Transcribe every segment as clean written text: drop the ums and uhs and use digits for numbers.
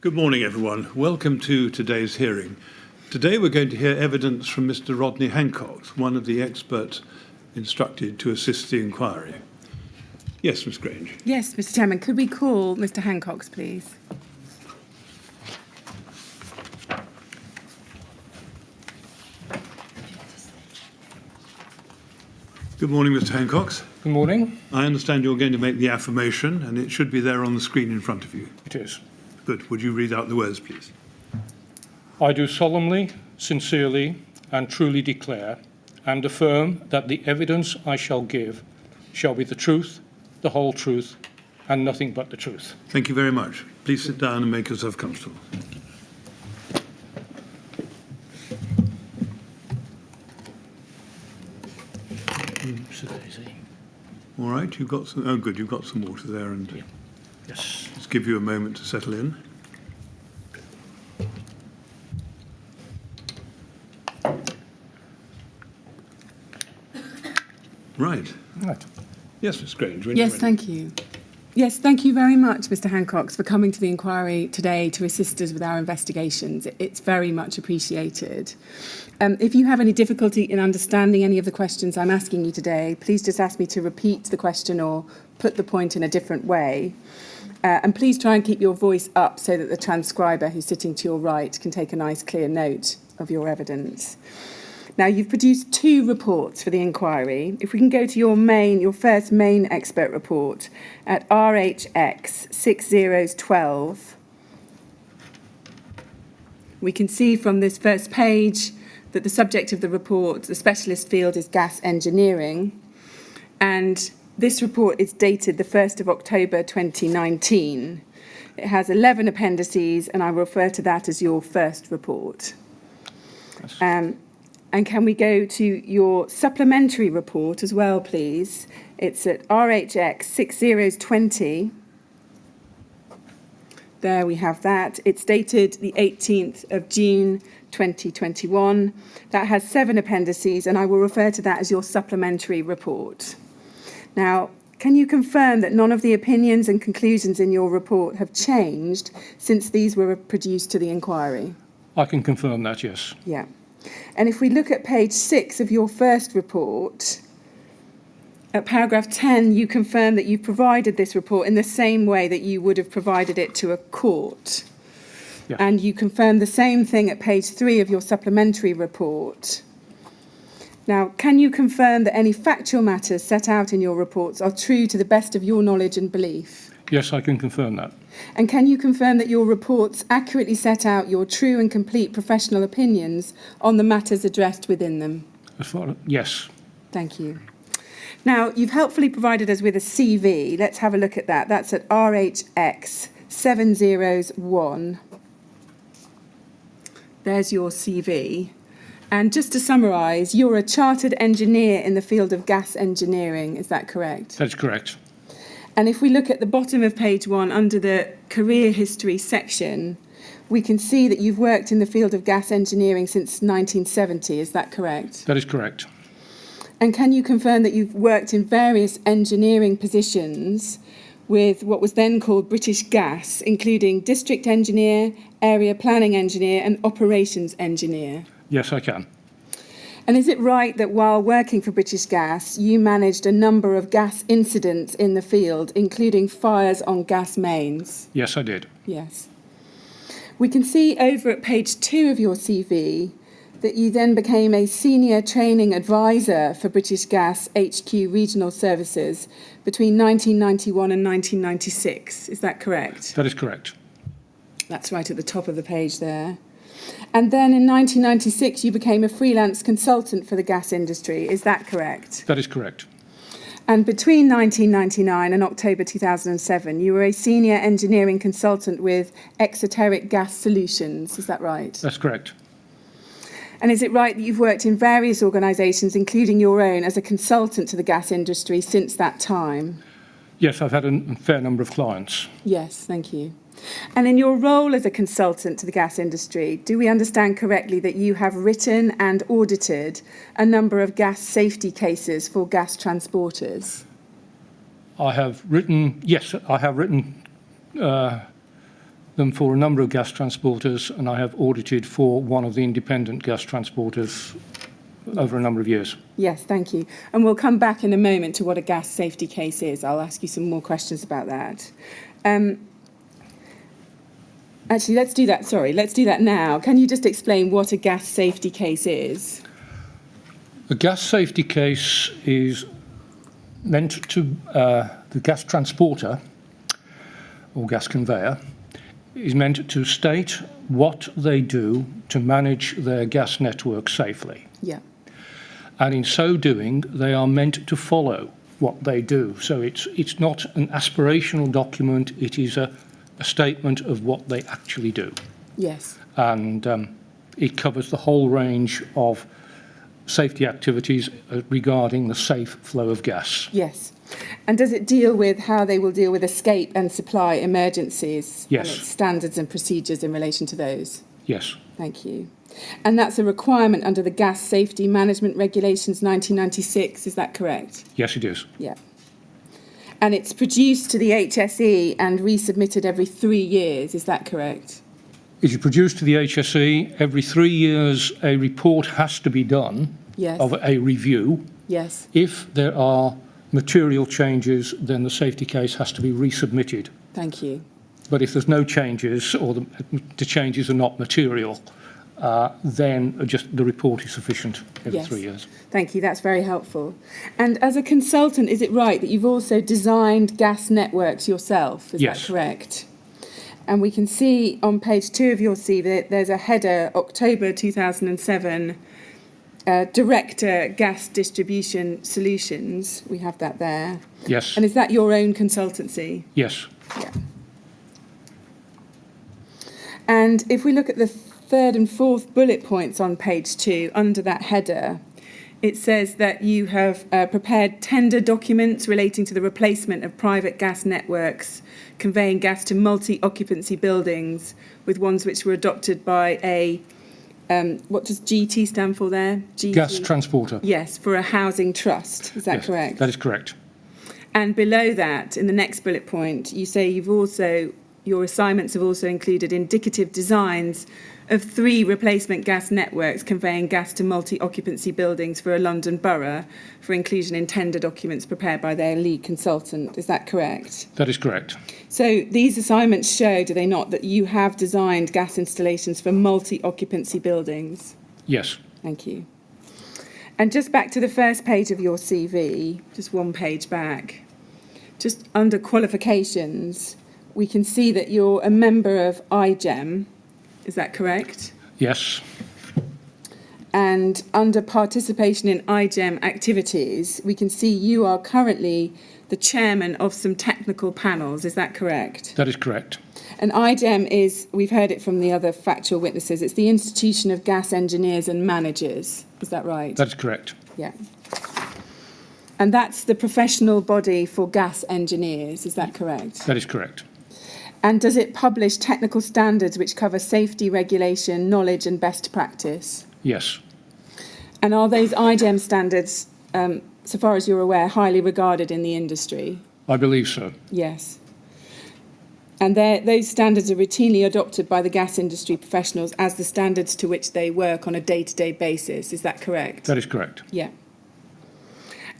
Good morning, everyone. Welcome to today's hearing. Today we're going to hear evidence from Mr. Rodney Hancox, one of the experts instructed to assist the inquiry. Yes, Ms. Grange. Yes, Mr. Chairman. Could we call Mr. Hancox, please? Good morning, Mr. Hancox. Good morning. I understand you're going to make the affirmation, and it should be there on the screen in front of you. It is. Good. Would you read out the words, please? I do solemnly, sincerely, and truly declare and affirm that the evidence I shall give shall be the truth, the whole truth, and nothing but the truth. Thank you very much. Please sit down and make yourself comfortable. All right, you've got some. Oh, good. You've got some water there, and Yeah. Yes. let's give you a moment to settle in. Right. Right. Yes, Ms. Grange. when you're Yes, ready. thank you. Yes, thank you very much, Mr. Hancox, for coming to the inquiry today to assist us with our investigations. It's very much appreciated. If you have any difficulty in understanding any of the questions I'm asking you today, please just ask me to repeat the question or put the point in a different way. And please try and keep your voice up so that the transcriber who's sitting to your right can take a nice clear note of your evidence. Now, you've produced 2 reports for the inquiry. If we can go to your first main expert report at RHX 6012, we can see from this first page that the subject of the report, the specialist field, is gas engineering. And this report is dated the 1st of October 2019. It has 11 appendices, and I will refer to that as your first report. And can we go to your supplementary report as well, please? It's at RHX 6020. There we have that. It's dated the 18th of June 2021. That has 7 appendices, and I will refer to that as your supplementary report. Now, can you confirm that none of the opinions and conclusions in your report have changed since these were produced to the inquiry? I can confirm that, yes. Yeah. And if we look at page 6 of your first report, at paragraph 10, you confirm that you've provided this report in the same way that you would have provided it to a court. Yes. And you confirm the same thing at page 3 of your supplementary report. Now, can you confirm that any factual matters set out in your reports are true to the best of your knowledge and belief? Yes, I can confirm that. And can you confirm that your reports accurately set out your true and complete professional opinions on the matters addressed within them? Yes. Thank you. Now, you've helpfully provided us with a CV. Let's have a look at that. That's at RHX 701. There's your CV. And just to summarise, you're a chartered engineer in the field of gas engineering. Is that correct? That's correct. And if we look at the bottom of page 1 under the career history section, we can see that you've worked in the field of gas engineering since 1970. Is that correct? That is correct. And can you confirm that you've worked in various engineering positions with what was then called British Gas, including district engineer, area planning engineer, and operations engineer? Yes, I can. And is it right that while working for British Gas, you managed a number of gas incidents in the field, including fires on gas mains? Yes, I did. Yes. We can see over at page 2 of your CV that you then became a senior training advisor for British Gas HQ Regional Services between 1991 and 1996. Is that correct? That is correct. That's right at the top of the page there. And then in 1996, you became a freelance consultant for the gas industry. Is that correct? That is correct. And between 1999 and October 2007, you were a senior engineering consultant with Exoteric Gas Solutions. Is that right? That's correct. And is it right that you've worked in various organisations, including your own, as a consultant to the gas industry since that time? Yes, I've had a fair number of clients. Yes, thank you. And in your role as a consultant to the gas industry, do we understand correctly that you have written and audited a number of gas safety cases for gas transporters? I have written them for a number of gas transporters, and I have audited for one of the independent gas transporters over a number of years. Yes, thank you. And we'll come back in a moment to what a gas safety case is. I'll ask you some more questions about that. Actually, let's do that. Sorry, let's do that now. Can you just explain what a gas safety case is? A gas safety case is meant to, the gas transporter or gas conveyor is meant to state what they do to manage their gas network safely. Yeah. And in so doing, they are meant to follow what they do. So it's not an aspirational document, it is a statement of what they actually do. Yes. And it covers the whole range of safety activities regarding the safe flow of gas. Yes. And does it deal with how they will deal with escape and supply emergencies? Yes. And its standards and procedures in relation to those? Yes. Thank you. And that's a requirement under the Gas Safety Management Regulations 1996, is that correct? Yes, it is. Yeah. And it's produced to the HSE and resubmitted every 3 years, is that correct? It is produced to the HSE. Every 3 years, a report has to be done Yes. of a review. Yes. If there are material changes, then the safety case has to be resubmitted. Thank you. But if there's no changes or the changes are not material, then just the report is sufficient every Yes. 3 years. Thank you, that's very helpful. And as a consultant, is it right that you've also designed gas networks yourself? Is Yes. that correct? And we can see on page 2 of your CV that there's a header, October 2007, Director Gas Distribution Solutions. We have that there. Yes. And is that your own consultancy? Yes. Yeah. And if we look at the third and fourth bullet points on page 2, under that header, it says that you have prepared tender documents relating to the replacement of private gas networks conveying gas to multi-occupancy buildings with ones which were adopted by a, what does GT stand for there? GT? Gas transporter. Yes, for a housing trust. Is that Yes, correct? that is correct. And below that, in the next bullet point, you say your assignments have also included indicative designs of 3 replacement gas networks conveying gas to multi-occupancy buildings for a London borough for inclusion in tender documents prepared by their lead consultant. Is that correct? That is correct. So these assignments show, do they not, that you have designed gas installations for multi-occupancy buildings? Yes. Thank you. And just back to the first page of your CV, just one page back, just under qualifications, we can see that you're a member of IGEM. Is that correct? Yes. And under participation in IGEM activities, we can see you are currently the chairman of some technical panels. Is that correct? That is correct. And IGEM is, we've heard it from the other factual witnesses, it's the Institution of Gas Engineers and Managers. Is that right? That is correct. Yeah. And that's the professional body for gas engineers. Is that correct? That is correct. And does it publish technical standards which cover safety, regulation, knowledge and best practice? Yes. And are those IGEM standards, so far as you're aware, highly regarded in the industry? I believe so. Yes. And those standards are routinely adopted by the gas industry professionals as the standards to which they work on a day-to-day basis. Is that correct? That is correct. Yeah.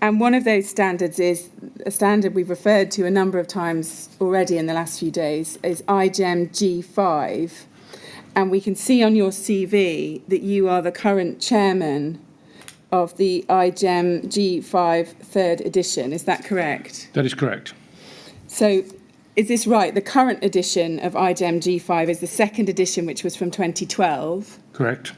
And one of those standards is a standard we've referred to a number of times already in the last few days, is IGEM G5. And we can see on your CV that you are the current chairman of the IGEM G5 third edition. Is that correct? That is correct. So is this right? The current edition of IGEM G5 is the second edition, which was from 2012. Correct.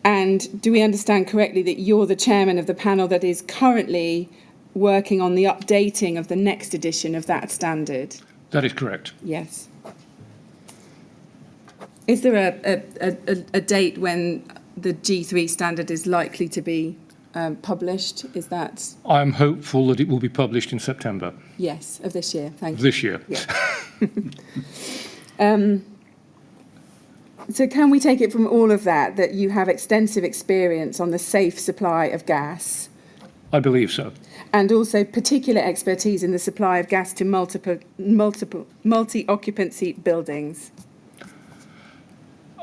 And do we understand correctly that you're the chairman of the panel that is currently working on the updating of the next edition of that standard? That is correct. Yes. Is there a date when the G3 standard is likely to be published? Is that? I'm hopeful that it will be published in September. Yes, of this year. Thank you. This year. Yeah. So can we take it from all of that you have extensive experience on the safe supply of gas? I believe so. And also particular expertise in the supply of gas to multi-occupancy buildings?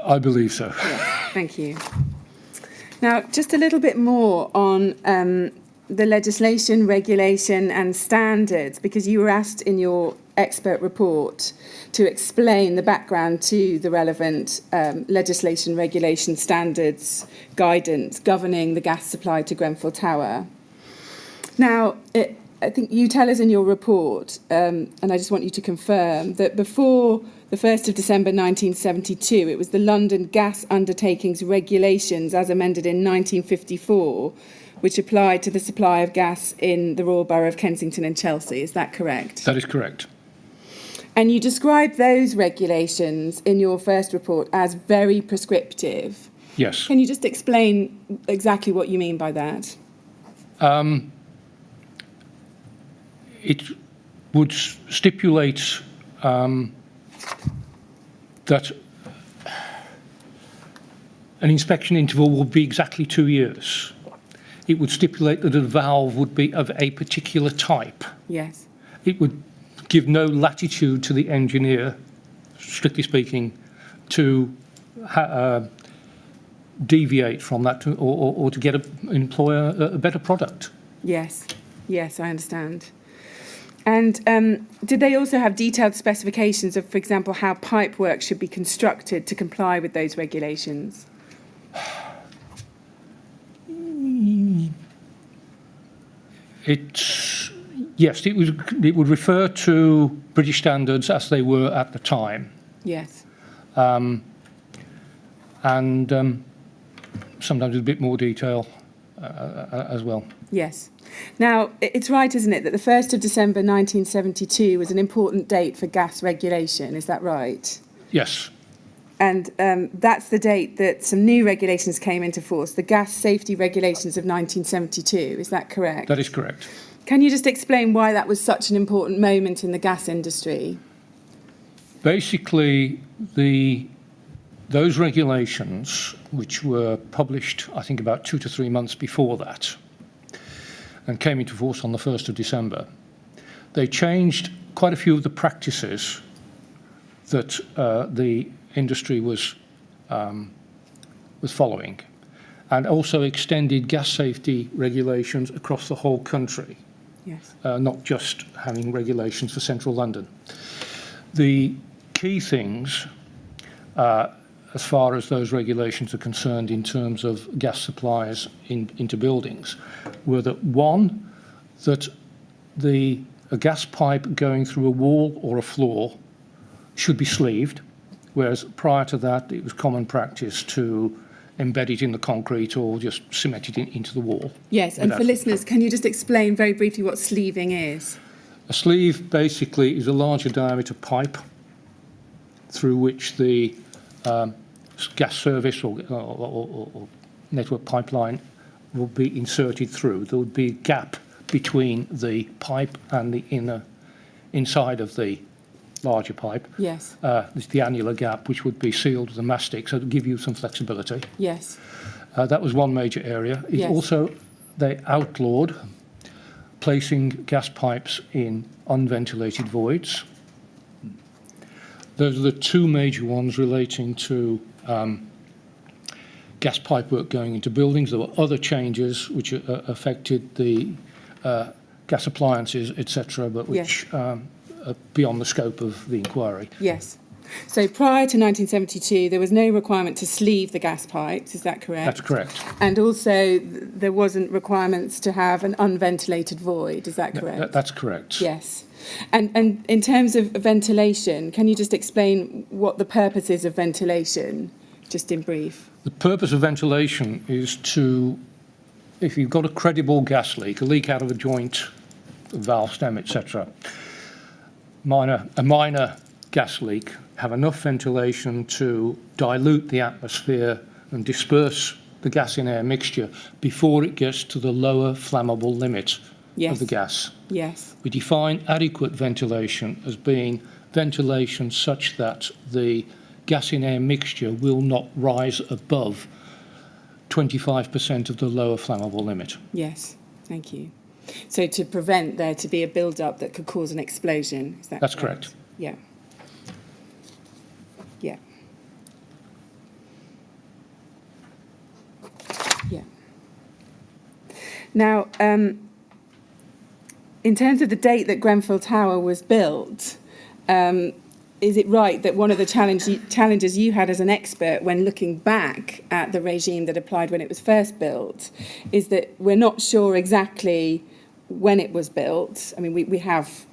I believe so. Yes, thank you. Now, just a little bit more on the legislation, regulation and standards, because you were asked in your expert report to explain the background to the relevant legislation, regulation, standards, guidance governing the gas supply to Grenfell Tower. Now, I think you tell us in your report, and I just want you to confirm, that before the 1st of December 1972, it was the London Gas Undertakings Regulations, as amended in 1954, which applied to the supply of gas in the Royal Borough of Kensington and Chelsea. Is that correct? That is correct. And you described those regulations in your first report as very prescriptive. Yes. Can you just explain exactly what you mean by that? It would stipulate that an inspection interval would be exactly 2 years. It would stipulate that a valve would be of a particular type. Yes. It would give no latitude to the engineer, strictly speaking, to deviate from that or to get employ a better product. Yes. Yes, I understand. And did they also have detailed specifications of, for example, how pipework should be constructed to comply with those regulations? Yes, it would refer to British standards as they were at the time. Yes. And sometimes with a bit more detail as well. Yes. Now, it's right, isn't it, that the 1st of December 1972 was an important date for gas regulation, is that right? Yes. And that's the date that some new regulations came into force, the gas safety regulations of 1972, is that correct? That is correct. Can you just explain why that was such an important moment in the gas industry? Basically, those regulations, which were published, I think, about 2 to 3 months before that, and came into force on the 1st of December, they changed quite a few of the practices that the industry was following, and also extended gas safety regulations across the whole country. Yes. Not just having regulations for central London. The key things, as far as those regulations are concerned in terms of gas supplies into buildings, were that one, that a gas pipe going through a wall or a floor should be sleeved, whereas prior to that it was common practice to embed it in the concrete or just cement it into the wall. Yes, and for listeners, can you just explain very briefly what sleeving is? A sleeve basically is a larger diameter pipe through which the gas service or network pipeline will be inserted through. There would be a gap between the pipe and the inside of the larger pipe. Yes. There's the annular gap, which would be sealed with a mastic, so to give you some flexibility. Yes. That was one major area. It Yes. also, they outlawed placing gas pipes in unventilated voids. Those are the two major ones relating to gas pipework going into buildings. There were other changes which affected the gas appliances, etc., but which beyond the scope of the inquiry. Yes. So prior to 1972, there was no requirement to sleeve the gas pipes, is that correct? That's correct. And also there wasn't requirements to have an unventilated void, is that correct? That's correct. Yes. And in terms of ventilation, can you just explain what the purpose is of ventilation, just in brief? The purpose of ventilation is to, if you've got a credible gas leak, a leak out of a joint, a valve stem, etc., a minor gas leak, have enough ventilation to dilute the atmosphere and disperse the gas in air mixture before it gets to the lower flammable limit of the gas. Yes. We define adequate ventilation as being ventilation such that the gas in air mixture will not rise above 25% of the lower flammable limit. Yes, thank you. So to prevent there to be a build-up that could cause an explosion, is that That's correct. Yeah. Yeah. Now, in terms of the date that Grenfell Tower was built, is it right that one of the challenges you had as an expert when looking back at the regime that applied when it was first built is that we're not sure exactly when it was built? I mean, we have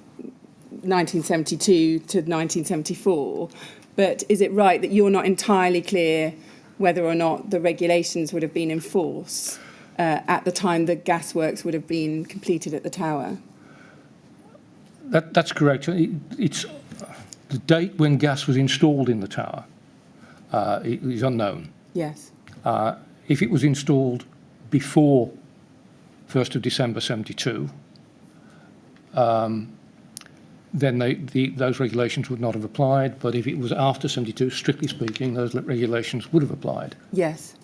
1972 to 1974, but is it right that you're not entirely clear whether or not the regulations would have been in force at the time the gasworks would have been completed at the tower? That's correct. It's the date when gas was installed in the tower is unknown. Yes. If it was installed before 1st of December 72, then those regulations would not have applied. But if it was after 72, strictly speaking, those regulations would have applied. Yes.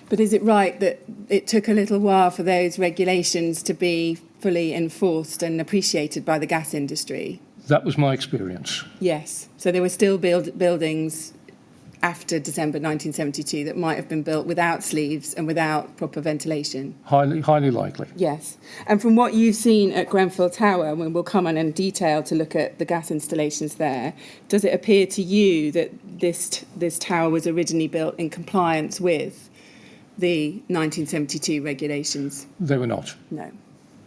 But is it right that it took a little while for those regulations to be fully enforced and appreciated by the gas industry? That was my experience. Yes. So there were still buildings after December 1972 that might have been built without sleeves and without proper ventilation? Highly likely. Yes. And from what you've seen at Grenfell Tower, when we'll come on in detail to look at the gas installations there, does it appear to you that this tower was originally built in compliance with the 1972 regulations? They were not. No.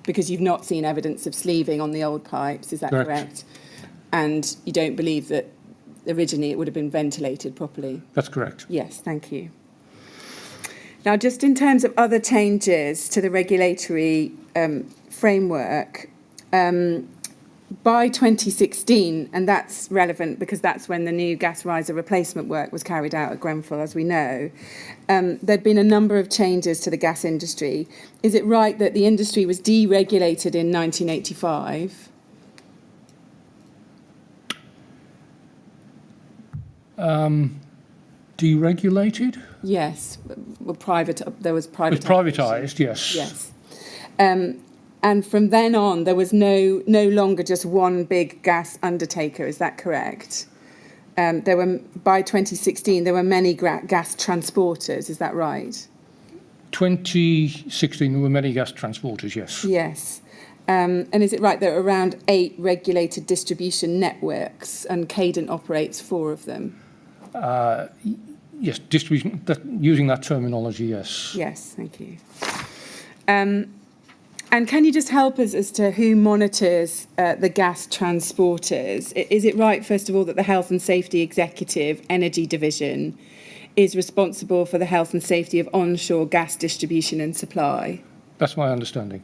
Because you've not seen evidence of sleeving on the old pipes, is that correct? And you don't believe that originally it would have been ventilated properly? That's correct. Yes, thank you. Now, just in terms of other changes to the regulatory framework, by 2016, and that's relevant because that's when the new gas riser replacement work was carried out at Grenfell, as we know, there'd been a number of changes to the gas industry. Is it right that the industry was deregulated in 1985? Deregulated? Yes. There was privatisation. It was privatised, yes. Yes. And from then on, there was no longer just one big gas undertaker. Is that correct? By 2016, there were many gas transporters. Is that right? 2016, there were many gas transporters, yes. Yes. And is it right there are around 8 regulated distribution networks, and Cadent operates 4 of them? Yes, distribution. Using that terminology, yes. Yes, thank you. And can you just help us as to who monitors the gas transporters? Is it right, first of all, that the Health and Safety Executive Energy Division is responsible for the health and safety of onshore gas distribution and supply? That's my understanding.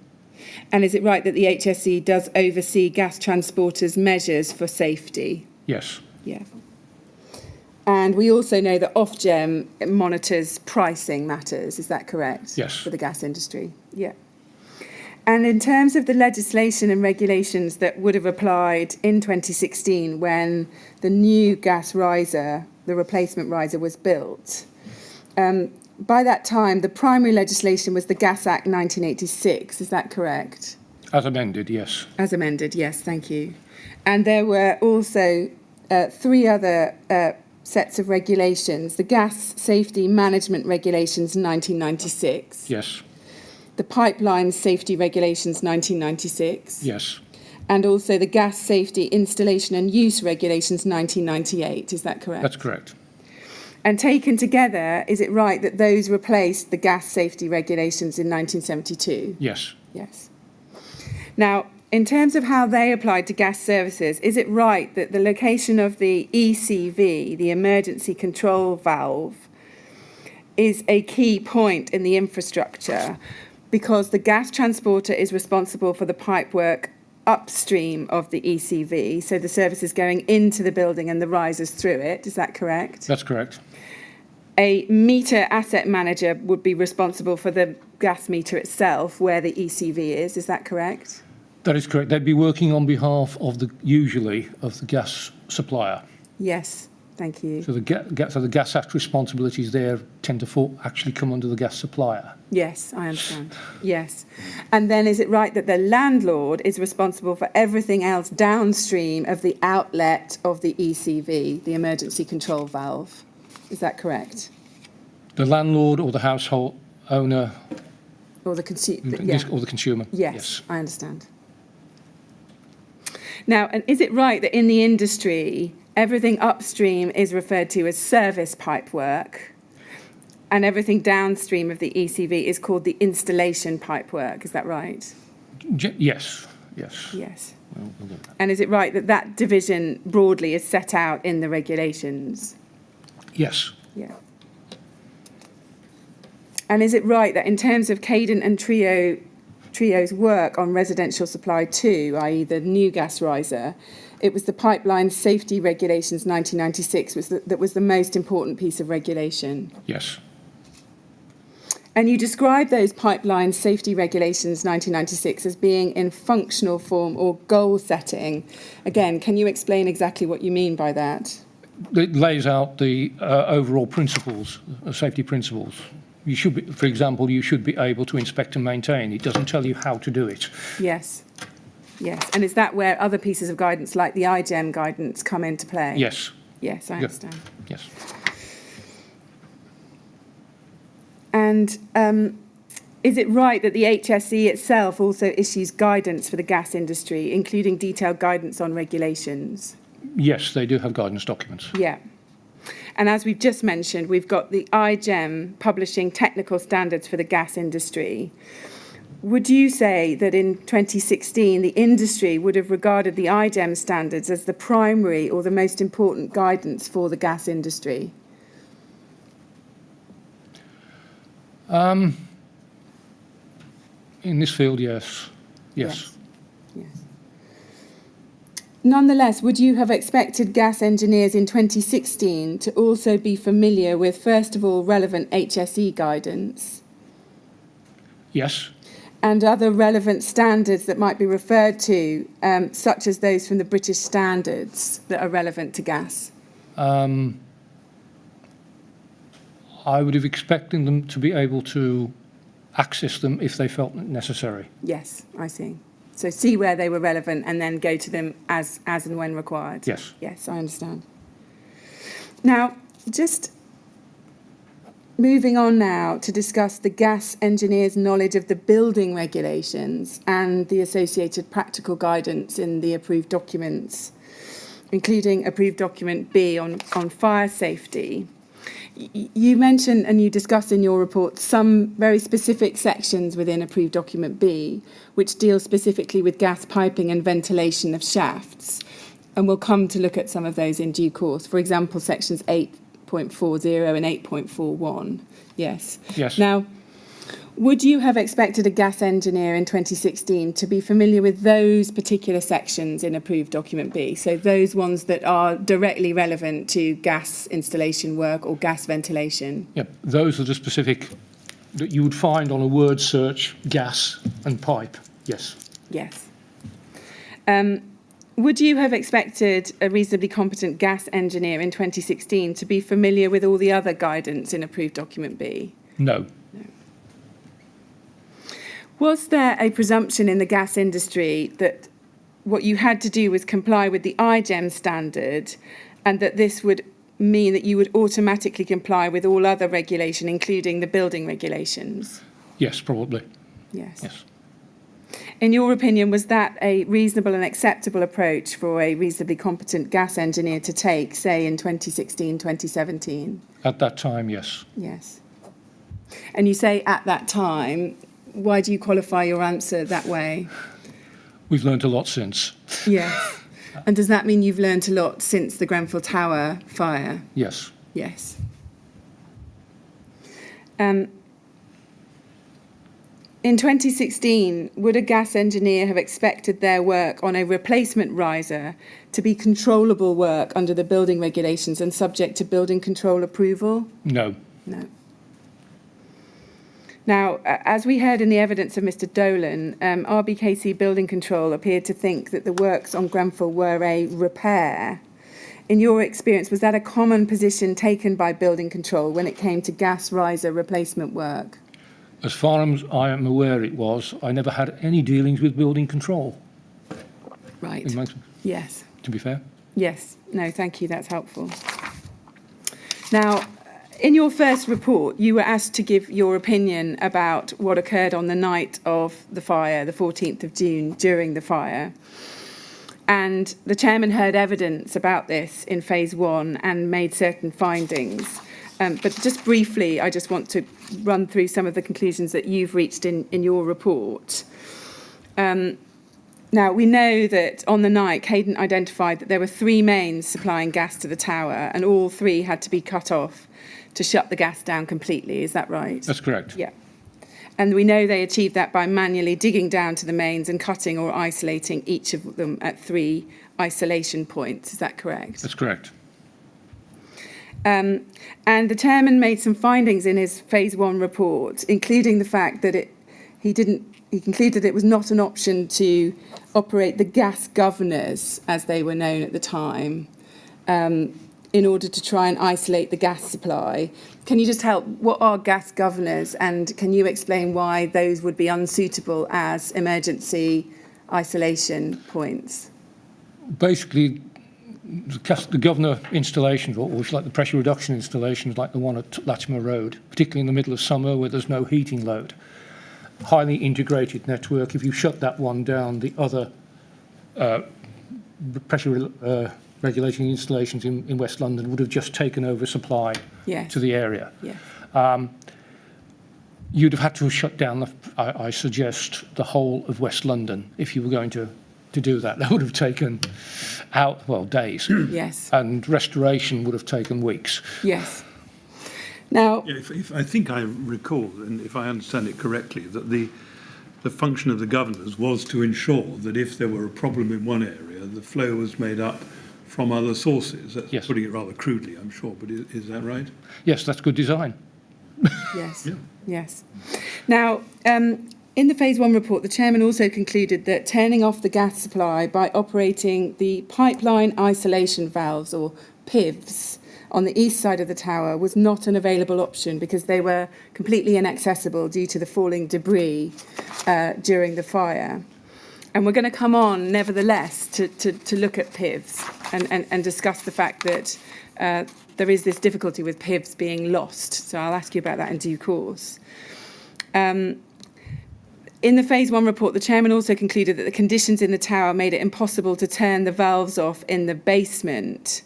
And is it right that the HSE does oversee gas transporters' measures for safety? Yes. Yeah. And we also know that Ofgem monitors pricing matters. Is that correct? Yes. For the gas industry? Yeah. And in terms of the legislation and regulations that would have applied in 2016 when the new gas riser, the replacement riser, was built, by that time, the primary legislation was the Gas Act 1986. Is that correct? As amended, yes. As amended, yes, thank you. And there were also 3 other sets of regulations. The Gas Safety Management Regulations 1996. Yes. The Pipeline Safety Regulations 1996. Yes. And also the Gas Safety Installation and Use Regulations 1998. Is that correct? That's correct. And taken together, is it right that those replaced the Gas Safety Regulations in 1972? Yes. Yes. Now, in terms of how they applied to gas services, is it right that the location of the ECV, the emergency control valve, is a key point in the infrastructure because the gas transporter is responsible for the pipework upstream of the ECV, so the service is going into the building and the risers through it? Is that correct? That's correct. A meter asset manager would be responsible for the gas meter itself, where the ECV is. Is that correct? That is correct. They'd be working on behalf of the gas supplier. Yes, thank you. So the Gas Act responsibilities there tend to actually come under the gas supplier. Yes, I understand. Yes. And then is it right that the landlord is responsible for everything else downstream of the outlet of the ECV, the emergency control valve? Is that correct? The landlord or the household owner Or the consumer. Or the consumer. Yes, I understand. Now, and is it right that in the industry, everything upstream is referred to as service pipe work, and everything downstream of the ECV is called the installation pipe work? Is that right? Yes. Yes. We'll do that. And is it right that that division broadly is set out in the regulations? Yes. Yeah. And is it right that in terms of Cadent and Trio's work on residential supply 2, i.e. the new gas riser, it was the Pipeline Safety Regulations 1996 that was the most important piece of regulation? Yes. And you describe those Pipeline Safety Regulations 1996 as being in functional form or goal setting. Again, can you explain exactly what you mean by that? It lays out the overall principles, safety principles. You should be, for example, you should be able to inspect and maintain. It doesn't tell you how to do it. Yes. Yes. And is that where other pieces of guidance, like the IGEM guidance, come into play? Yes. Yes, I understand. Yes. And is it right that the HSE itself also issues guidance for the gas industry, including detailed guidance on regulations? Yes, they do have guidance documents. Yeah. And as we've just mentioned, we've got the IGEM publishing technical standards for the gas industry. Would you say that in 2016, the industry would have regarded the IGEM standards as the primary or the most important guidance for the gas industry? In this field, yes. Yes. Yes. Nonetheless, would you have expected gas engineers in 2016 to also be familiar with, first of all, relevant HSE guidance? Yes. And other relevant standards that might be referred to, such as those from the British standards that are relevant to gas? I would have expected them to be able to access them if they felt necessary. Yes, I see. So see where they were relevant and then go to them as and when required? Yes. Yes, I understand. Now, just moving on now to discuss the gas engineer's knowledge of the building regulations and the associated practical guidance in the approved documents, including approved document B on fire safety. You mentioned and you discuss in your report some very specific sections within approved document B, which deal specifically with gas piping and ventilation of shafts. And we'll come to look at some of those in due course. For example, sections 8.40 and 8.41. Yes. Yes. Now, would you have expected a gas engineer in 2016 to be familiar with those particular sections in approved document B? So those ones that are directly relevant to gas installation work or gas ventilation? Yep. Those are the specific that you would find on a word search, gas and pipe. Yes. Yes. Would you have expected a reasonably competent gas engineer in 2016 to be familiar with all the other guidance in approved document B? No. Was there a presumption in the gas industry that what you had to do was comply with the IGEM standard and that this would mean that you would automatically comply with all other regulation, including the building regulations? Yes, probably. Yes. Yes. In your opinion, was that a reasonable and acceptable approach for a reasonably competent gas engineer to take, say, in 2016, 2017? At that time, yes. Yes. And you say at that time. Why do you qualify your answer that way? We've learned a lot since. Yes. And does that mean you've learned a lot since the Grenfell Tower fire? Yes. Yes. In 2016, would a gas engineer have expected their work on a replacement riser to be controllable work under the building regulations and subject to building control approval? No. No. Now, as we heard in the evidence of Mr. Dolan, RBKC Building Control appeared to think that the works on Grenfell were a repair. In your experience, was that a common position taken by Building Control when it came to gas riser replacement work? As far as I am aware, it was. I never had any dealings with Building Control. Right. Yes. To be fair. Yes. No, thank you. That's helpful. Now, In your first report, you were asked to give your opinion about what occurred on the night of the fire, the 14th of June, during the fire. And the chairman heard evidence about this in phase 1 and made certain findings. But just briefly, I just want to run through some of the conclusions that you've reached in your report. Now, we know that on the night, Cadent identified that there were 3 mains supplying gas to the tower, and all 3 had to be cut off to shut the gas down completely. Is that right? That's correct. Yeah. And we know they achieved that by manually digging down to the mains and cutting or isolating each of them at 3 isolation points. Is that correct? That's correct. And the chairman made some findings in his phase 1 report, including the fact that he concluded it was not an option to operate the gas governors, as they were known at the time, in order to try and isolate the gas supply. Can you just help? What are gas governors, and can you explain why those would be unsuitable as emergency isolation points? Basically, the governor installations, or if you like the pressure reduction installations, like the one at Latimer Road, particularly in the middle of summer where there's no heating load, highly integrated network. If you shut that one down, the other pressure regulating installations in West London would have just taken over supply to the area. Yes. You'd have had to have shut down, I suggest, the whole of West London if you were going to do that. That would have taken days. Yes. And restoration would have taken weeks. Yes. Now, If I think I recall, and if I understand it correctly, that the function of the governors was to ensure that if there were a problem in one area, the flow was made up from other sources. That's Yes. putting it rather crudely, I'm sure, but is that right? Yes, that's good design. yes. Yeah. Yes. Now, in the phase 1 report, the chairman also concluded that turning off the gas supply by operating the pipeline isolation valves, or PIVs, on the east side of the tower was not an available option because they were completely inaccessible due to the falling debris during the fire. And we're going to come on, nevertheless, to look at PIVs and discuss the fact that there is this difficulty with PIVs being lost. So I'll ask you about that in due course. In the phase 1 report, the chairman also concluded that the conditions in the tower made it impossible to turn the valves off in the basement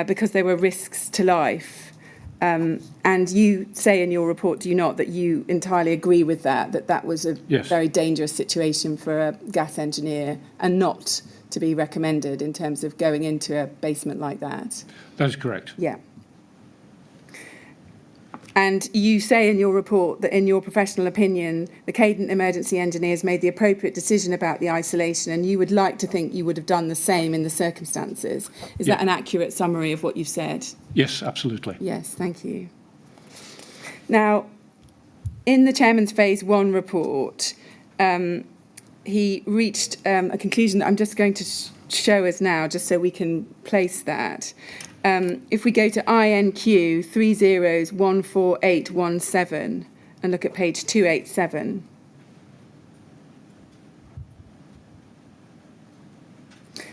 because there were risks to life. And you say in your report, do you not, that you entirely agree with that was a Yes. very dangerous situation for a gas engineer and not to be recommended in terms of going into a basement like that? That is correct. Yeah. And you say in your report that, in your professional opinion, the Cadent emergency engineers made the appropriate decision about the isolation, and you would like to think you would have done the same in the circumstances. Is that an accurate summary of what you've said? Yes, absolutely. Yes, thank you. Now, in the chairman's phase 1 report, he reached a conclusion that I'm just going to show us now, just so we can place that. If we go to INQ 30144817 and look at page 287.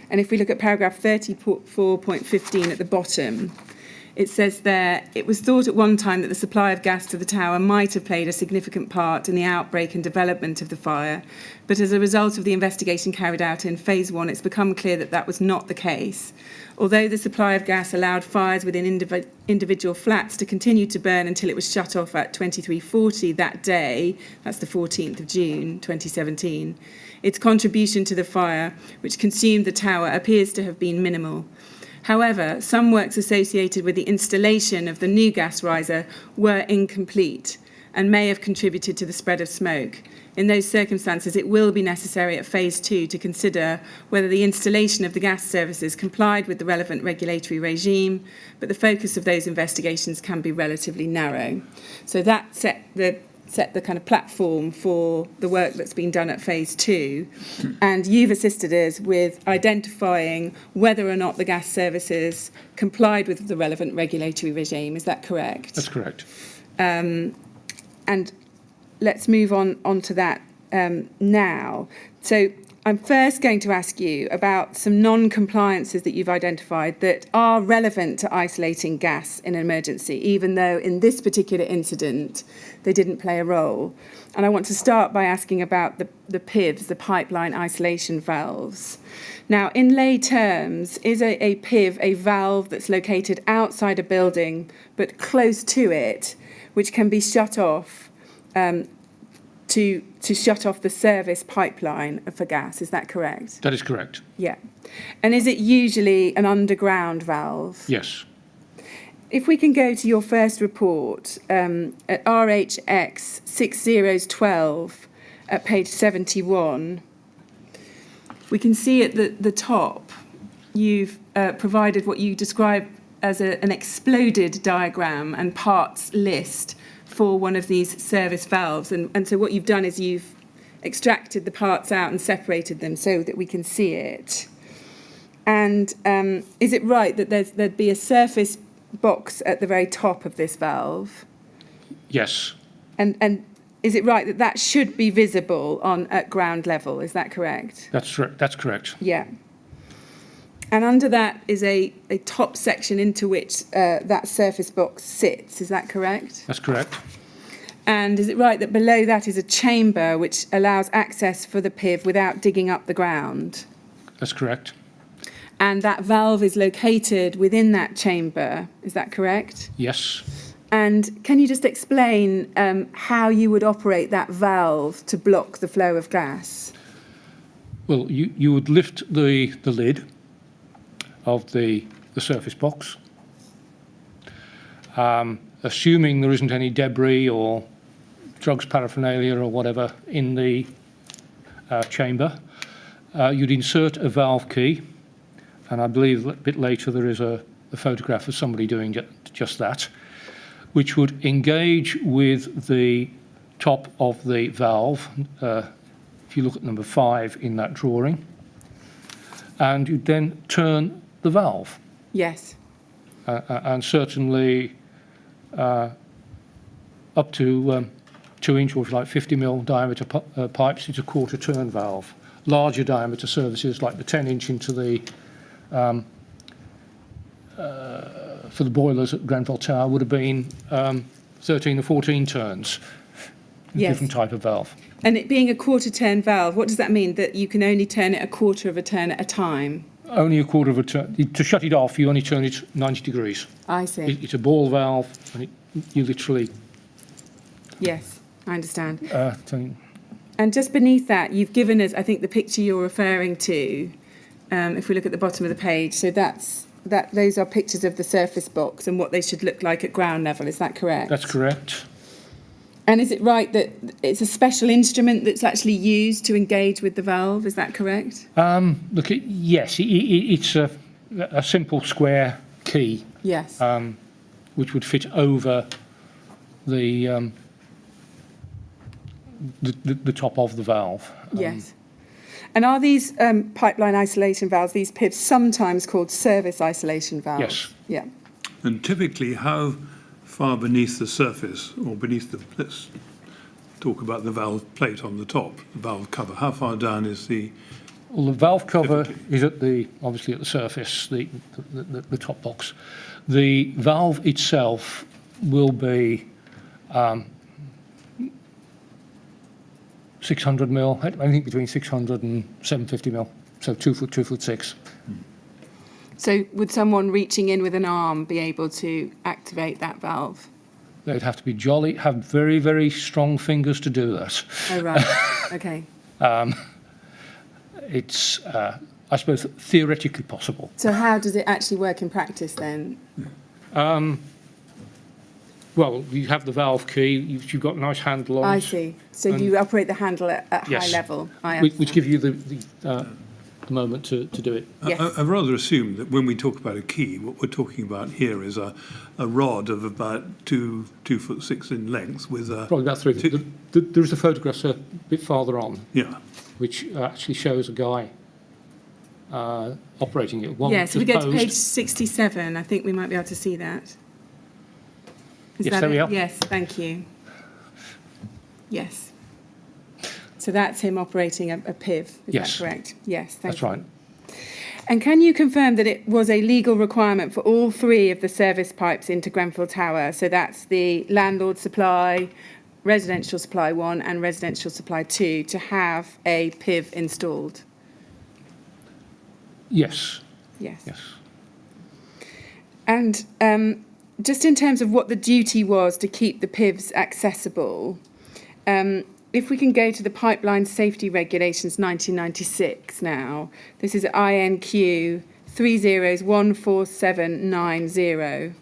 And if we look at paragraph 34.15 at the bottom, it says there, it was thought at one time that the supply of gas to the tower might have played a significant part in the outbreak and development of the fire, but as a result of the investigation carried out in phase 1, it's become clear that that was not the case. Although the supply of gas allowed fires within individual flats to continue to burn until it was shut off at 23:40 that day, that's the 14th of June 2017, its contribution to the fire, which consumed the tower, appears to have been minimal. However, some works associated with the installation of the new gas riser were incomplete and may have contributed to the spread of smoke. In those circumstances, it will be necessary at phase 2 to consider whether the installation of the gas services complied with the relevant regulatory regime, but the focus of those investigations can be relatively narrow. So that set the kind of platform for the work that's been done at phase 2, and you've assisted us with identifying whether or not the gas services complied with the relevant regulatory regime. Is that correct? That's correct. And let's move on to that now. So I'm first going to ask you about some non-compliances that you've identified that are relevant to isolating gas in an emergency, even though in this particular incident they didn't play a role. And I want to start by asking about the PIVs, the pipeline isolation valves. Now, in lay terms, is a PIV a valve that's located outside a building but close to it, which can be shut off to shut off the service pipeline for gas? Is that correct? That is correct. Yeah. And is it usually an underground valve? Yes. If we can go to your first report at RHX 6012 at page 71, we can see at the top you've provided what you describe as an exploded diagram and parts list for one of these service valves. And so what you've done is you've extracted the parts out and separated them so that we can see it. And is it right that there'd be a surface box at the very top of this valve? Yes. And is it right that that should be visible at ground level? Is that correct? That's correct. Yeah. And under that is a top section into which that surface box sits. Is that correct? That's correct. And is it right that below that is a chamber which allows access for the PIV without digging up the ground? That's correct. And that valve is located within that chamber. Is that correct? Yes. And can you just explain how you would operate that valve to block the flow of gas? Well, you would lift the lid of the surface box, assuming there isn't any debris or drugs paraphernalia or whatever in the chamber. You'd insert a valve key, and I believe a bit later there is a photograph of somebody doing just that, which would engage with the top of the valve, if you look at number 5 in that drawing, and you'd then turn the valve. Yes. And certainly up to 2-inch or like 50 mil diameter pipes, it's a quarter turn valve. Larger diameter services like the 10-inch into the for the boilers at Grenfell Tower would have been 13 or 14 turns. Yes. Different type of valve. And it being a quarter turn valve, what does that mean? That you can only turn it a quarter of a turn at a time? Only a quarter of a turn. To shut it off, you only turn it 90 degrees. I see. It's a ball valve, and you literally... Yes, I understand. turn. And just beneath that, you've given us, I think, the picture you're referring to, if we look at the bottom of the page. So those are pictures of the surface box and what they should look like at ground level. Is that correct? That's correct. And is it right that it's a special instrument that's actually used to engage with the valve? Is that correct? Yes, it's a simple square key. Yes. Which would fit over the top of the valve. Yes. And are these pipeline isolation valves, these PIVs, sometimes called service isolation valves? Yes. Yeah. And typically, how far beneath the surface, or beneath the, let's talk about the valve plate on the top, the valve cover, how far down is the... Well, the valve cover is obviously at the surface, the top box. The valve itself will be 600 mil, I think between 600 and 750 mil, so 2 foot, 2'6". So would someone reaching in with an arm be able to activate that valve? They'd have to be jolly, have very, very strong fingers to do that. Oh, right. Okay. It's, I suppose, theoretically possible. So how does it actually work in practice then? Well, you have the valve key, you've got a nice handle on it. I see. So you operate the handle at Yes. high level. Which give you the moment to do it. Yes. I rather assume that when we talk about a key, what we're talking about here is a rod of about 2'6" in length with a... Probably about 3 feet. There's a photograph a bit farther on, Yeah. which actually shows a guy operating it. One Yes, if we go to opposed. page 67, I think we might be able to see that. Is Yes, that there we it? are. Yes, thank you. Yes. So that's him operating a PIV, is Yes. that correct? Yes, thank That's you. right. And can you confirm that it was a legal requirement for all three of the service pipes into Grenfell Tower? So that's the landlord supply, residential supply 1 and residential supply 2 to have a PIV installed? Yes. Yes. Yes. And just in terms of what the duty was to keep the PIVs accessible, if we can go to the Pipeline Safety Regulations 1996 now, this is INQ 30014790.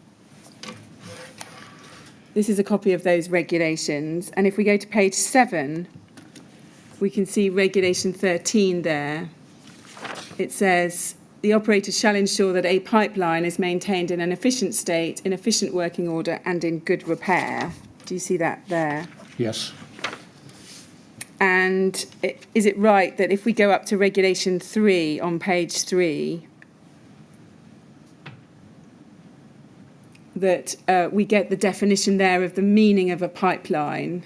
This is a copy of those regulations. And if we go to page 7, we can see Regulation 13 there. It says, the operator shall ensure that a pipeline is maintained in an efficient state, in efficient working order and in good repair. Do you see that there? Yes. And is it right that if we go up to Regulation 3 on page 3, that we get the definition there of the meaning of a pipeline?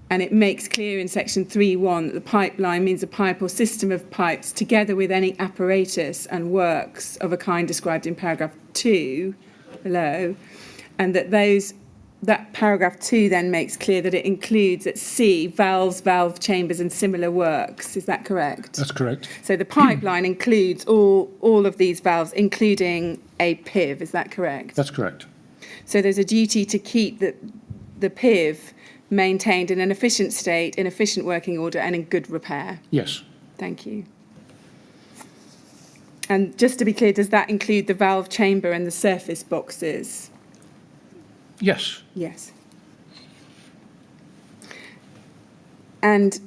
And it makes clear in section 3.1 that the pipeline means a pipe or system of pipes together with any apparatus and works of a kind described in paragraph 2 below, and that paragraph 2 then makes clear that it includes at C valves, valve chambers and similar works. Is that correct? That's correct. So the pipeline includes all of these valves, including a PIV. Is that correct? That's correct. So there's a duty to keep the PIV maintained in an efficient state, in efficient working order and in good repair. Yes. Thank you. And just to be clear, does that include the valve chamber and the surface boxes? Yes. Yes. And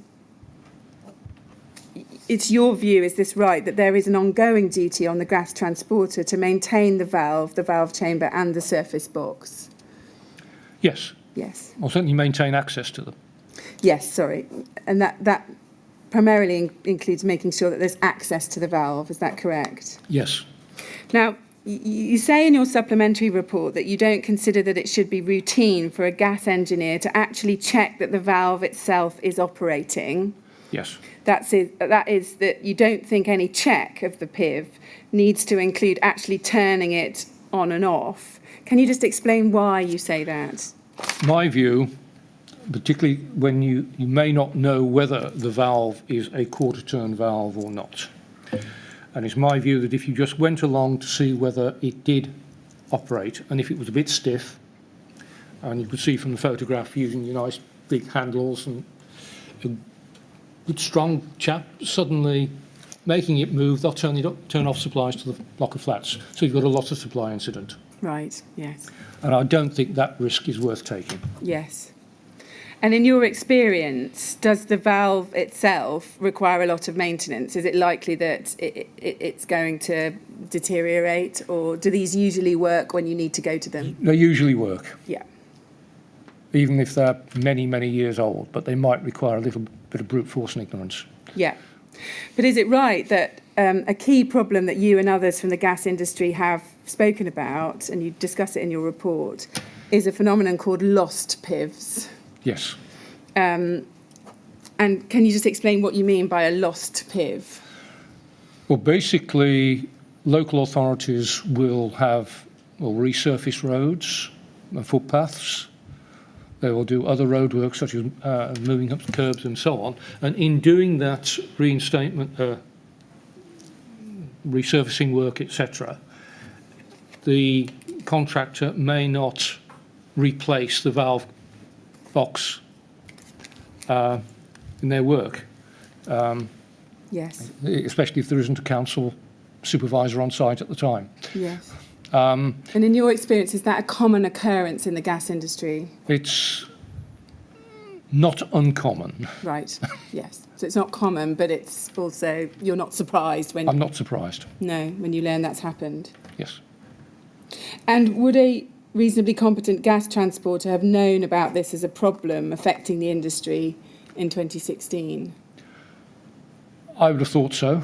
it's your view, is this right, that there is an ongoing duty on the gas transporter to maintain the valve chamber and the surface box? Yes. Yes. I'll certainly maintain access to them. Yes, sorry. And that primarily includes making sure that there's access to the valve, is that correct? Yes. Now, you say in your supplementary report that you don't consider that it should be routine for a gas engineer to actually check that the valve itself is operating. Yes. That is that you don't think any check of the PIV needs to include actually turning it on and off. Can you just explain why you say that? My view, particularly when you may not know whether the valve is a quarter-turn valve or not. And it's my view that if you just went along to see whether it did operate, and if it was a bit stiff, and you could see from the photograph using your nice big handles, and a good strong chap suddenly making it move, they'll turn off supplies to the block of flats. So you've got a lot of supply incident. Right, yes. And I don't think that risk is worth taking. Yes. And in your experience, does the valve itself require a lot of maintenance? Is it likely that it's going to deteriorate, or do these usually work when you need to go to them? They usually work, Yeah. even if they're many, many years old, but they might require a little bit of brute force and ignorance. Yeah. But is it right that a key problem that you and others from the gas industry have spoken about, and you discuss it in your report, is a phenomenon called lost PIVs? Yes. And can you just explain what you mean by a lost PIV? Well, basically, local authorities will resurface roads and footpaths. They will do other roadworks such as moving up the curbs and so on. And in doing that resurfacing work, etc., the contractor may not replace the valve box in their work. Yes. Especially if there isn't a council supervisor on site at the time. Yes. And in your experience, is that a common occurrence in the gas industry? It's not uncommon. Right, yes. So it's not common, but it's also, you're not surprised when... I'm not surprised. No, when you learn that's happened. Yes. And would a reasonably competent gas transporter have known about this as a problem affecting the industry in 2016? I would have thought so.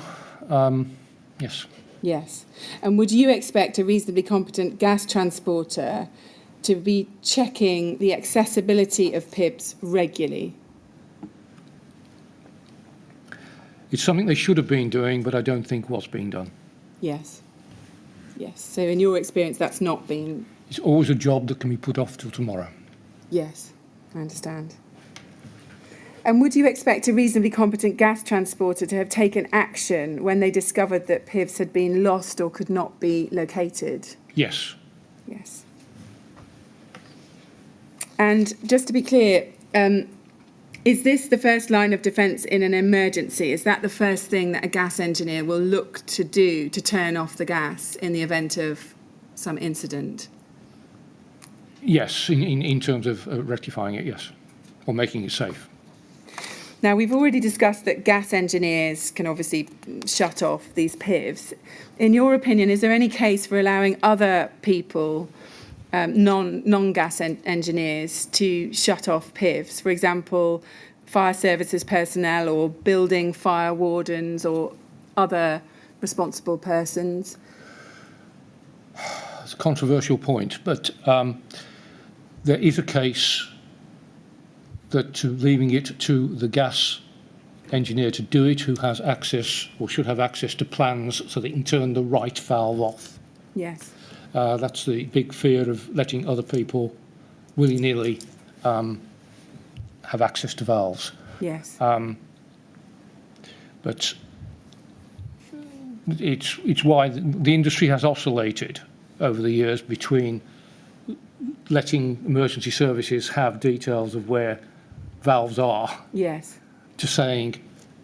Yes. Yes. And would you expect a reasonably competent gas transporter to be checking the accessibility of PIVs regularly? It's something they should have been doing, but I don't think was being done. Yes. Yes. So in your experience, that's not been... It's always a job that can be put off till tomorrow. Yes, I understand. And would you expect a reasonably competent gas transporter to have taken action when they discovered that PIVs had been lost or could not be located? Yes. Yes. And just to be clear, is this the first line of defence in an emergency? Is that the first thing that a gas engineer will look to do to turn off the gas in the event of some incident? Yes, in terms of rectifying it, yes, or making it safe. Now, we've already discussed that gas engineers can obviously shut off these PIVs. In your opinion, is there any case for allowing other people, non-gas engineers, to shut off PIVs? For example, fire services personnel or building fire wardens or other responsible persons? It's a controversial point, but there is a case that leaving it to the gas engineer to do it, who has access or should have access to plans so they can turn the right valve off. Yes. That's the big fear of letting other people willy-nilly have access to valves. Yes. But it's why the industry has oscillated over the years between letting emergency services have details of where valves are, Yes. to saying,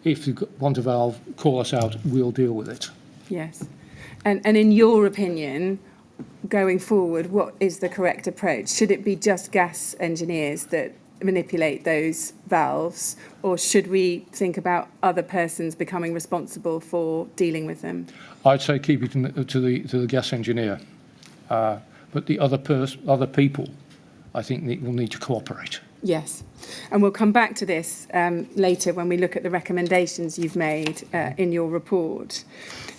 if you want a valve, call us out, we'll deal with it. Yes. And in your opinion, going forward, what is the correct approach? Should it be just gas engineers that manipulate those valves, or should we think about other persons becoming responsible for dealing with them? I'd say keep it to the gas engineer, but the other people, I think, will need to cooperate. Yes, and we'll come back to this later when we look at the recommendations you've made in your report.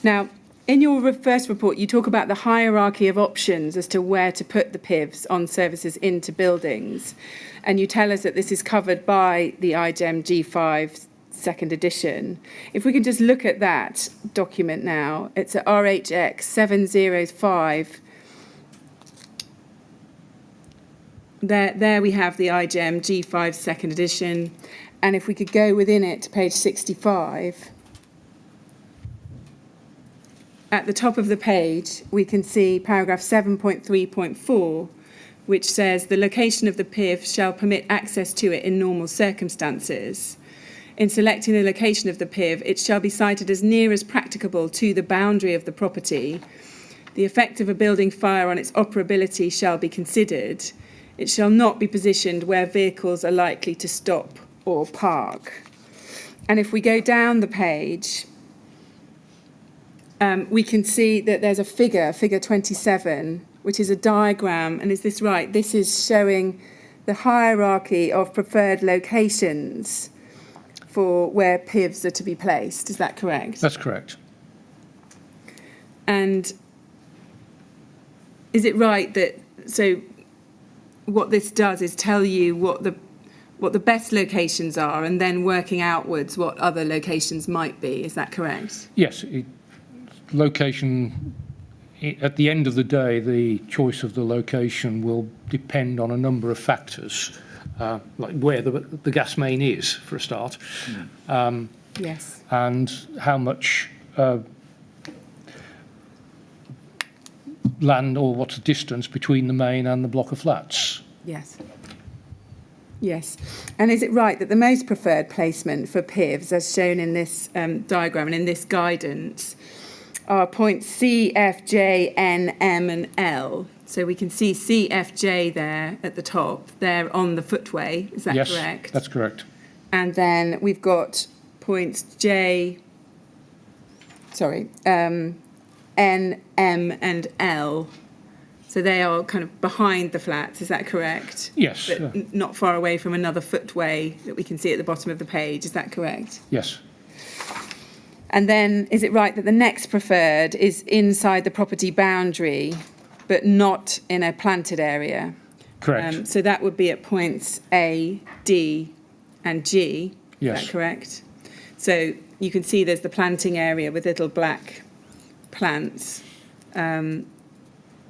Now, in your first report, you talk about the hierarchy of options as to where to put the PIVs on services into buildings, and you tell us that this is covered by the IGEM G5 second edition. If we can just look at that document now, it's at RHX 705. There we have the IGEM G5 second edition, and if we could go within it to page 65, at the top of the page we can see paragraph 7.3.4, which says the location of the PIV shall permit access to it in normal circumstances. In selecting the location of the PIV, it shall be sited as near as practicable to the boundary of the property. The effect of a building fire on its operability shall be considered. It shall not be positioned where vehicles are likely to stop or park. And if we go down the page, we can see that there's a figure 27, which is a diagram. And is this right? This is showing the hierarchy of preferred locations for where PIVs are to be placed. Is that correct? That's correct. And is it right that, so what this does is tell you what the best locations are, and then working outwards what other locations might be? Is that correct? Yes, location, at the end of the day, the choice of the location will depend on a number of factors, like where the gas main is, for a start. Yes. And how much land, or what's the distance between the main and the block of flats. Yes. Yes. And is it right that the most preferred placement for PIVs, as shown in this diagram and in this guidance, are points C, F, J, N, M and L? So we can see C, F, J there at the top. They're on the footway. Is that correct? Yes, that's correct. And then we've got points N, M and L. So they are kind of behind the flats, is that correct? Yes. But not far away from another footway that we can see at the bottom of the page, is that correct? Yes. And then is it right that the next preferred is inside the property boundary, but not in a planted area? Correct. So that would be at points A, D and G, Yes. is that correct? So you can see there's the planting area with little black plants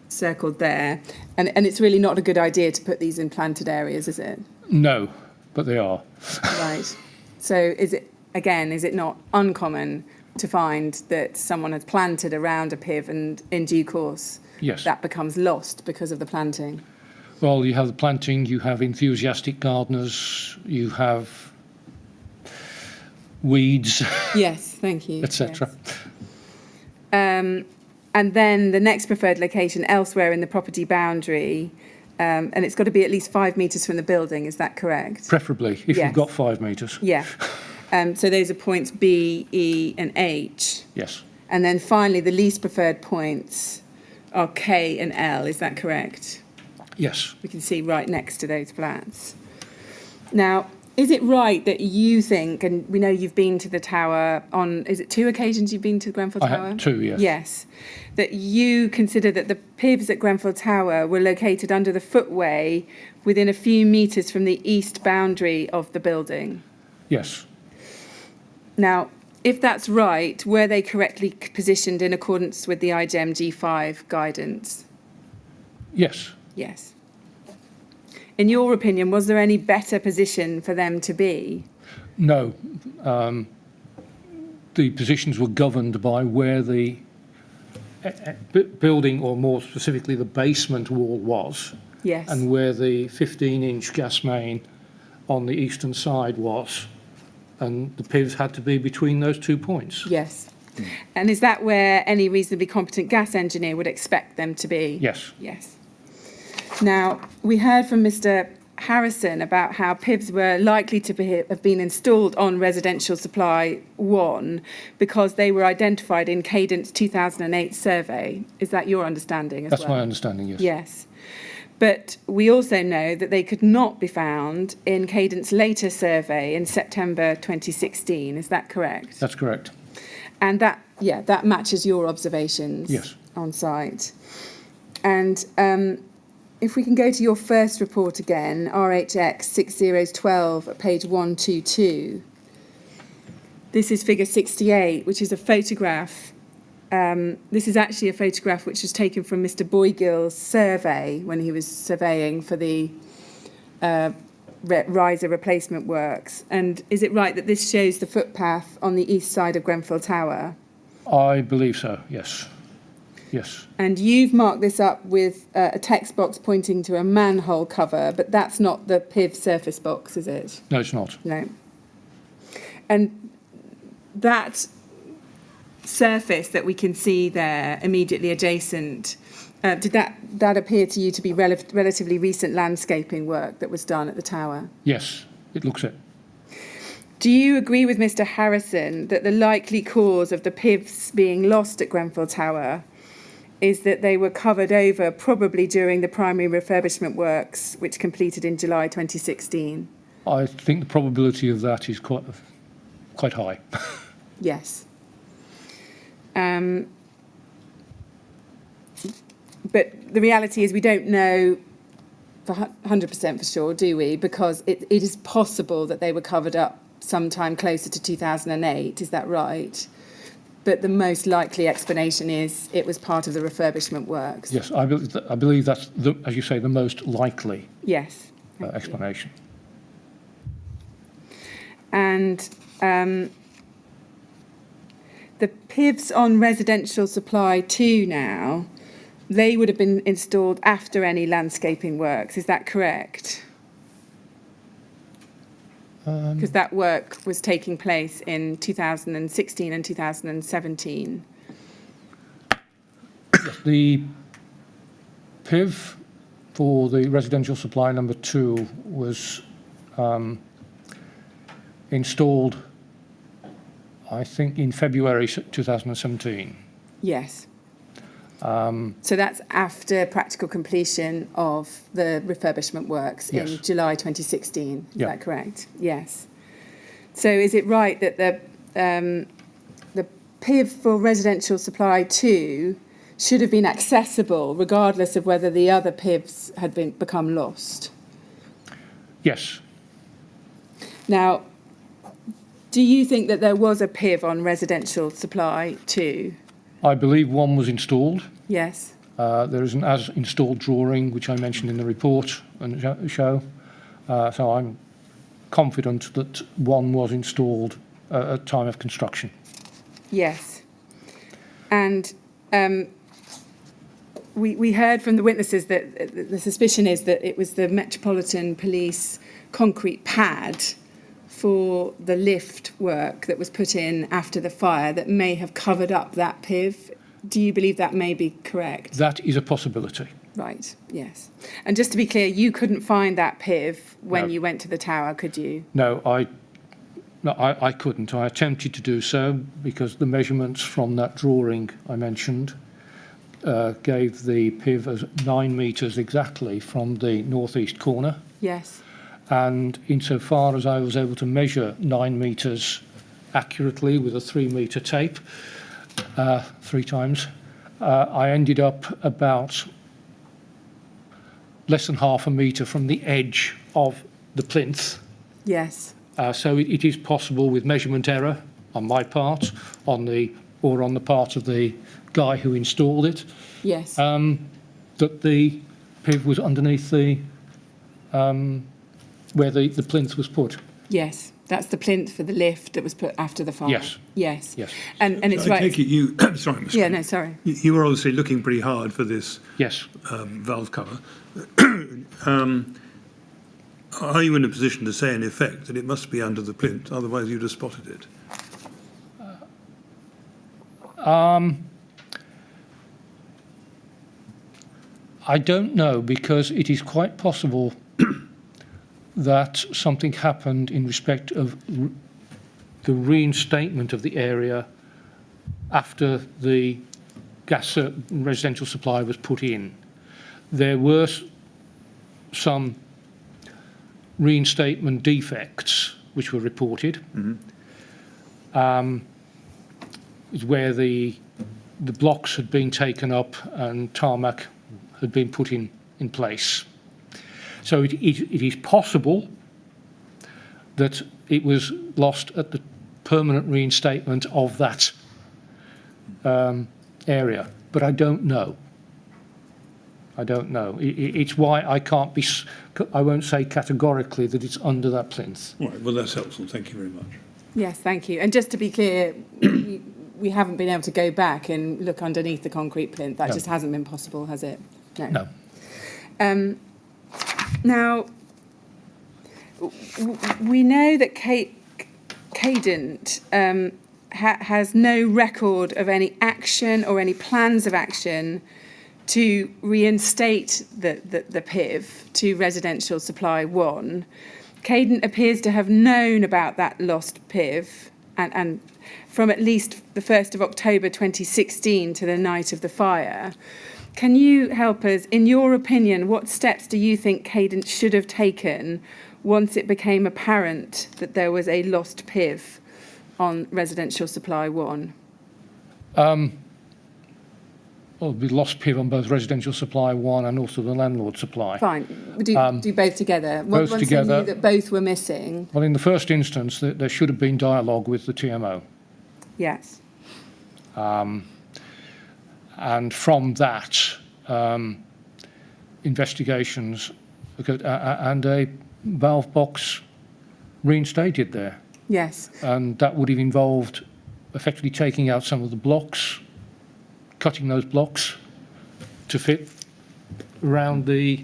circled there. And it's really not a good idea to put these in planted areas, is it? No, but they are. Right. So is it not uncommon to find that someone has planted around a PIV and in due course Yes. that becomes lost because of the planting? Well, you have the planting, you have enthusiastic gardeners, you have weeds, Yes, thank you. etc. Yes. And then the next preferred location elsewhere in the property boundary, and it's got to be at least 5 metres from the building, is that correct? Preferably, if Yes. you've got 5 metres. Yeah. So those are points B, E and H. Yes. And then finally, the least preferred points are K and L, is that correct? Yes. We can see right next to those flats. Now, is it right that you think, and we know you've been to the tower on, is it 2 occasions you've been to Grenfell I Tower? had 2, yes. Yes. That you consider that the PIVs at Grenfell Tower were located under the footway within a few metres from the east boundary of the building? Yes. Now, if that's right, were they correctly positioned in accordance with the IGEM G5 guidance? Yes. Yes. In your opinion, was there any better position for them to be? No. The positions were governed by where the building, or more specifically the basement wall was, Yes. and where the 15-inch gas main on the eastern side was. And the PIVs had to be between those 2 points. Yes. And is that where any reasonably competent gas engineer would expect them to be? Yes. Yes. Now, we heard from Mr. Harrison about how PIVs were likely to have been installed on residential supply 1 because they were identified in Cadent's 2008 survey. Is that your understanding as well? That's my understanding, yes. Yes. But we also know that they could not be found in Cadent's later survey in September 2016. Is that correct? That's correct. And that matches your observations Yes. on site. And if we can go to your first report again, RHX 6012 at page 122. This is figure 68, which is a photograph. This is actually a photograph which was taken from Mr. Boygill's survey when he was surveying for the riser replacement works. And is it right that this shows the footpath on the east side of Grenfell Tower? I believe so, yes. Yes. And you've marked this up with a text box pointing to a manhole cover, but that's not the PIV surface box, is it? No, it's not. No. And that surface that we can see there immediately adjacent, did that appear to you to be relatively recent landscaping work that was done at the tower? Yes, it looks it. Do you agree with Mr. Harrison that the likely cause of the PIVs being lost at Grenfell Tower is that they were covered over probably during the primary refurbishment works, which completed in July 2016? I think the probability of that is quite high. Yes. But the reality is we don't know for 100% for sure, do we? Because it is possible that they were covered up sometime closer to 2008, is that right? But the most likely explanation is it was part of the refurbishment works. Yes, I believe that's, as you say, the most likely Yes. Thank you. explanation. And the PIVs on residential supply 2 now, they would have been installed after any landscaping works, is that correct? Because that work was taking place in 2016 and 2017. The PIV for the residential supply number 2 was installed, I think, in February 2017. Yes. So that's after practical completion of the refurbishment works in Yes. July 2016. Is Yeah. that correct? Yes. So is it right that the PIV for residential supply 2 should have been accessible regardless of whether the other PIVs had become lost? Yes. Now, Do you think that there was a PIV on residential supply too? I believe one was installed. Yes. There is an as-installed drawing, which I mentioned in the report and show. So I'm confident that one was installed at time of construction. Yes. And we heard from the witnesses that the suspicion is that it was the Metropolitan Police concrete pad for the lift work that was put in after the fire that may have covered up that PIV. Do you believe that may be correct? That is a possibility. Right, yes. And just to be clear, you couldn't find that PIV when you went to the tower, could you? No, I couldn't. I attempted to do so because the measurements from that drawing I mentioned gave the PIV as 9 metres exactly from the northeast corner. Yes. And insofar as I was able to measure 9 metres accurately with a 3-metre tape 3 times, I ended up about less than half a metre from the edge of the plinth. Yes. So it is possible with measurement error on my part, on the part of the guy who installed it, Yes. that the PIV was underneath the where the plinth was put. Yes. That's the plinth for the lift that was put after the fire. Yes. Yes. Yes. And it's I right. take it you, sorry, Ms. Yeah, Green. no, sorry. You were obviously looking pretty hard for this Yes. valve cover. Are you in a position to say, in effect, that it must be under the plinth, otherwise you'd have spotted it? I don't know, because it is quite possible that something happened in respect of the reinstatement of the area after the gas residential supply was put in. There were some reinstatement defects which were reported. Is where the blocks had been taken up and tarmac had been put in place. So it is possible that it was lost at the permanent reinstatement of that area, but I don't know. I don't know. It's why I won't say categorically that it's under that plinth. All right, well, that's helpful. Thank you very much. Yes, thank you. And just to be clear, we haven't been able to go back and look underneath the concrete plinth. That just hasn't been possible, has it? No. Now, we know that Cadent has no record of any action or any plans of action to reinstate the PIV to Residential Supply 1. Cadent appears to have known about that lost PIV and from at least the 1st of October 2016 to the night of the fire. Can you help us, in your opinion, what steps do you think Cadent should have taken once it became apparent that there was a lost PIV on Residential Supply 1? Well, we lost PIV on both Residential Supply 1 and also the landlord supply. Fine. Do both together. Both once together. you knew that both were missing. Well, in the first instance, there should have been dialogue with the TMO. Yes. And from that, investigations and a valve box reinstated there. Yes. And that would have involved effectively taking out some of the blocks, cutting those blocks to fit around the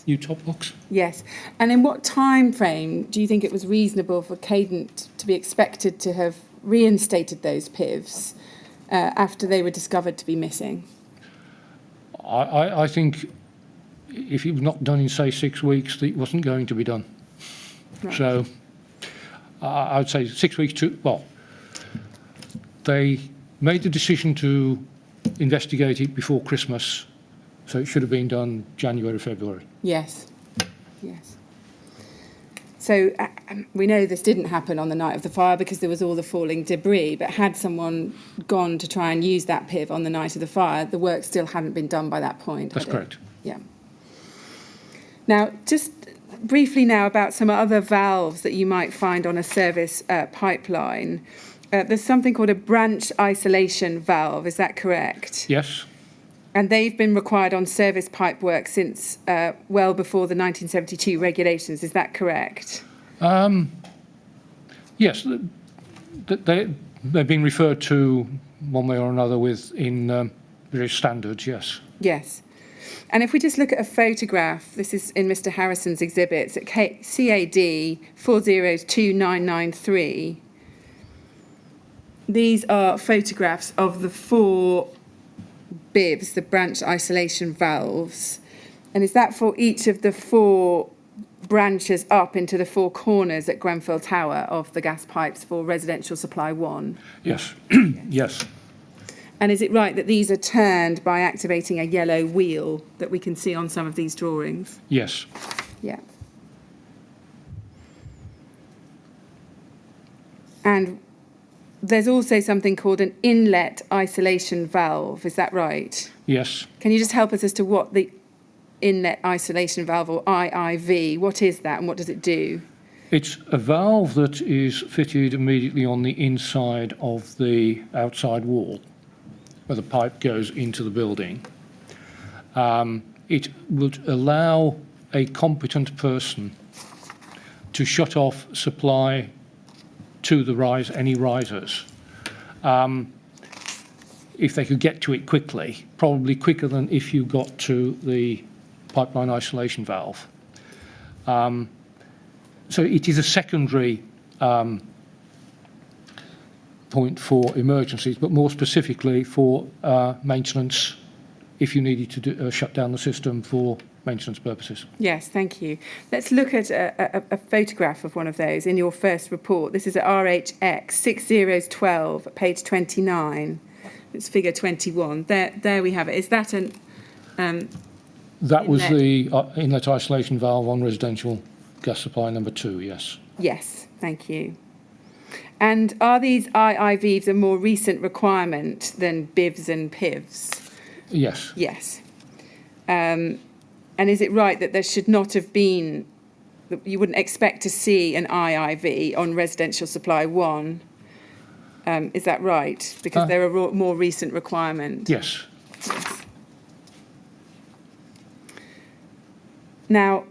new top box. Yes. And in what time frame do you think it was reasonable for Cadent to be expected to have reinstated those PIVs after they were discovered to be missing? I think if it was not done in, say, 6 weeks, it wasn't going to be done. Right. So I would say 6 weeks they made the decision to investigate it before Christmas, so it should have been done January, February. Yes. Yes. So we know this didn't happen on the night of the fire because there was all the falling debris, but had someone gone to try and use that PIV on the night of the fire, the work still hadn't been done by that point. That's correct. Yeah. Now, just briefly now about some other valves that you might find on a service pipeline. There's something called a branch isolation valve, is that correct? Yes. And they've been required on service pipework since well before the 1972 regulations, is that correct? Yes, they've been referred to one way or another in various standards, yes. Yes. And if we just look at a photograph, this is in Mr. Harrison's exhibits at CAD 402993. These are photographs of the 4 BIVs, the branch isolation valves. And is that for each of the 4 branches up into the 4 corners at Grenfell Tower of the gas pipes for residential supply 1? Yes, yes. And is it right that these are turned by activating a yellow wheel that we can see on some of these drawings? Yes. Yeah. And there's also something called an inlet isolation valve, is that right? Yes. Can you just help us as to what the inlet isolation valve, or IIV, what is that and what does it do? It's a valve that is fitted immediately on the inside of the outside wall, where the pipe goes into the building. It would allow a competent person to shut off supply to the any risers. If they could get to it quickly, probably quicker than if you got to the pipeline isolation valve. So it is a secondary point for emergencies, but more specifically for maintenance, if you needed to shut down the system for maintenance purposes. Yes, thank you. Let's look at a photograph of one of those in your first report. This is at RHX 6012, page 29. It's figure 21. There we have it. Is that an that was inlet? the inlet isolation valve on residential gas supply number 2, yes. Yes, thank you. And are these IIVs a more recent requirement than BIVs and PIVs? Yes. Yes. And is it right that there should not have been, you wouldn't expect to see an IIV on residential supply 1? Is that right? Because they're a more recent requirement. Yes. Yes. Now,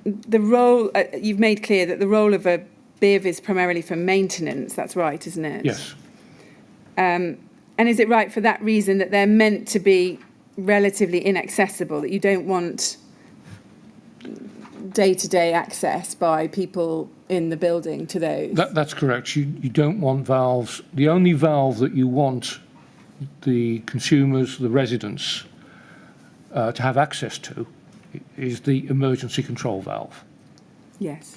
the role, you've made clear that the role of a BIV is primarily for maintenance. That's right, isn't it? Yes. And is it right for that reason that they're meant to be relatively inaccessible, that you don't want day-to-day access by people in the building to those? That's correct. You don't want valves. The only valve that you want the consumers, the residents, to have access to is the emergency control valve. Yes.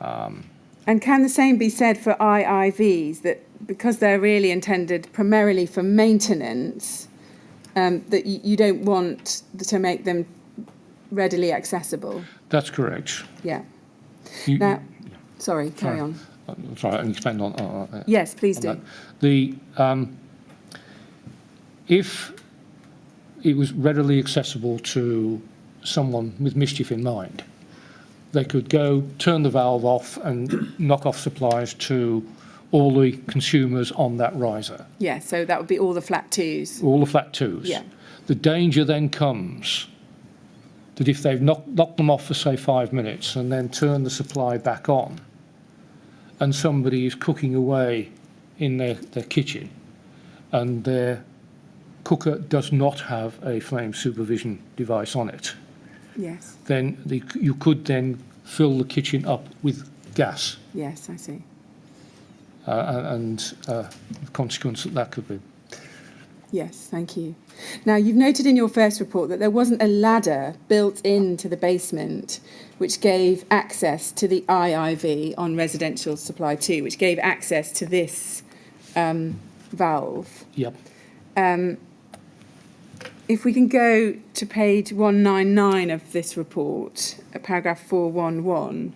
And can the same be said for IIVs, that because they're really intended primarily for maintenance, that you don't want to make them readily accessible? That's correct. Yeah. Now, sorry, carry on. Sorry, I can expand on yes, please on do. That. The if it was readily accessible to someone with mischief in mind, they could go turn the valve off and knock off supplies to all the consumers on that riser. Yeah, so that would be all the flat 2s. All the flat 2s. Yeah. The danger then comes that if they've knocked them off for, say, 5 minutes and then turn the supply back on, and somebody is cooking away in their kitchen, and their cooker does not have a flame supervision device on it, Yes. then you could then fill the kitchen up with gas, Yes, I see. and the consequence that could be. Yes, thank you. Now, you've noted in your first report that there wasn't a ladder built into the basement which gave access to the IIV on residential supply 2, which gave access to this valve. Yep. If we can go to page 199 of this report, at paragraph 411.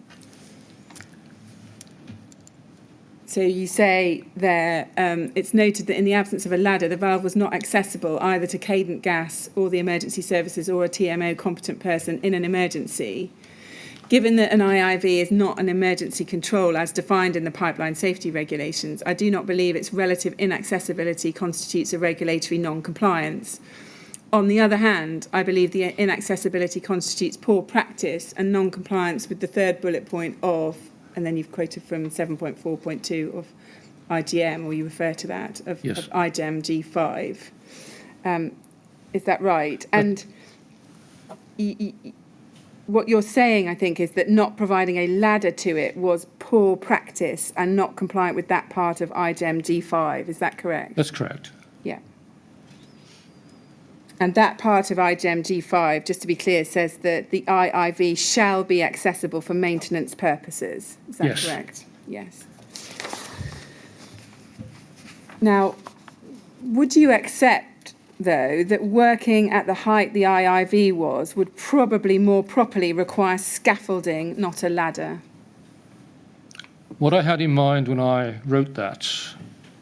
So you say there, it's noted that in the absence of a ladder, the valve was not accessible either to Cadent Gas or the emergency services or a TMO competent person in an emergency. Given that an IIV is not an emergency control as defined in the pipeline safety regulations, I do not believe its relative inaccessibility constitutes a regulatory non-compliance. On the other hand, I believe the inaccessibility constitutes poor practice and non-compliance with the third bullet point of, and then you've quoted from 7.4.2 of IGM, or you refer to that, of IGM G5. Is that right? And what you're saying, I think, is that not providing a ladder to it was poor practice and not compliant with that part of IGM G5. Is that correct? That's correct. Yeah. And that part of IGM G5, just to be clear, says that the IIV shall be accessible for maintenance purposes. Is that correct? Yes. Now, would you accept, though, that working at the height the IIV was would probably more properly require scaffolding, not a ladder? What I had in mind when I wrote that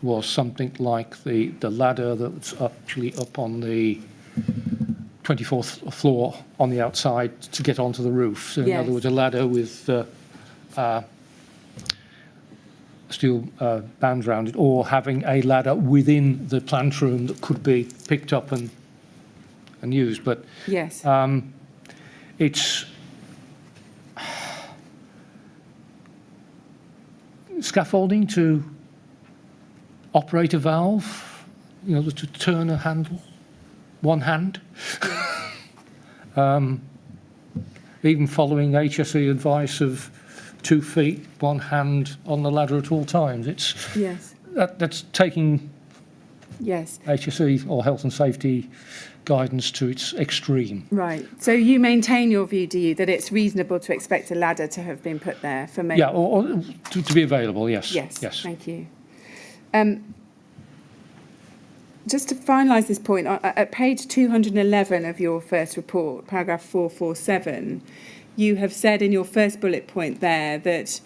was something like the ladder that's actually up on the 24th floor on the outside to get onto the roof. So in other words, a ladder with steel bands around it, or having a ladder within the plant room that could be picked up and used. But it's scaffolding to operate a valve, to turn a handle, one hand. Even following HSE advice of 2 feet, one hand on the ladder at all times. That's taking HSE or health and safety guidance to its extreme. Right. So you maintain your view, do you, that it's reasonable to expect a ladder to have been put there for maintenance? Yeah, or to be available, yes. Yes. Thank you. Just to finalise this point, at page 211 of your first report, paragraph 447, you have said in your first bullet point there that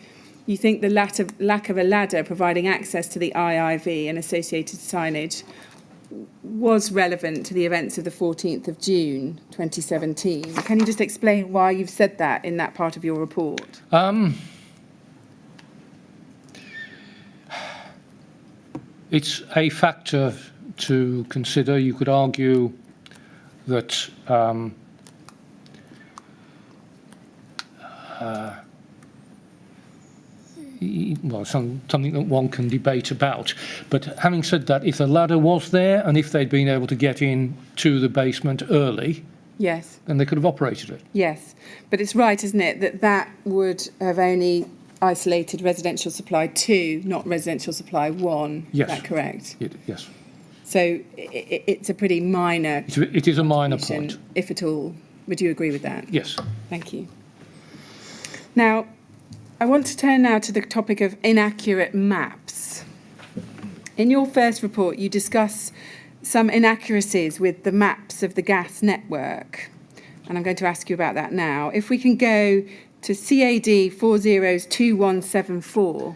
you think the lack of a ladder providing access to the IIV and associated signage was relevant to the events of the 14th of June 2017. Can you just explain why you've said that in that part of your report? It's a factor to consider. You could argue that something that one can debate about. But having said that, if the ladder was there and if they'd been able to get in to the basement early, then they could have operated it. Yes, but it's right, isn't it, that would have only isolated residential supply 2, not residential supply 1. Yes. Is that correct? Yes. So it's a pretty minor... It is a minor point. If at all. Would you agree with that? Yes. Thank you. Now, I want to turn now to the topic of inaccurate maps. In your first report, you discuss some inaccuracies with the maps of the gas network, and I'm going to ask you about that now. If we can go to CAD 402174.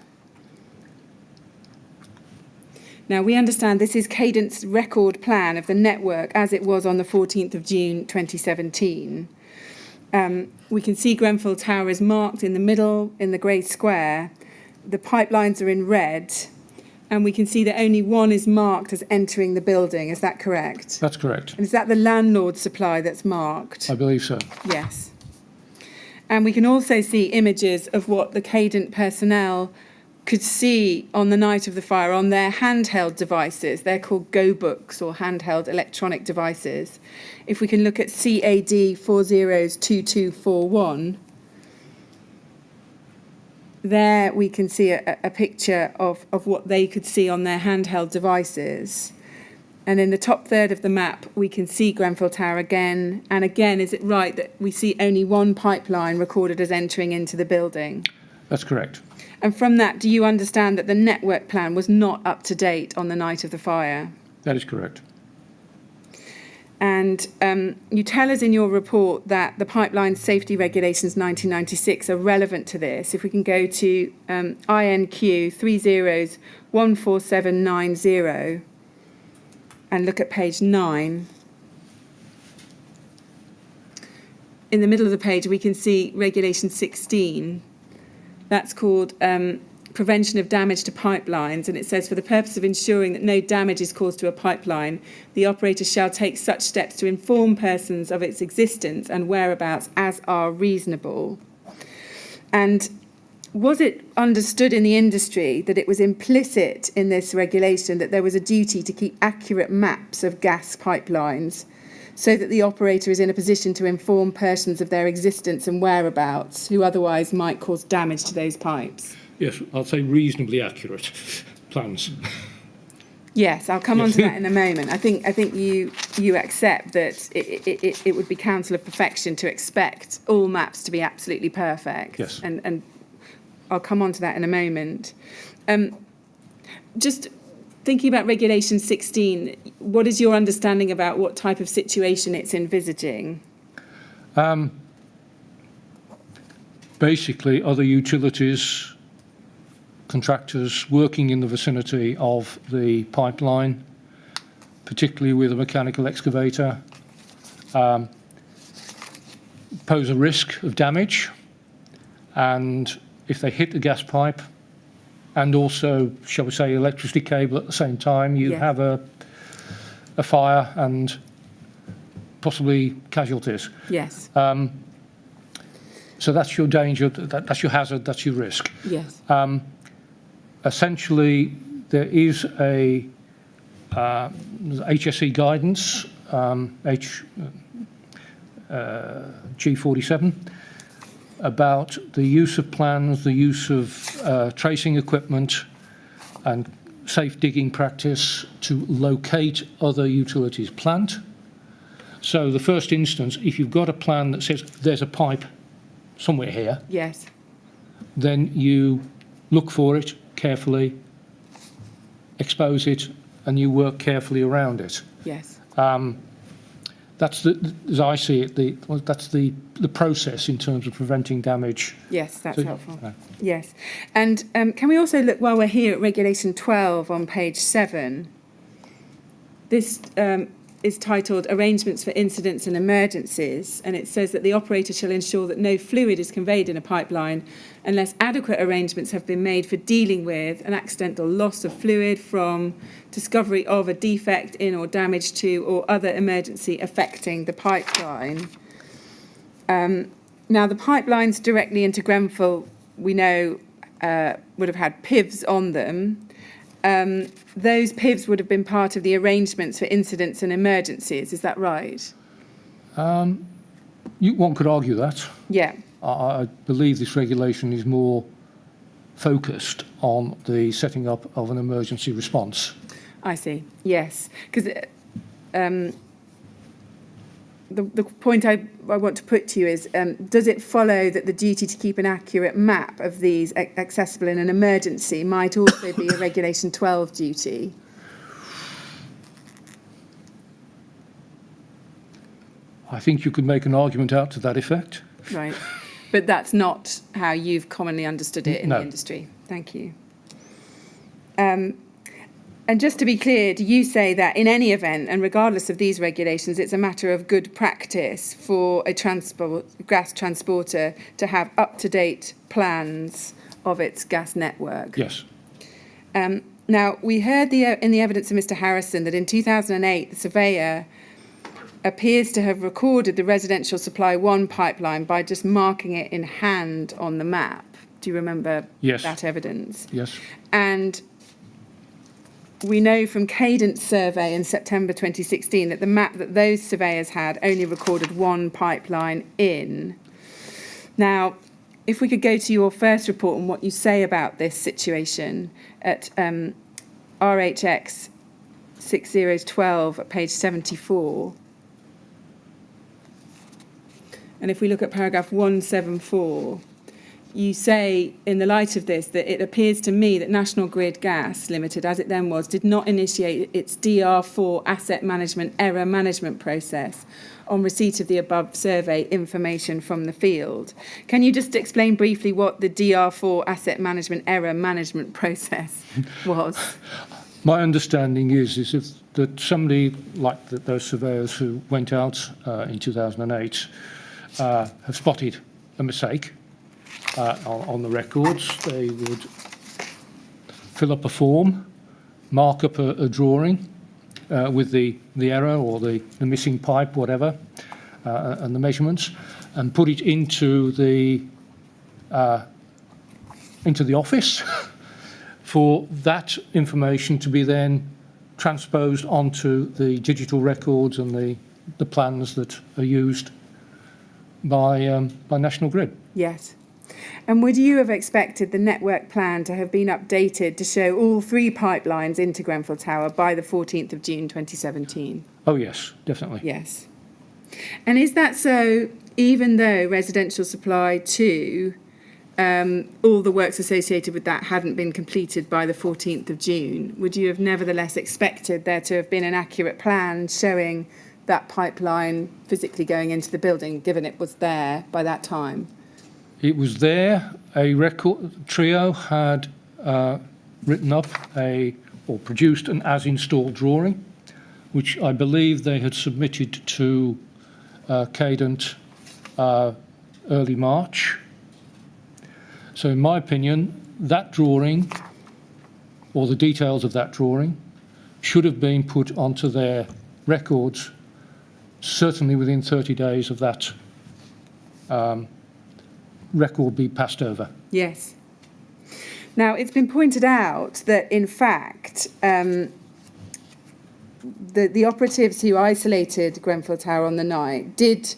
Now, we understand this is Cadent's record plan of the network as it was on the 14th of June 2017. We can see Grenfell Tower is marked in the middle in the grey square. The pipelines are in red, and we can see that only one is marked as entering the building. Is that correct? That's correct. And is that the landlord supply that's marked? I believe so. Yes. And we can also see images of what the Cadent personnel could see on the night of the fire on their handheld devices. They're called Go Books, or handheld electronic devices. If we can look at CAD 402241, there we can see a picture of what they could see on their handheld devices. And in the top third of the map, we can see Grenfell Tower again. And again, is it right that we see only one pipeline recorded as entering into the building? That's correct. And from that, do you understand that the network plan was not up to date on the night of the fire? That is correct. And you tell us in your report that the pipeline safety regulations 1996 are relevant to this. If we can go to INQ 3014790 and look at page 9. In the middle of the page, we can see regulation 16. That's called prevention of damage to pipelines, and it says, for the purpose of ensuring that no damage is caused to a pipeline, the operator shall take such steps to inform persons of its existence and whereabouts as are reasonable. And was it understood in the industry that it was implicit in this regulation that there was a duty to keep accurate maps of gas pipelines so that the operator is in a position to inform persons of their existence and whereabouts who otherwise might cause damage to those pipes? Yes, I'll say reasonably accurate plans. Yes, I'll come on to that in a moment. I think you accept that it would be counsel of perfection to expect all maps to be absolutely perfect. Yes. And I'll come on to that in a moment. Just thinking about Regulation 16, what is your understanding about what type of situation it's envisaging? Basically, other utilities, contractors working in the vicinity of the pipeline, particularly with a mechanical excavator, pose a risk of damage. And if they hit the gas pipe and also, shall we say, electricity cable at the same time, you have a fire and possibly casualties. Yes. So that's your danger, that's your hazard, that's your risk. Yes. Essentially, there is a HSE guidance, G47, about the use of plans, the use of tracing equipment and safe digging practice to locate other utilities plant. So the first instance, if you've got a plan that says there's a pipe somewhere here, Yes. then you look for it carefully, expose it, and you work carefully around it. Yes. That's as I see it, that's the process in terms of preventing damage. Yes, that's helpful. Yes. And can we also look, while we're here, at Regulation 12 on page 7? This is titled Arrangements for Incidents and Emergencies, and it says that the operator shall ensure that no fluid is conveyed in a pipeline unless adequate arrangements have been made for dealing with an accidental loss of fluid from discovery of a defect in or damage to or other emergency affecting the pipeline. Now, the pipelines directly into Grenfell, we know, would have had PIVs on them. Those PIVs would have been part of the arrangements for incidents and emergencies. Is that right? One could argue that. Yeah. I believe this regulation is more focused on the setting up of an emergency response. I see. Yes. Because the point I want to put to you is, does it follow that the duty to keep an accurate map of these accessible in an emergency might also be a Regulation 12 duty? I think you could make an argument out to that effect. Right. But that's not how you've commonly understood it in No. the industry. Thank you. And just to be clear, do you say that in any event, and regardless of these regulations, it's a matter of good practice for a gas transporter to have up-to-date plans of its gas network? Yes. Now, we heard in the evidence of Mr. Harrison that in 2008, the surveyor appears to have recorded the residential supply 1 pipeline by just marking it in hand on the map. Do you remember that evidence? Yes. And we know from Cadence survey in September 2016 that the map that those surveyors had only recorded 1 pipeline in. Now, if we could go to your first report and what you say about this situation at RHX 6012 at page 74. And if we look at paragraph 174, you say, in the light of this, that it appears to me that National Grid Gas Limited, as it then was, did not initiate its DR4 asset management error management process on receipt of the above survey information from the field. Can you just explain briefly what the DR4 asset management error management process was? My understanding is that somebody like those surveyors who went out in 2008 have spotted a mistake on the records. They would fill up a form, mark up a drawing with the error or the missing pipe, whatever, and the measurements, and put it into the office for that information to be then transposed onto the digital records and the plans that are used by National Grid. Yes. And would you have expected the network plan to have been updated to show all 3 pipelines into Grenfell Tower by the 14th of June 2017? Oh, yes, definitely. Yes. And is that so even though residential supply 2, all the works associated with that hadn't been completed by the 14th of June? Would you have nevertheless expected there to have been an accurate plan showing that pipeline physically going into the building, given it was there by that time? It was there. A record trio had written up or produced an as-installed drawing, which I believe they had submitted to Cadent early March. So in my opinion, that drawing, or the details of that drawing, should have been put onto their records, certainly within 30 days of that record be passed over. Yes. Now, it's been pointed out that, in fact, the operatives who isolated Grenfell Tower on the night did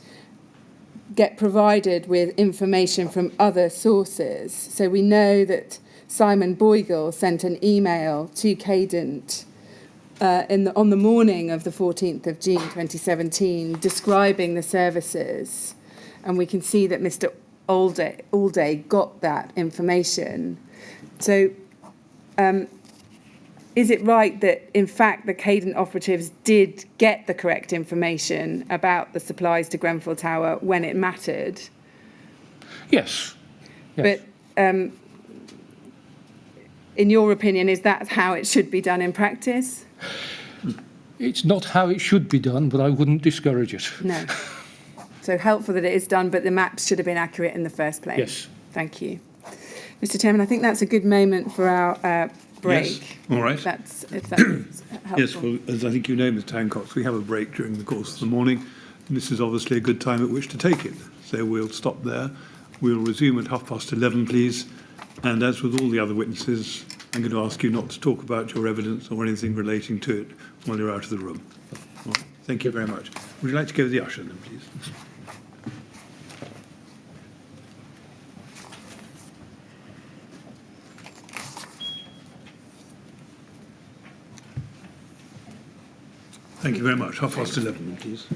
get provided with information from other sources. So we know that Simon Boigle sent an email to Cadent on the morning of the 14th of June 2017 describing the services. And we can see that Mr. Allday got that information. So is it right that, in fact, the Cadent operatives did get the correct information about the supplies to Grenfell Tower when it mattered? Yes. But in your opinion, is that how it should be done in practice? It's not how it should be done, but I wouldn't discourage it. No. So helpful that it is done, but the maps should have been accurate in the first place. Yes. Thank you. Mr. Chairman, I think that's a good moment for our break. Yes. All right. If that's helpful. Yes, well, as I think you know, Mr. Hancox, we have a break during the course of the morning. And this is obviously a good time at which to take it. So we'll stop there. We'll resume at 11:30, please. And as with all the other witnesses, I'm going to ask you not to talk about your evidence or anything relating to it while you're out of the room. Well, thank you very much. Would you like to go to the usher then, please? Thank you very much. 11:30, please.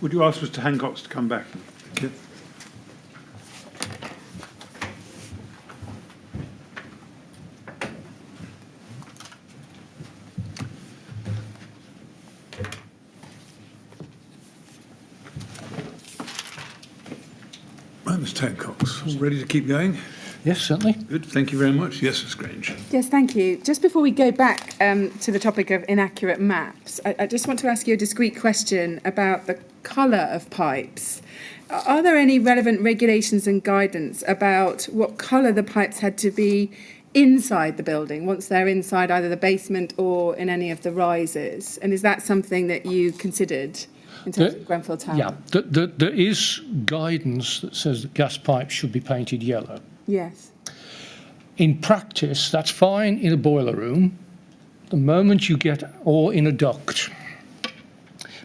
Would you ask Mr. Hancox to come back? Thank you. Right, Mr. Hancox, all ready to keep going? Yes, certainly. Good, thank you very much. Yes, Ms. Grange. Yes, thank you. Just before we go back to the topic of inaccurate maps, I just want to ask you a discrete question about the colour of pipes. Are there any relevant regulations and guidance about what colour the pipes had to be inside the building, once they're inside either the basement or in any of the rises? And is that something that you considered in terms of Grenfell Tower? Yeah, there is guidance that says that gas pipes should be painted yellow. Yes. In practice, that's fine in a boiler room, the moment you get, or in a duct.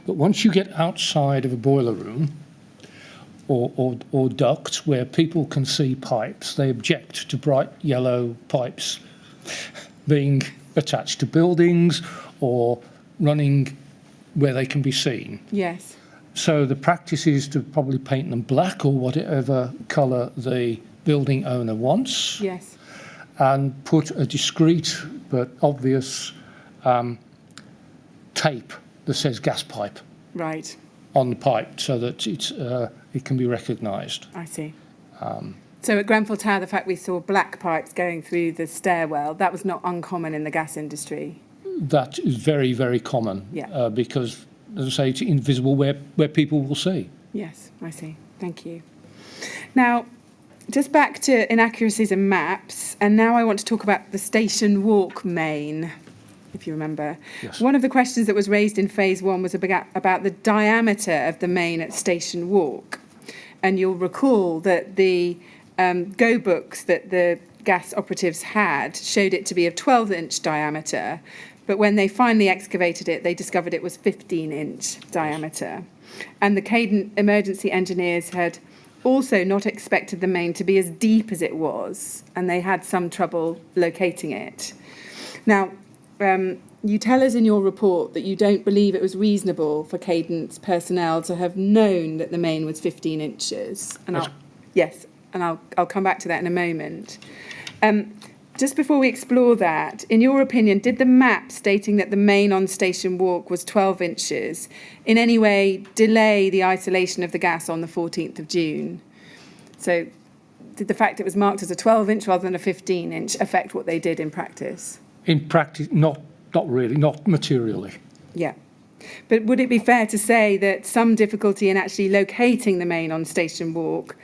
But once you get outside of a boiler room or ducts where people can see pipes, they object to bright yellow pipes being attached to buildings or running where they can be seen. Yes. So the practice is to probably paint them black or whatever colour the building owner wants. Yes. And put a discreet but obvious tape that says gas pipe Right. on the pipe so that it can be recognised. I see. So at Grenfell Tower, the fact we saw black pipes going through the stairwell, that was not uncommon in the gas industry. That is very, very common. Yeah. Because, as I say, it's invisible where people will see. Yes, I see. Thank you. Now, just back to inaccuracies in maps, and now I want to talk about the Station Walk main, if you remember. Yes. One of the questions that was raised in phase one was about the diameter of the main at Station Walk. And you'll recall that the go books that the gas operatives had showed it to be of 12-inch diameter, but when they finally excavated it, they discovered it was 15-inch diameter. And the Cadent emergency engineers had also not expected the main to be as deep as it was, and they had some trouble locating it. Now, you tell us in your report that you don't believe it was reasonable for Cadent's personnel to have known that the main was 15 inches. And I'll come back to that in a moment. Just before we explore that, in your opinion, did the map stating that the main on Station Walk was 12 inches in any way delay the isolation of the gas on the 14th of June? So did the fact it was marked as a 12-inch rather than a 15-inch affect what they did in practice? In practice, not really, not materially. Yeah. But would it be fair to say that some difficulty in actually locating the main on Station Walk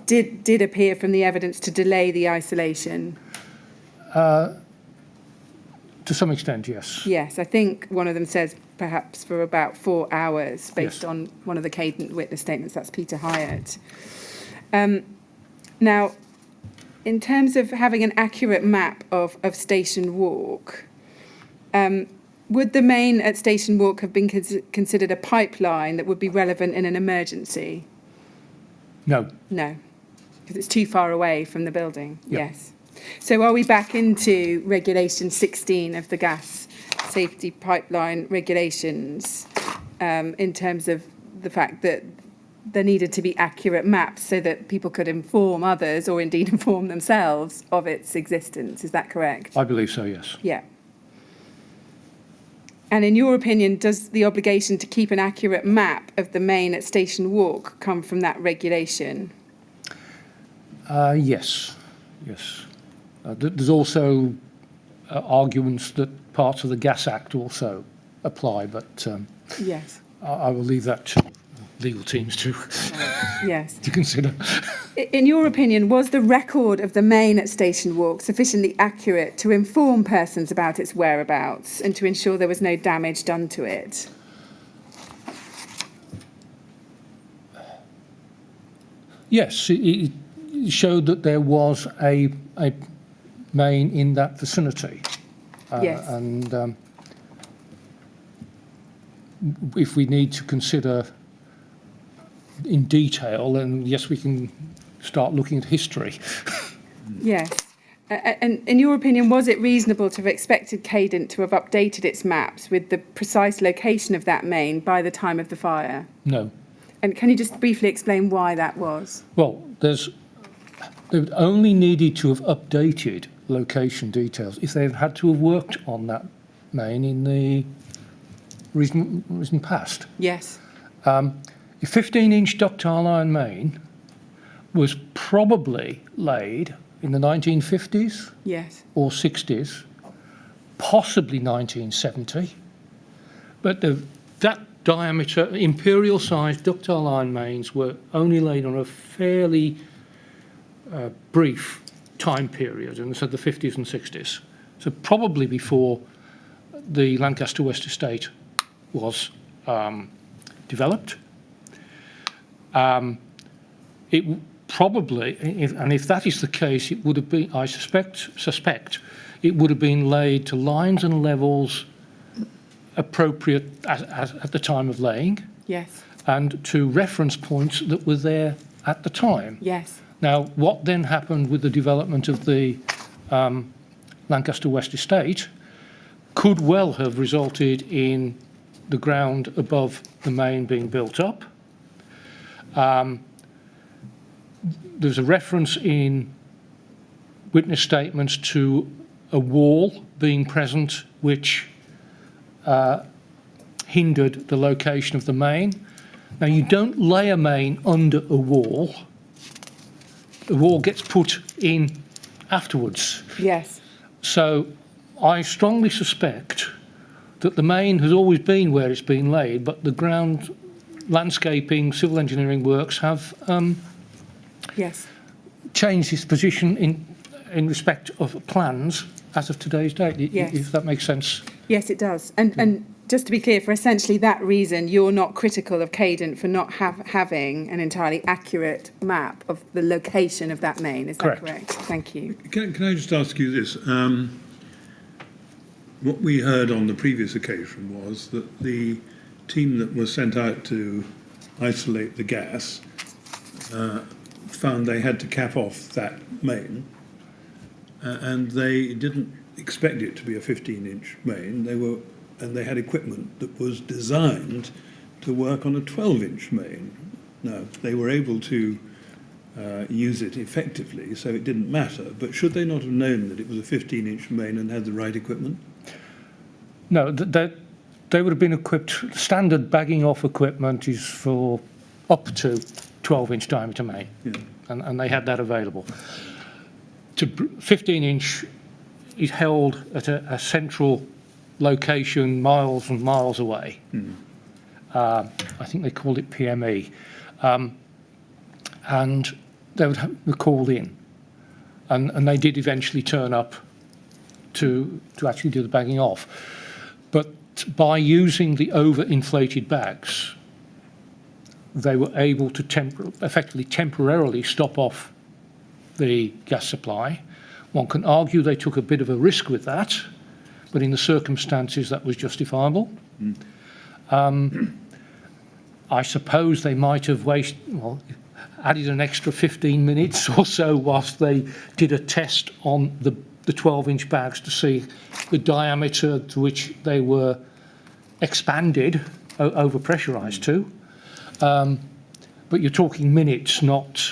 did appear from the evidence to delay the isolation? To some extent, yes. Yes, I think one of them says perhaps for about 4 hours, based on one of the Cadent witness statements. That's Peter Hyatt. Now, in terms of having an accurate map of Station Walk, would the main at Station Walk have been considered a pipeline that would be relevant in an emergency? No. No, because it's too far away from the building. Yep. Yes. So are we back into Regulation 16 of the gas safety pipeline regulations in terms of the fact that there needed to be accurate maps so that people could inform others or indeed inform themselves of its existence? Is that correct? I believe so, yes. Yeah. And in your opinion, does the obligation to keep an accurate map of the main at Station Walk come from that regulation? Yes. There's also arguments that parts of the Gas Act also apply, but Yes. I will leave that to legal teams to Yes. to consider. In your opinion, was the record of the main at Station Walk sufficiently accurate to inform persons about its whereabouts and to ensure there was no damage done to it? Yes, it showed that there was a main in that vicinity. Yes. And if we need to consider in detail, then yes, we can start looking at history. Yes. And in your opinion, was it reasonable to have expected Cadent to have updated its maps with the precise location of that main by the time of the fire? No. And can you just briefly explain why that was? Well, they would only needed to have updated location details if they had to have worked on that main in the recent past. Yes. A 15-inch ductile iron main was probably laid in the 1950s Yes. or 60s, possibly 1970. But that diameter, imperial-sized ductile iron mains were only laid on a fairly brief time period, and so the 50s and 60s. So probably before the Lancaster West Estate was developed. It probably, if that is the case, it would have been, I suspect, it would have been laid to lines and levels appropriate at the time of laying. Yes. And to reference points that were there at the time. Yes. Now, what then happened with the development of the Lancaster West Estate could well have resulted in the ground above the main being built up. There's a reference in witness statements to a wall being present which hindered the location of the main. Now, you don't lay a main under a wall. The wall gets put in afterwards. Yes. So I strongly suspect that the main has always been where it's been laid, but the ground landscaping, civil engineering works have Yes. changed its position in respect of plans as of today's date, Yes. if that makes sense. Yes, it does. And just to be clear, for essentially that reason, you're not critical of Cadent for not having an entirely accurate map of the location of that main. Is that correct? Thank you. Can I just ask you this? What we heard on the previous occasion was that the team that was sent out to isolate the gas found they had to cap off that main, and they didn't expect it to be a 15-inch main. They had equipment that was designed to work on a 12-inch main. Now, they were able to use it effectively, so it didn't matter. But should they not have known that it was a 15-inch main and had the right equipment? No, they would have been equipped. Standard bagging off equipment is for up to 12-inch diameter main, Yeah. and they had that available. 15-inch is held at a central location miles and miles away. I think they called it PME. And they would be called in. And they did eventually turn up to actually do the bagging off. But by using the overinflated bags, they were able to effectively temporarily stop off the gas supply. One can argue they took a bit of a risk with that, but in the circumstances that was justifiable. I suppose they might have added an extra 15 minutes or so whilst they did a test on the 12-inch bags to see the diameter to which they were expanded, over-pressurised to. But you're talking minutes, not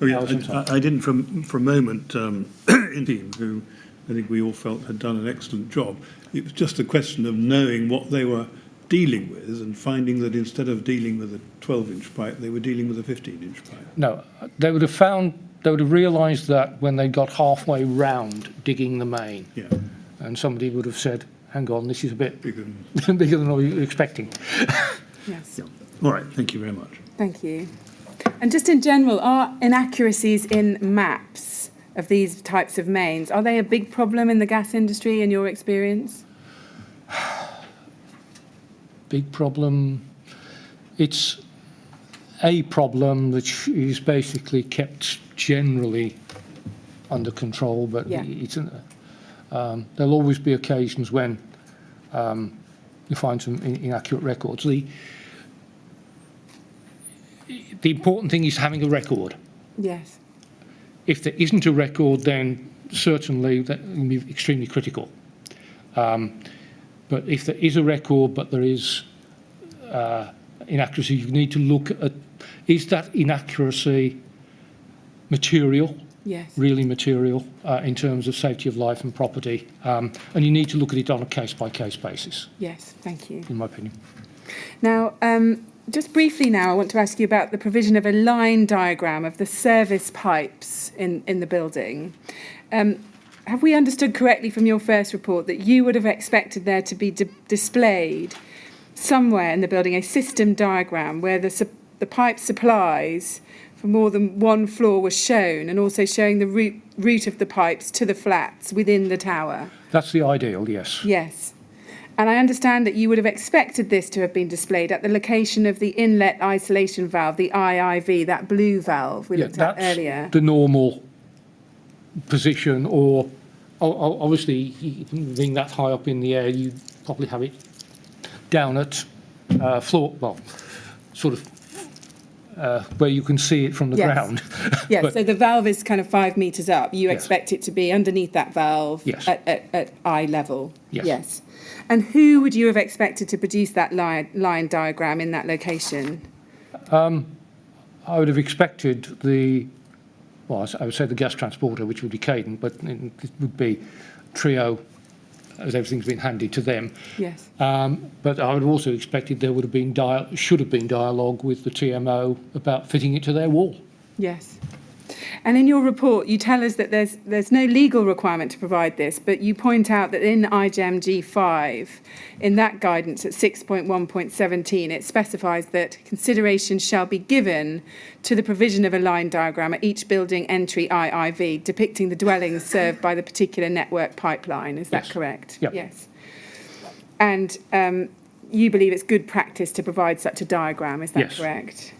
hours and time. I didn't for a moment in the team, who I think we all felt had done an excellent job. It was just a question of knowing what they were dealing with and finding that instead of dealing with a 12-inch pipe, they were dealing with a 15-inch pipe. No, they would have realised that when they got halfway round digging the main. Yeah. And somebody would have said, hang on, this is a bit Bigger bigger than what you were expecting. Yes. All right, thank you very much. Thank you. And just in general, are inaccuracies in maps of these types of mains, are they a big problem in the gas industry in your experience? Big problem. It's a problem which is basically kept generally under control, but Yeah. there'll always be occasions when you find some inaccurate records. The important thing is having a record. Yes. If there isn't a record, then certainly that can be extremely critical. But if there is a record, but there is inaccuracy, you need to look at, is that inaccuracy material? Yes. Really material in terms of safety of life and property, and you need to look at it on a case-by-case basis. Yes, thank you. In my opinion. Now, just briefly now, I want to ask you about the provision of a line diagram of the service pipes in the building. Have we understood correctly from your first report that you would have expected there to be displayed somewhere in the building a system diagram where the pipe supplies for more than one floor was shown, and also showing the route of the pipes to the flats within the tower? That's the ideal, yes. Yes. And I understand that you would have expected this to have been displayed at the location of the inlet isolation valve, the IIV, that blue valve we looked at earlier. That's the normal position, or obviously, being that high up in the air, you probably have it down at floor, well, sort of where you can see it from the ground. Yes, so the valve is kind of 5 metres up. You expect it to be underneath that valve at eye level. Yes. And who would you have expected to produce that line diagram in that location? I would have expected I would say the gas transporter, which would be Cadent, but it would be Trio, as everything's been handed to them. Yes. But I would have also expected there would have been should have been dialogue with the TMO about fitting it to their wall. Yes. And in your report, you tell us that there's no legal requirement to provide this, but you point out that in IGEM G5, in that guidance at 6.1.17, it specifies that consideration shall be given to the provision of a line diagram at each building entry IIV depicting the dwellings served by the particular network pipeline. Is that correct? Yep. Yes. And you believe it's good practice to provide such a diagram, is that correct?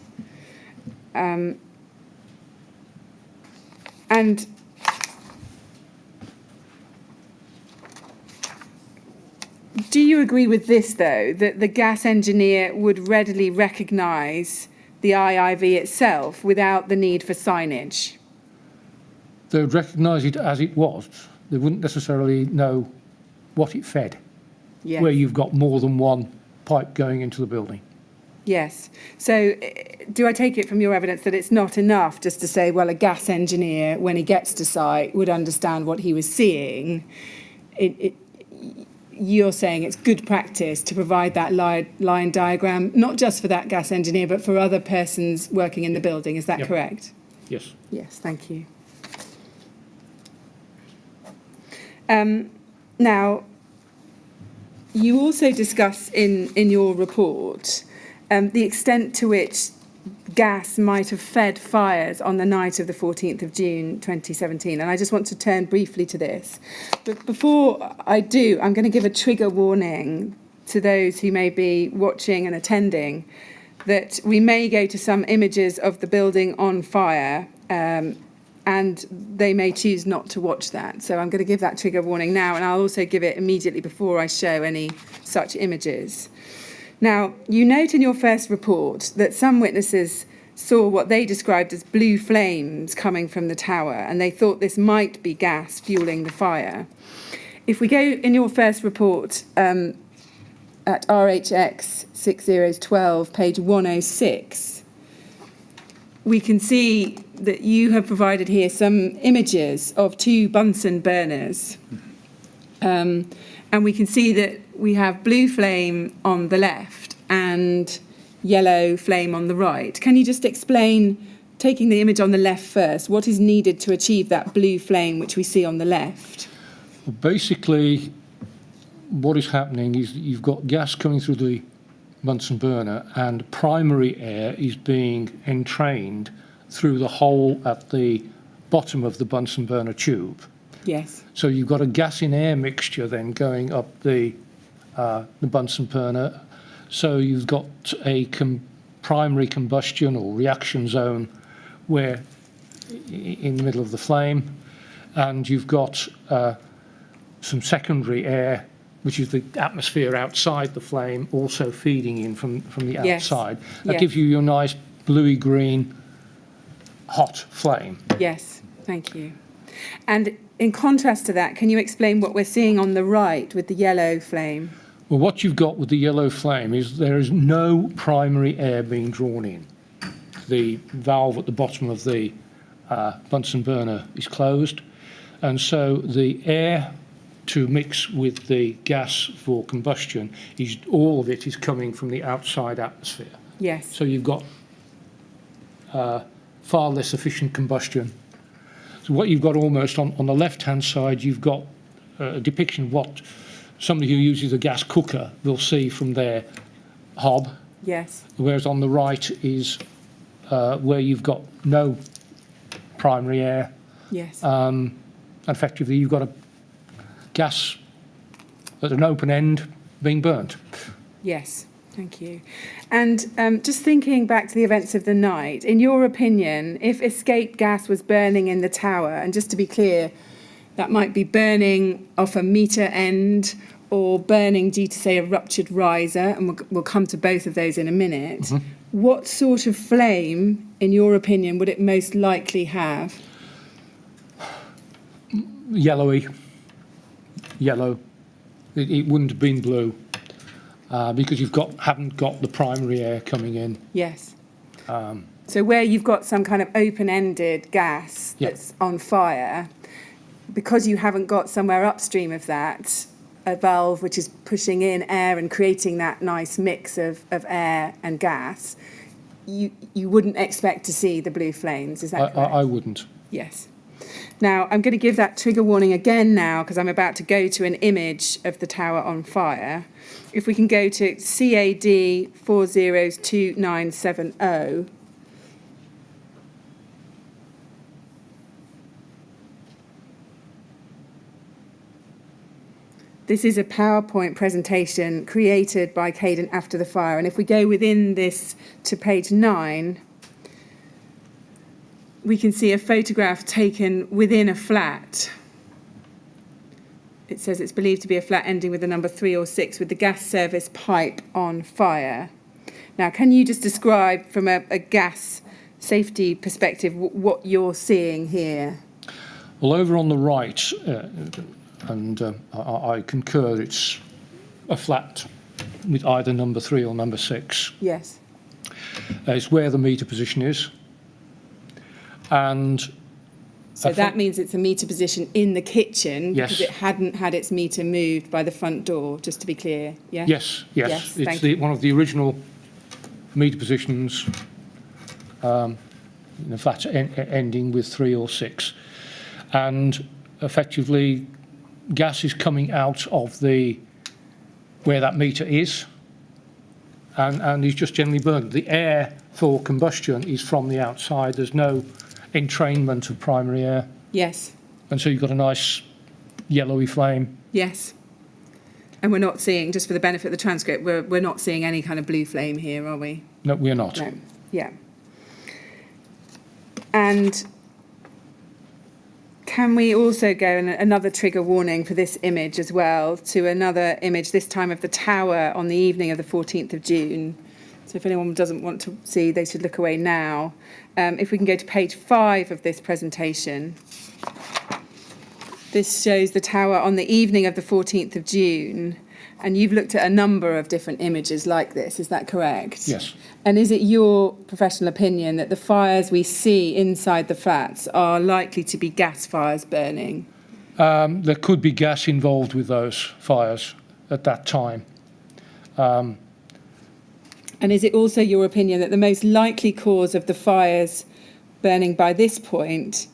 And do you agree with this, though, that the gas engineer would readily recognise the IIV itself without the need for signage? They would recognise it as it was. They wouldn't necessarily know what it fed, where you've got more than one pipe going into the building. Yes. So do I take it from your evidence that it's not enough just to say, well, a gas engineer, when he gets to site, would understand what he was seeing? You're saying it's good practice to provide that line diagram, not just for that gas engineer, but for other persons working in the building. Is that correct? Yes. Yes, thank you. Now, you also discuss in your report the extent to which gas might have fed fires on the night of the 14th of June 2017. And I just want to turn briefly to this. But before I do, I'm going to give a trigger warning to those who may be watching and attending that we may go to some images of the building on fire and they may choose not to watch that. So I'm going to give that trigger warning now, and I'll also give it immediately before I show any such images. Now, you note in your first report that some witnesses saw what they described as blue flames coming from the tower, and they thought this might be gas fueling the fire. If we go in your first report at RHX 6012, page 106, we can see that you have provided here some images of 2 Bunsen burners. And we can see that we have blue flame on the left and yellow flame on the right. Can you just explain, taking the image on the left first, what is needed to achieve that blue flame which we see on the left? Well, basically, what is happening is that you've got gas coming through the Bunsen burner and primary air is being entrained through the hole at the bottom of the Bunsen burner tube. Yes. So you've got a gas in air mixture then going up the Bunsen burner. So you've got a primary combustion or reaction zone where in the middle of the flame, and you've got some secondary air, which is the atmosphere outside the flame, also feeding in from the outside. That gives you your nice bluey green hot flame. Yes, thank you. And in contrast to that, can you explain what we're seeing on the right with the yellow flame? Well, what you've got with the yellow flame is there is no primary air being drawn in. The valve at the bottom of the Bunsen burner is closed, and so the air to mix with the gas for combustion, all of it is coming from the outside atmosphere. Yes. So you've got far less efficient combustion. So what you've got almost on the left-hand side, you've got a depiction of what somebody who uses a gas cooker will see from their hob. Yes. Whereas on the right is where you've got no primary air. Yes. And effectively, you've got a gas at an open end being burnt. Yes. Thank you. And just thinking back to the events of the night, in your opinion, if escape gas was burning in the tower, and just to be clear, that might be burning off a meter end or burning due to, say, a ruptured riser, and we'll come to both of those in a minute. Mm-hmm. What sort of flame, in your opinion, would it most likely have? Yellowy. Yellow. It wouldn't have been blue because haven't got the primary air coming in. Yes. So where you've got some kind of open-ended gas that's on fire, because you haven't got somewhere upstream of that, a valve which is pushing in air and creating that nice mix of air and gas, you wouldn't expect to see the blue flames, is that correct? I wouldn't. Yes. Now, I'm going to give that trigger warning again now, because I'm about to go to an image of the tower on fire. If we can go to CAD 402970. This is a PowerPoint presentation created by Caden after the fire. And if we go within this to page 9, we can see a photograph taken within a flat. It says it's believed to be a flat ending with the number 3 or 6 with the gas service pipe on fire. Now, can you just describe from a gas safety perspective what you're seeing here? Well, over on the right, and I concur, it's a flat with either number 3 or number 6. Yes. It's where the meter position is. And so that means it's a meter position in the kitchen because it hadn't had its meter moved by the front door, just to be clear. Yeah? Yes. It's one of the original meter positions in a flat ending with 3 or 6. And effectively, gas is coming out of where that meter is and is just generally burned. The air for combustion is from the outside. There's no entrainment of primary air. Yes. And so you've got a nice yellowy flame. Yes. And we're not seeing, just for the benefit of the transcript, we're not seeing any kind of blue flame here, are we? No, we're not. No. Yeah. And can we also go, and another trigger warning for this image as well, to another image, this time of the tower on the evening of the 14th of June. So if anyone doesn't want to see, they should look away now. If we can go to page 5 of this presentation. This shows the tower on the evening of the 14th of June. And you've looked at a number of different images like this, is that correct? Yes. And is it your professional opinion that the fires we see inside the flats are likely to be gas fires burning? There could be gas involved with those fires at that time. And is it also your opinion that the most likely cause of the fires burning by this point,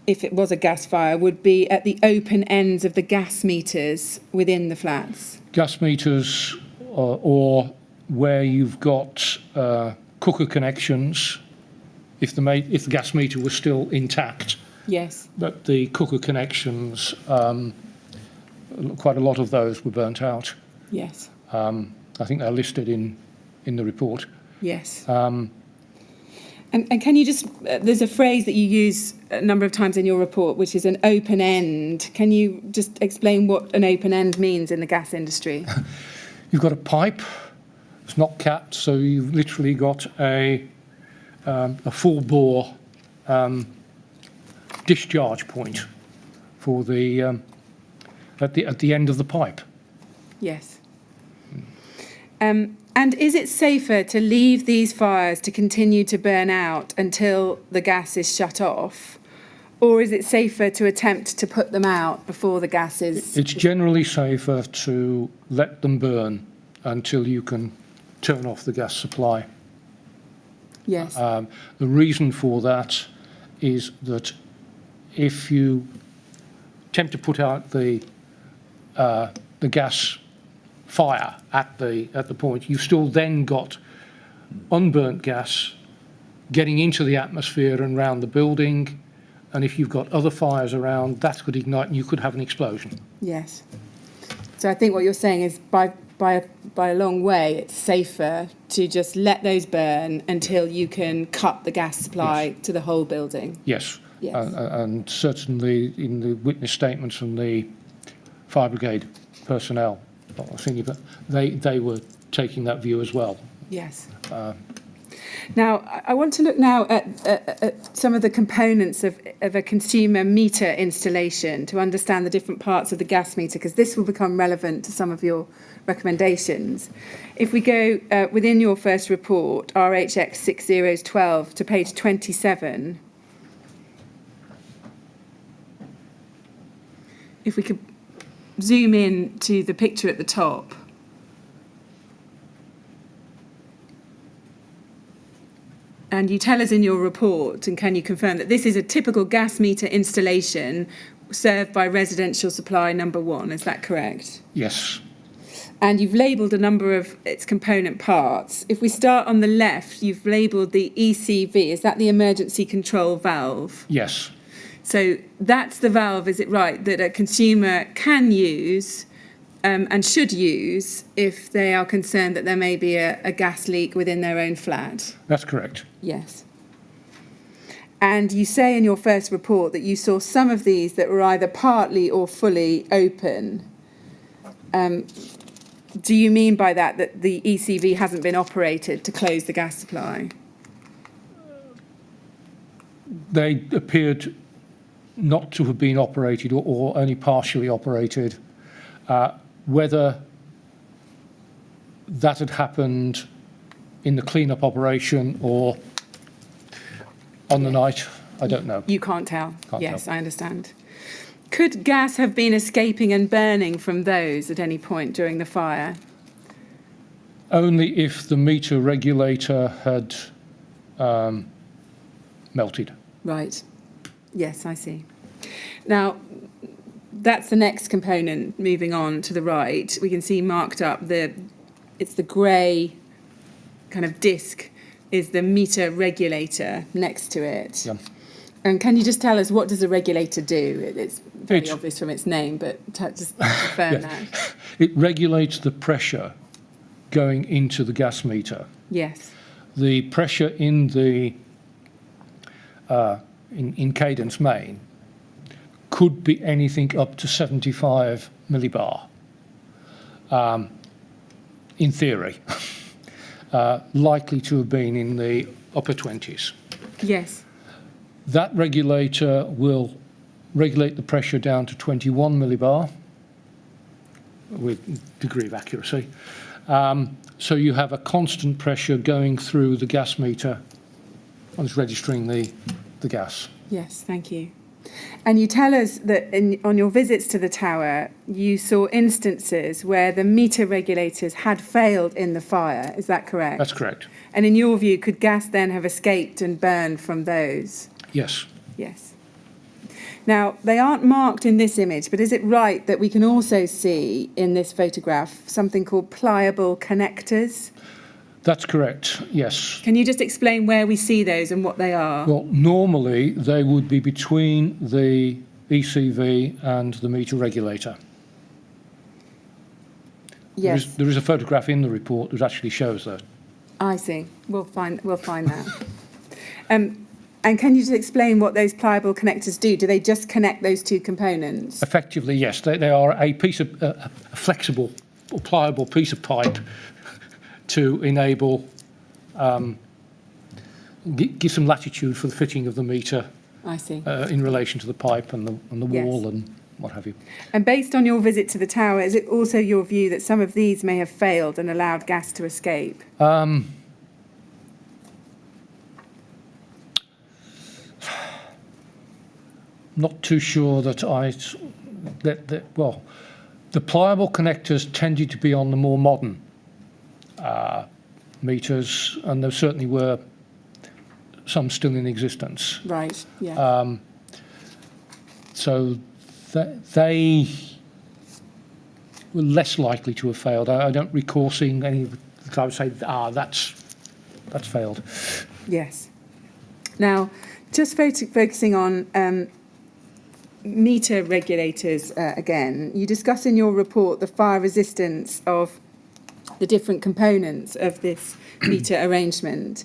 if it was a gas fire, would be at the open ends of the gas meters within the flats? Gas meters or where you've got cooker connections, if the gas meter was still intact. Yes. But the cooker connections, quite a lot of those were burnt out. Yes. I think they're listed in the report. Yes. And can you just, there's a phrase that you use a number of times in your report, which is an open end. Can you just explain what an open end means in the gas industry? You've got a pipe, it's not capped, so you've literally got a full bore discharge point for the at the end of the pipe. Yes. And is it safer to leave these fires to continue to burn out until the gas is shut off? Or is it safer to attempt to put them out before the gas is... It's generally safer to let them burn until you can turn off the gas supply. Yes. The reason for that is that if you attempt to put out the gas fire at the point, you've still then got unburnt gas getting into the atmosphere and around the building. And if you've got other fires around, that could ignite and you could have an explosion. Yes. So I think what you're saying is by a long way, it's safer to just let those burn until you can cut the gas supply to the whole building. Yes. Yes. And certainly in the witness statements from the fire brigade personnel, they were taking that view as well. Yes. Now, I want to look now at some of the components of a consumer meter installation to understand the different parts of the gas meter, because this will become relevant to some of your recommendations. If we go within your first report, RHX 6012, to page 27, if we could zoom in to the picture at the top. And you tell us in your report, and can you confirm that this is a typical gas meter installation served by residential supply number 1, is that correct? Yes. And you've labelled a number of its component parts. If we start on the left, you've labelled the ECV, is that the emergency control valve? Yes. So that's the valve, is it right, that a consumer can use and should use if they are concerned that there may be a gas leak within their own flat? That's correct. Yes. And you say in your first report that you saw some of these that were either partly or fully open. Do you mean by that the ECV hasn't been operated to close the gas supply? They appeared not to have been operated or only partially operated. Whether that had happened in the clean-up operation or on the night, I don't know. You can't tell. Yes, tell. I understand. Could gas have been escaping and burning from those at any point during the fire? Only if the meter regulator had melted. Right. Yes, I see. Now, that's the next component. Moving on to the right, we can see marked up it's the grey kind of disc is the meter regulator next to it. Yeah. And can you just tell us, what does a regulator do? It's very obvious from its name, but just confirm that. It regulates the pressure going into the gas meter. Yes. The pressure in the in cadence main could be anything up to 75 millibar, in theory. Likely to have been in the upper 20s. Yes. That regulator will regulate the pressure down to 21 millibar with degree of accuracy. So you have a constant pressure going through the gas meter when it's registering the gas. Yes, thank you. And you tell us that on your visits to the tower, you saw instances where the meter regulators had failed in the fire. Is that correct? That's correct. And in your view, could gas then have escaped and burned from those? Yes. Yes. Now, they aren't marked in this image, but is it right that we can also see in this photograph something called pliable connectors? That's correct, yes. Can you just explain where we see those and what they are? Well, normally they would be between the ECV and the meter regulator. Yes. There is a photograph in the report that actually shows that. I see. We'll find that. And can you just explain what those pliable connectors do? Do they just connect those two components? Effectively, yes. They are a piece of a flexible or pliable piece of pipe to enable, give some latitude for the fitting of the meter. I see. In relation to the pipe and the wall and what have you. And based on your visit to the tower, is it also your view that some of these may have failed and allowed gas to escape? Not too sure that well, the pliable connectors tended to be on the more modern meters, and there certainly were some still in existence. Right, yeah. So they were less likely to have failed. I don't recall seeing any that I would say, that's failed. Yes. Now, just focusing on meter regulators again, you discuss in your report the fire resistance of the different components of this meter arrangement,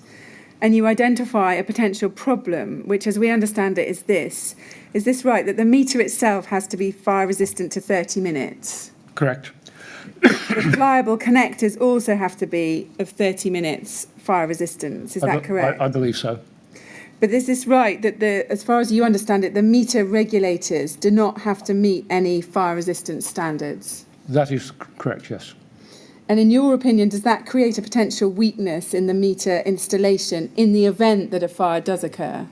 and you identify a potential problem, which, as we understand it, is this. Is this right, that the meter itself has to be fire resistant to 30 minutes? Correct. The pliable connectors also have to be of 30 minutes fire resistance. Is that correct? I believe so. But is this right, that as far as you understand it, the meter regulators do not have to meet any fire resistance standards? That is correct, yes. And in your opinion, does that create a potential weakness in the meter installation in the event that a fire does occur?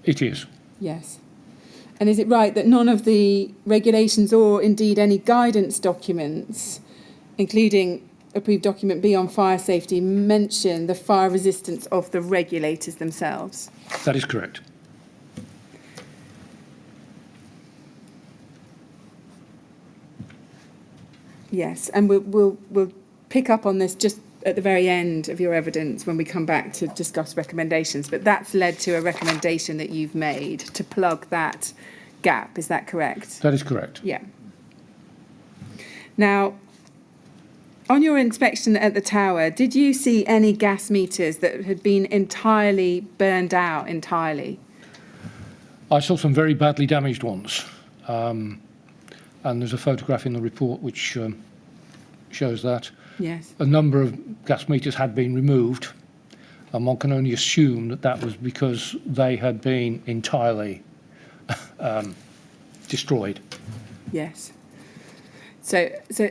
It is. Yes. And is it right that none of the regulations or indeed any guidance documents, including approved document B on fire safety, mention the fire resistance of the regulators themselves? That is correct. Yes, and we'll pick up on this just at the very end of your evidence when we come back to discuss recommendations, but that's led to a recommendation that you've made to plug that gap. Is that correct? That is correct. Yeah. Now, on your inspection at the tower, did you see any gas meters that had been entirely burned out entirely? I saw some very badly damaged ones, and there's a photograph in the report which shows that. Yes. A number of gas meters had been removed, and one can only assume that that was because they had been entirely destroyed. Yes. So,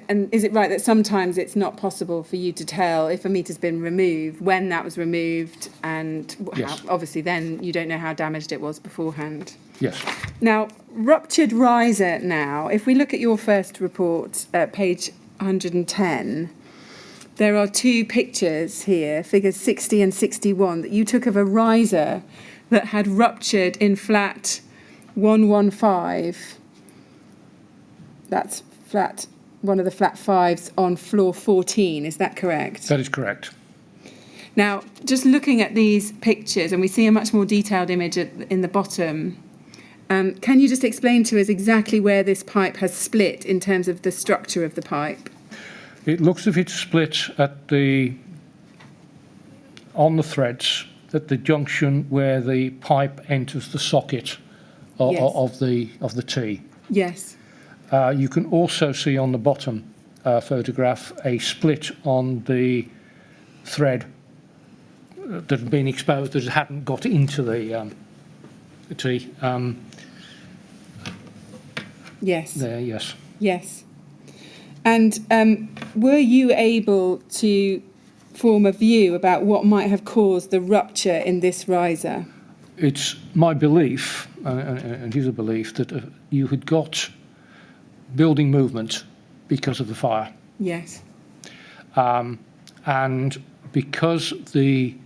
and is it right that sometimes it's not possible for you to tell if a meter's been removed, when that was removed, and Yes. obviously then you don't know how damaged it was beforehand? Yes. Now, ruptured riser now, if we look at your first report at page 110, there are two pictures here, figures 60 and 61, that you took of a riser that had ruptured in flat 115. That's one of the flat fives on floor 14, is that correct? That is correct. Now, just looking at these pictures, and we see a much more detailed image in the bottom, can you just explain to us exactly where this pipe has split in terms of the structure of the pipe? It looks as if it's split on the threads at the junction where the pipe enters the socket of the T. Yes. You can also see on the bottom photograph a split on the thread that had been exposed, that hadn't got into the T. Yes. There, yes. Yes. And were you able to form a view about what might have caused the rupture in this riser? It's my belief, and his belief, that you had got building movement because of the fire. Yes. And because the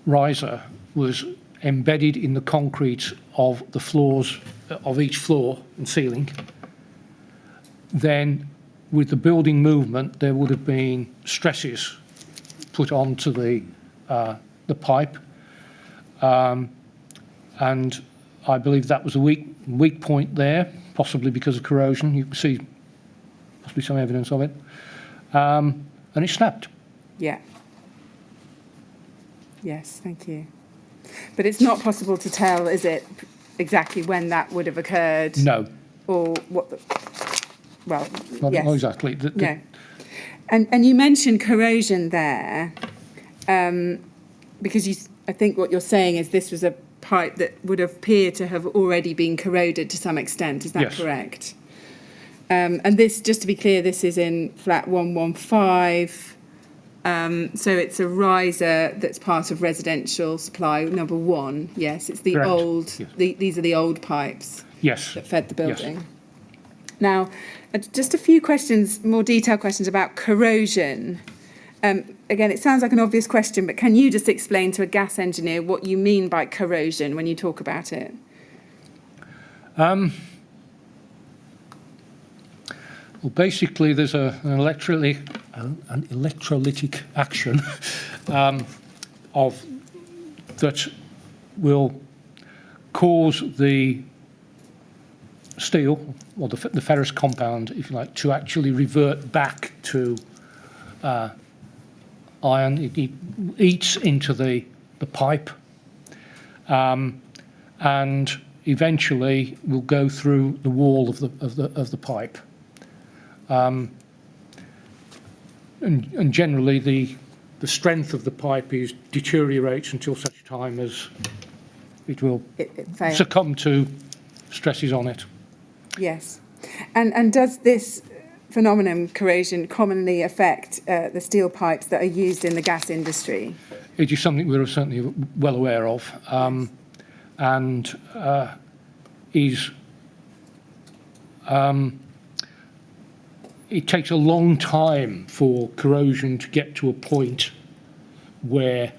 riser was embedded in the concrete of the floors of each floor and ceiling, then with the building movement there would have been stresses put onto the pipe, and I believe that was a weak point there, possibly because of corrosion. You can see possibly some evidence of it, and it snapped. Yeah. Yes, thank you. But it's not possible to tell, is it, exactly when that would have occurred? No. Or what the... Well, Not yes. exactly. No. And you mentioned corrosion there, because I think what you're saying is this was a pipe that would appear to have already been corroded to some extent. Is that Yes. correct? And this, just to be clear, this is in flat 115. So it's a riser that's part of residential supply number 1. Yes, it's the Correct. old. Yes. These are the old pipes Yes. that fed the Yes. building. Now, just a few questions, more detailed questions about corrosion. Again, it sounds like an obvious question, but can you just explain to a gas engineer what you mean by corrosion when you talk about it? Well, basically, there's an electrolytic action that will cause the steel, or the ferrous compound, if you like, to actually revert back to iron. It eats into the pipe, and eventually will go through the wall of the pipe. And generally, the strength of the pipe deteriorates until such time as it will It fails. succumb to stresses on it. Yes. And does this phenomenon, corrosion, commonly affect the steel pipes that are used in the gas industry? It is something we're certainly well aware of, and it takes a long time for corrosion to get to a point where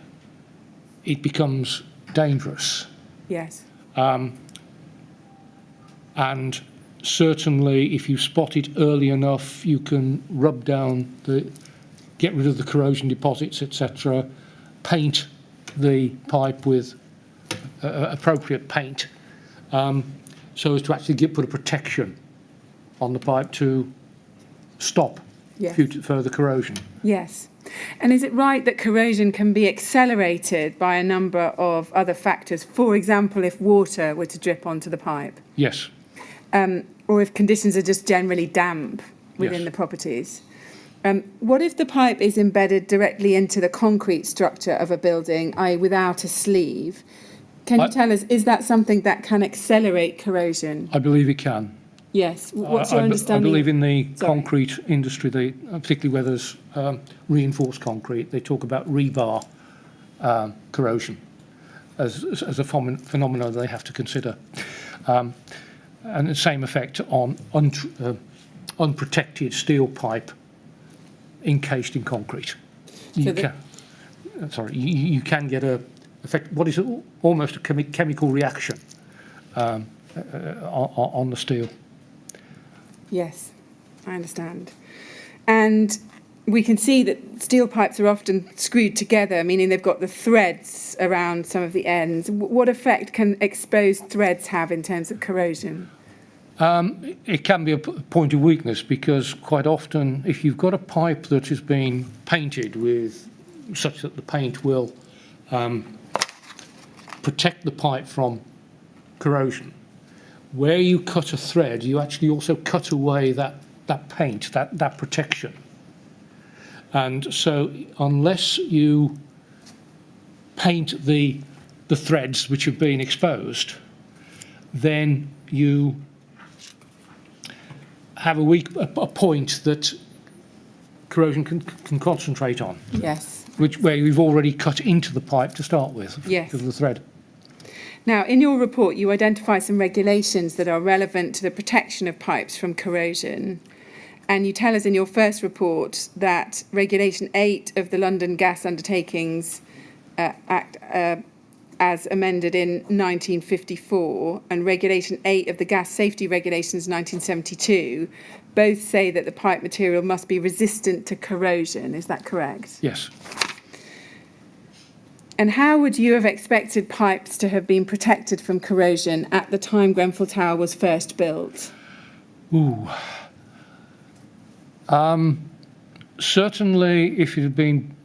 it becomes dangerous. Yes. And certainly, if you spot it early enough, you can rub down get rid of the corrosion deposits, etc., paint the pipe with appropriate paint, so as to actually put a protection on the pipe to stop Yes. further corrosion. Yes. And is it right that corrosion can be accelerated by a number of other factors? For example, if water were to drip onto the pipe, Yes. or if conditions are just generally damp within Yes. the properties. What if the pipe is embedded directly into the concrete structure of a building, i.e. without a sleeve? Can you tell us, is that something that can accelerate corrosion? I believe it can. Yes. What's your understanding? I believe in the Sorry. concrete industry, particularly where there's reinforced concrete, they talk about rebar corrosion as a phenomenon they have to consider. And the same effect on unprotected steel pipe encased in concrete. You can get what is almost a chemical reaction on the steel. Yes, I understand. And we can see that steel pipes are often screwed together, meaning they've got the threads around some of the ends. What effect can exposed threads have in terms of corrosion? It can be a point of weakness, because quite often, if you've got a pipe that has been painted with such that the paint will protect the pipe from corrosion, where you cut a thread, you actually also cut away that paint, that protection. And so unless you paint the threads which have been exposed, then you have a point that corrosion can concentrate on. Yes. Where you've already cut into the pipe to start with, Yes. because of the thread. Now, in your report, you identify some regulations that are relevant to the protection of pipes from corrosion. And you tell us in your first report that Regulation 8 of the London Gas Undertakings Act, as amended in 1954, and Regulation 8 of the Gas Safety Regulations 1972, both say that the pipe material must be resistant to corrosion. Is that correct? Yes. And how would you have expected pipes to have been protected from corrosion at the time Grenfell Tower was first built? Certainly, if it had been,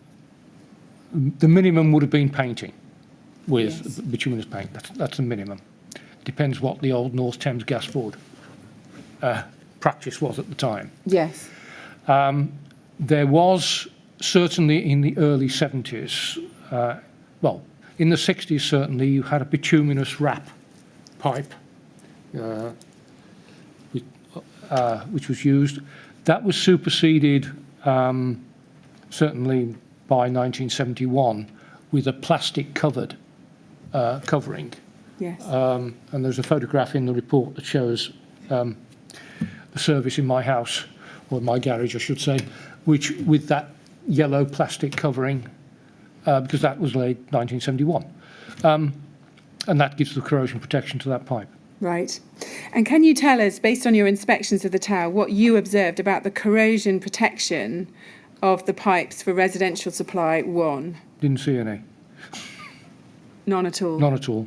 the minimum would have been painting with bituminous paint. That's the minimum. Depends what the old North Thames Gas Board practice was at the time. Yes. There was certainly in the early 70s, In the 60s, certainly, you had a bituminous wrap pipe, which was used. That was superseded, certainly by 1971, with a plastic covered covering. Yes. And there's a photograph in the report that shows the service in my house, or my garage, I should say, which with that yellow plastic covering, because that was laid 1971. And that gives the corrosion protection to that pipe. Right. And can you tell us, based on your inspections of the tower, what you observed about the corrosion protection of the pipes for residential supply 1? Didn't see any. None at all? None at all.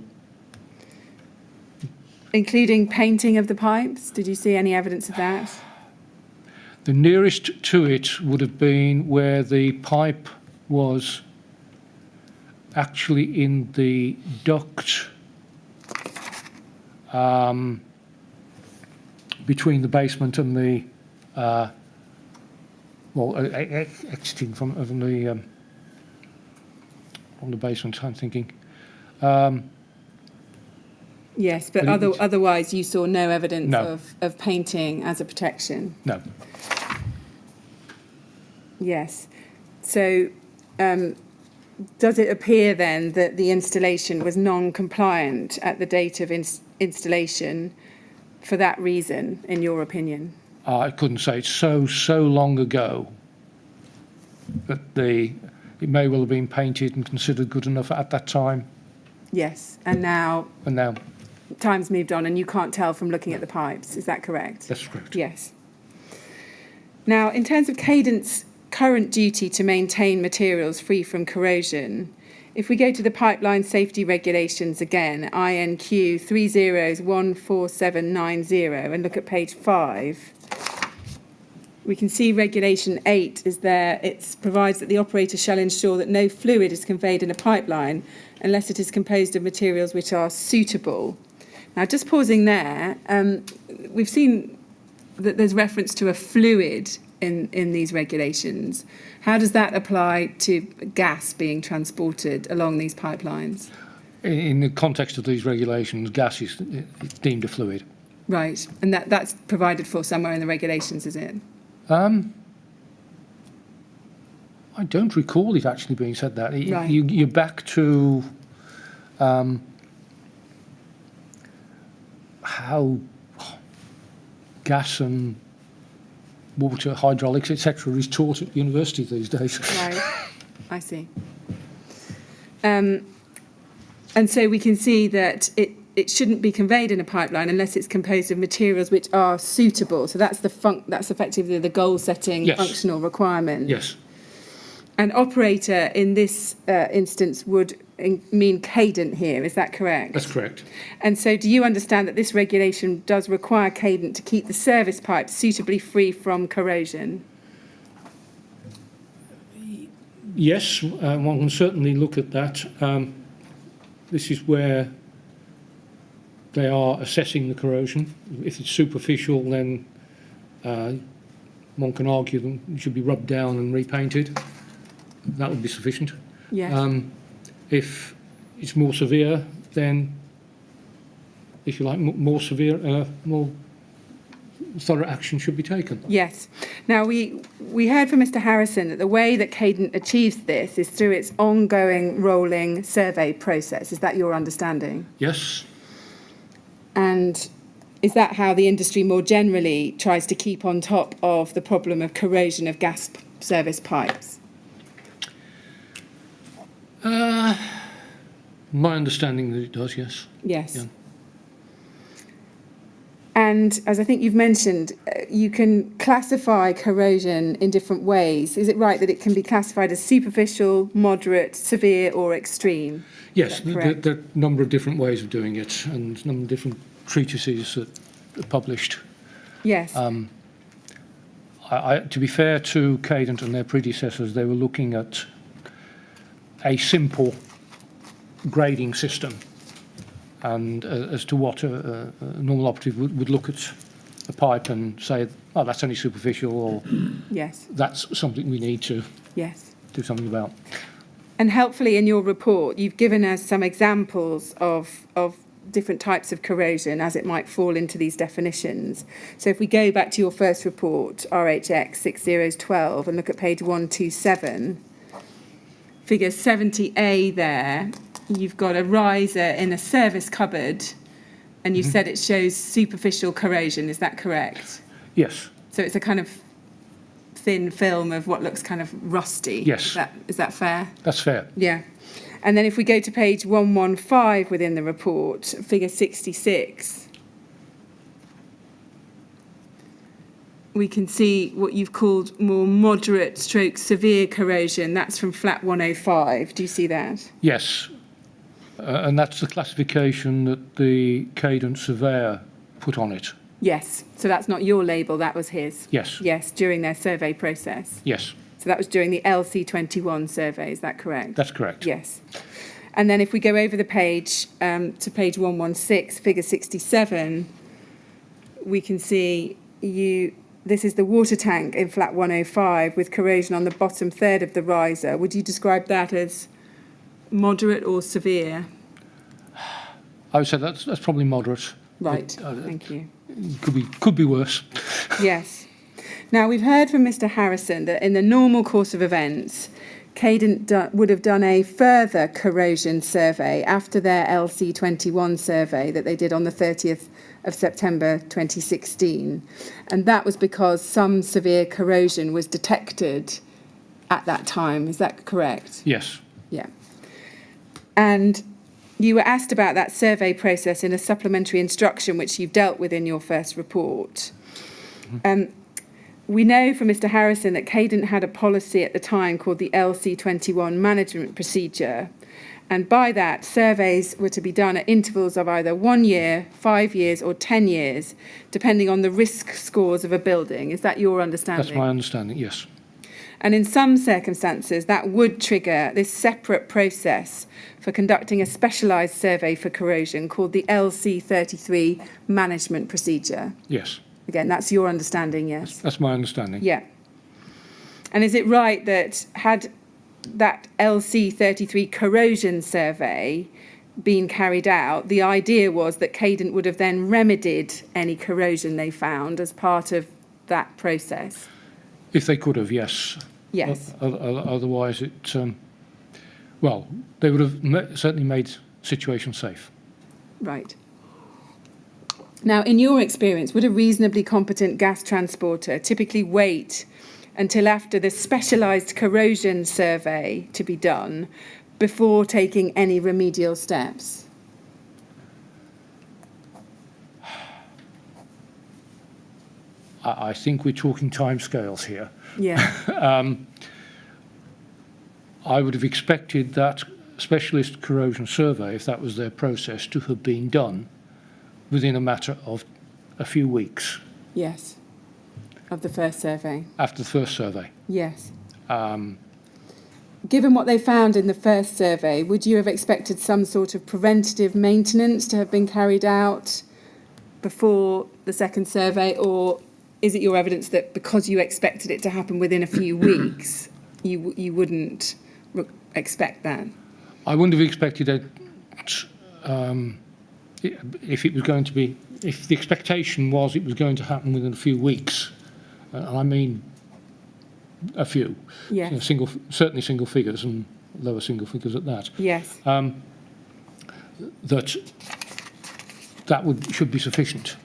Including painting of the pipes? Did you see any evidence of that? The nearest to it would have been where the pipe was actually in the duct between the basement and the exiting from the basement, I'm thinking. Yes, but otherwise you saw no evidence No. of painting as a protection? No. Yes. So does it appear then that the installation was non-compliant at the date of installation for that reason, in your opinion? I couldn't say. It's so long ago that it may well have been painted and considered good enough at that time. Yes, and now And now, time's moved on and you can't tell from looking at the pipes, is that correct? that's correct. Yes. Now, in terms of Cadent's current duty to maintain materials free from corrosion, if we go to the pipeline safety regulations again, INQ 3014790, and look at page 5, we can see regulation 8 is there. It provides that the operator shall ensure that no fluid is conveyed in a pipeline unless it is composed of materials which are suitable. Now, just pausing there, we've seen that there's reference to a fluid in these regulations. How does that apply to gas being transported along these pipelines? In the context of these regulations, gas is deemed a fluid. Right, and that's provided for somewhere in the regulations, is it? I don't recall it actually being said that. Right. You're back to how gas and water, hydraulics, etc., is taught at university these days. Right, I see. And so we can see that it shouldn't be conveyed in a pipeline unless it's composed of materials which are suitable. So that's that's effectively the goal-setting Yes. functional requirement. Yes. An operator in this instance would mean Cadent here, is that correct? That's correct. And so do you understand that this regulation does require Cadent to keep the service pipes suitably free from corrosion? Yes, one can certainly look at that. This is where they are assessing the corrosion. If it's superficial, then one can argue that it should be rubbed down and repainted. That would be sufficient. Yes. If it's more severe, then, if you like, more severe, more thorough action should be taken. Yes. Now, we heard from Mr. Harrison that the way that Cadent achieves this is through its ongoing rolling survey process. Is that your understanding? Yes. And is that how the industry more generally tries to keep on top of the problem of corrosion of gas service pipes? My understanding that it does, yes. Yes. Yeah. And as I think you've mentioned, you can classify corrosion in different ways. Is it right that it can be classified as superficial, moderate, severe, or extreme? Yes, Is that correct? there are a number of different ways of doing it, and a number of different treatises that are published. Yes. To be fair to Cadent and their predecessors, they were looking at a simple grading system, and as to what a normal operative would look at a pipe and say, oh, that's only superficial, or Yes. that's something we need to Yes. do something about. And helpfully in your report, you've given us some examples of different types of corrosion as it might fall into these definitions. So if we go back to your first report, RHX 6012, and look at page 127, figure 70A there, you've got a riser in a service cupboard, and you've said it shows superficial corrosion. Is that correct? Yes. So it's a kind of thin film of what looks kind of rusty. Yes. Is that fair? That's fair. Yeah. And then if we go to page 115 within the report, figure 66, we can see what you've called more moderate stroke severe corrosion. That's from flat 105. Do you see that? Yes. And that's the classification that the Cadent surveyor put on it. Yes. So that's not your label, that was his? Yes. Yes, during their survey process. Yes. So that was during the LC21 survey, is that correct? That's correct. Yes. And then if we go over the page to page 116, figure 67, we can see this is the water tank in flat 105 with corrosion on the bottom third of the riser. Would you describe that as moderate or severe? I would say that's probably moderate. Right, thank you. Could be worse. Yes. Now, we've heard from Mr. Harrison that in the normal course of events, Cadent would have done a further corrosion survey after their LC21 survey that they did on the 30th of September 2016. And that was because some severe corrosion was detected at that time. Is that correct? Yes. Yeah. And you were asked about that survey process in a supplementary instruction, which you've dealt with in your first report. We know from Mr. Harrison that Cadent had a policy at the time called the LC21 management procedure. And by that, surveys were to be done at intervals of either 1 year, 5 years, or 10 years, depending on the risk scores of a building. Is that your understanding? That's my understanding, yes. And in some circumstances, that would trigger this separate process for conducting a specialised survey for corrosion called the LC33 management procedure. Yes. Again, that's your understanding, yes? That's my understanding. Yeah. And is it right that had that LC33 corrosion survey been carried out, the idea was that Cadent would have then remedied any corrosion they found as part of that process? If they could have, yes. Yes. Otherwise, they would have certainly made situation safe. Right. Now, in your experience, would a reasonably competent gas transporter typically wait until after the specialised corrosion survey to be done before taking any remedial steps? I think we're talking timescales here. Yeah. I would have expected that specialist corrosion survey, if that was their process, to have been done within a matter of a few weeks. Yes. Of the first survey. After the first survey. Yes. Given what they found in the first survey, would you have expected some sort of preventative maintenance to have been carried out before the second survey, or is it your evidence that because you expected it to happen within a few weeks, you wouldn't expect that? I wouldn't have expected it if it was going to be, if the expectation was it was going to happen within a few weeks, and I mean a few, yes. Certainly single figures and lower single figures at that. Yes. That should be sufficient.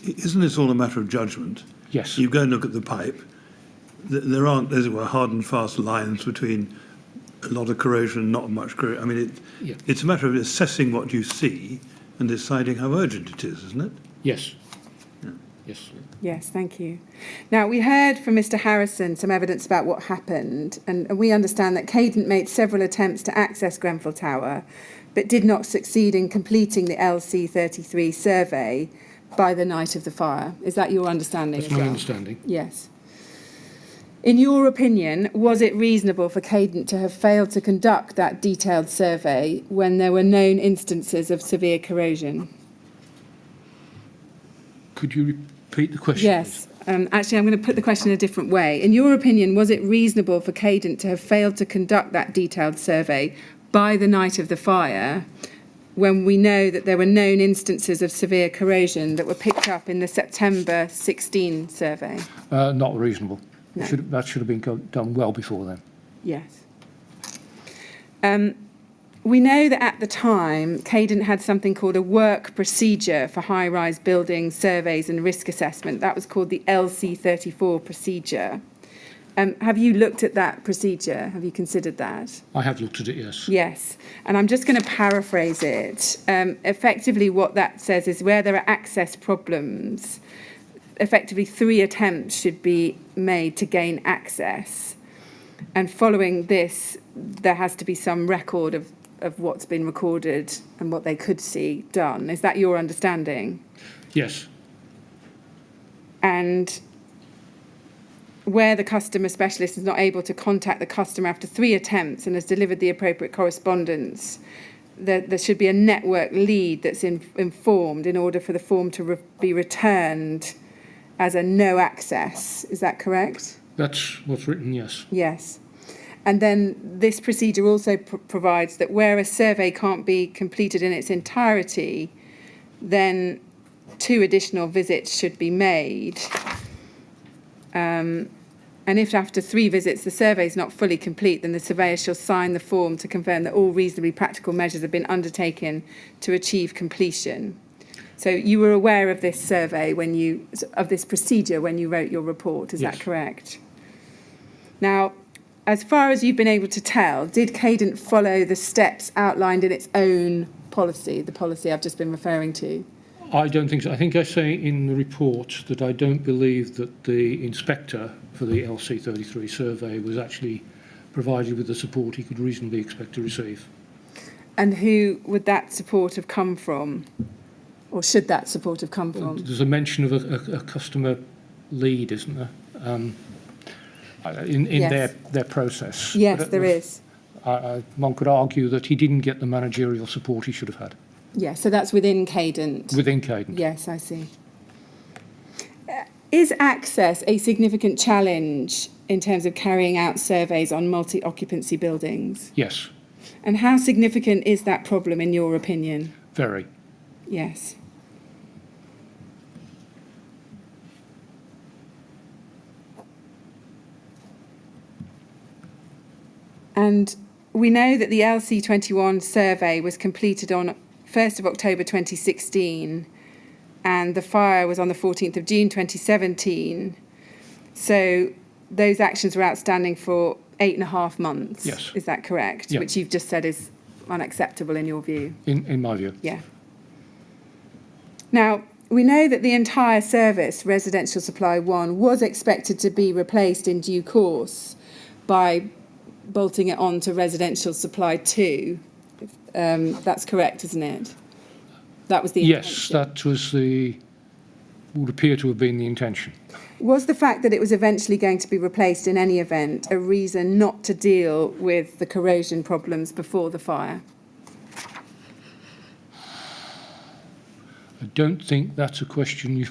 Isn't this all a matter of judgment? Yes. You go and look at the pipe. There aren't, as it were, hard and fast lines between a lot of corrosion and not much corrosion. I mean, it's a matter of assessing what you see and deciding how urgent it is, isn't it? Yes. Yeah. Yes. Yes, thank you. Now, we heard from Mr. Harrison some evidence about what happened, and we understand that Cadent made several attempts to access Grenfell Tower, but did not succeed in completing the LC33 survey by the night of the fire. Is that your understanding? That's my understanding. Yes. In your opinion, was it reasonable for Cadent to have failed to conduct that detailed survey when there were known instances of severe corrosion? Could you repeat the question? Yes. Actually, I'm going to put the question a different way. In your opinion, was it reasonable for Cadent to have failed to conduct that detailed survey by the night of the fire, when we know that there were known instances of severe corrosion that were picked up in the September 16 survey? Not reasonable. No. That should have been done well before then. Yes. We know that at the time, Cadent had something called a work procedure for high-rise building surveys and risk assessment. That was called the LC34 procedure. Have you looked at that procedure? Have you considered that? I have looked at it, yes. Yes, and I'm just going to paraphrase it. Effectively, what that says is where there are access problems, effectively 3 attempts should be made to gain access. And following this, there has to be some record of what's been recorded and what they could see done. Is that your understanding? Yes. And where the customer specialist is not able to contact the customer after 3 attempts and has delivered the appropriate correspondence, there should be a network lead that's informed in order for the form to be returned as a no access. Is that correct? That's what's written, yes. Yes. And then this procedure also provides that where a survey can't be completed in its entirety, then 2 additional visits should be made. And if after 3 visits the survey is not fully complete, then the surveyor shall sign the form to confirm that all reasonably practical measures have been undertaken to achieve completion. So you were aware of this survey of this procedure when you wrote your report, is that correct? Now, as far as you've been able to tell, did Cadent follow the steps outlined in its own policy, the policy I've just been referring to? I don't think so. I think I say in the report that I don't believe that the inspector for the LC33 survey was actually provided with the support he could reasonably expect to receive. And who would that support have come from? Or should that support have come from? There's a mention of a customer lead, isn't there? In Yes. their process. Yes, But there is. one could argue that he didn't get the managerial support he should have had. Yes, so that's within Cadent. Within Cadent. Yes, I see. Is access a significant challenge in terms of carrying out surveys on multi-occupancy buildings? Yes, And how significant is that problem in your opinion? very. Yes. And we know that the LC21 survey was completed on 1st of October 2016 and the fire was on the 14th of June 2017. So those actions were outstanding for 8.5 months. Yes. Is that correct? Yeah. Which you've just said is unacceptable in your view. In my view. Yeah. Now, we know that the entire service, Residential Supply 1, was expected to be replaced in due course by bolting it on to Residential Supply 2. That's correct, isn't it? That was the Yes, intention. would appear to have been the intention. Was the fact that it was eventually going to be replaced in any event a reason not to deal with the corrosion problems before the fire? I don't think that's a question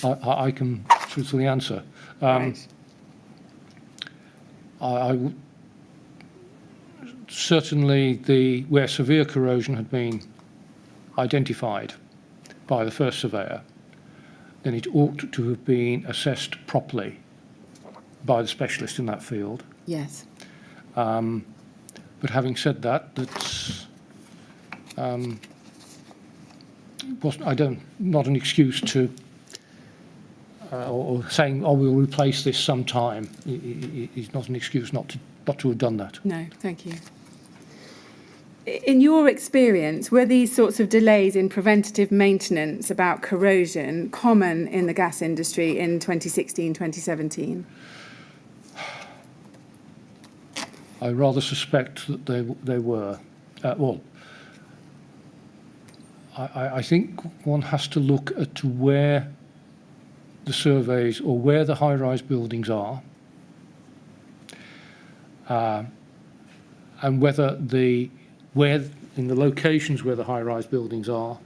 I can truthfully answer. Right. Certainly, where severe corrosion had been identified by the first surveyor, then it ought to have been assessed properly by the specialist in that field. Yes. But having said that, that's not an excuse to or saying, "Oh, we'll replace this sometime." Is not an excuse not to have done that. No, thank you. In your experience, were these sorts of delays in preventative maintenance about corrosion common in the gas industry in 2016, 2017? I rather suspect that they were. I think one has to look at where the surveys or where the high-rise buildings are, and where in the locations where the high-rise buildings are,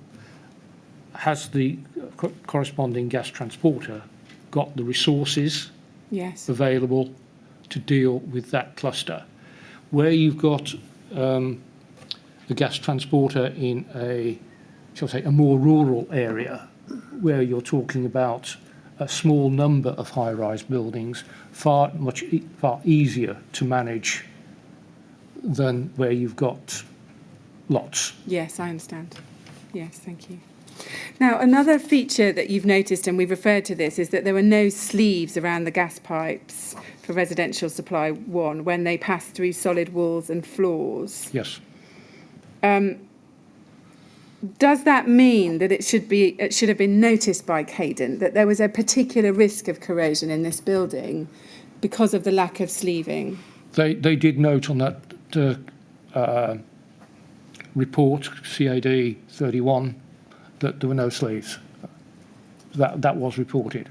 has the corresponding gas transporter got the resources Yes. available to deal with that cluster? Where you've got the gas transporter in a, shall I say, a more rural area, where you're talking about a small number of high-rise buildings, far easier to manage than where you've got lots. Yes, I understand. Yes, thank you. Now, another feature that you've noticed, and we've referred to this, is that there were no sleeves around the gas pipes for residential supply 1 when they pass through solid walls and floors. Yes. Does that mean that it should have been noticed by Cadent that there was a particular risk of corrosion in this building because of the lack of sleeving? They did note on that report, CAD 31, that there were no sleeves. That was reported.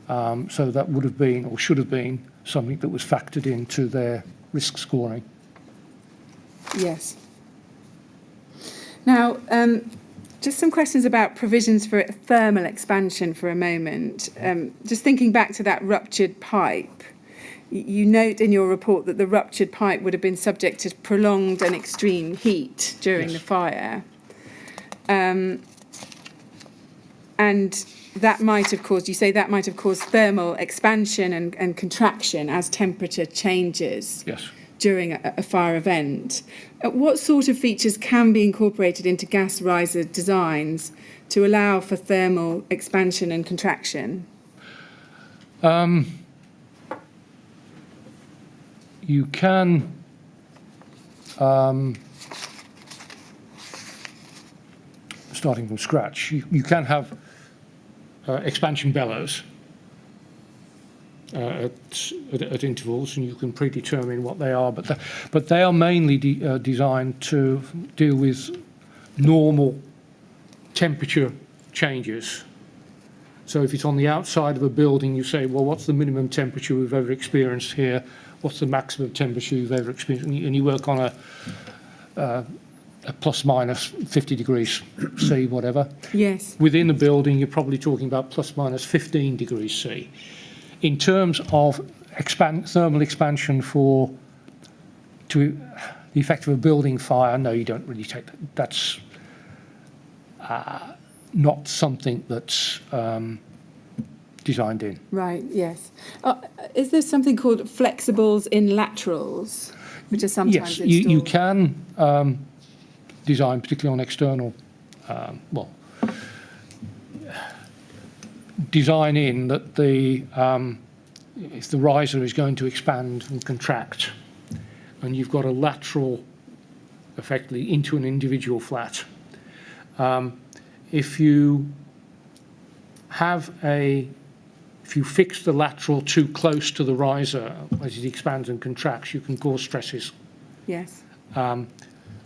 So that would have been, or should have been, something that was factored into their risk scoring. Yes. Now, just some questions about provisions for thermal expansion for a moment. Just thinking back to that ruptured pipe, you note in your report that the ruptured pipe would have been subject to prolonged and extreme heat during the fire. And that might have caused, you say that might have caused thermal expansion and contraction as temperature changes. Yes. During a fire event. What sort of features can be incorporated into gas riser designs to allow for thermal expansion and contraction? You can starting from scratch, you can have expansion bellows at intervals, and you can predetermine what they are, but they are mainly designed to deal with normal temperature changes. So if it's on the outside of a building, you say, well, what's the minimum temperature we've ever experienced here? What's the maximum temperature you've ever experienced? And you work on a plus minus 50 degrees C, whatever. Yes. Within the building, you're probably talking about plus minus 15 degrees C. In terms of thermal expansion to the effect of a building fire, no, you don't really take that. That's not something that's designed in. Right, yes. Is there something called flexibles in laterals, which are sometimes yes, installed? you can design, particularly on external, design in that if the riser is going to expand and contract, and you've got a lateral, effectively, into an individual flat, if you fix the lateral too close to the riser as it expands and contracts, you can cause stresses. Yes.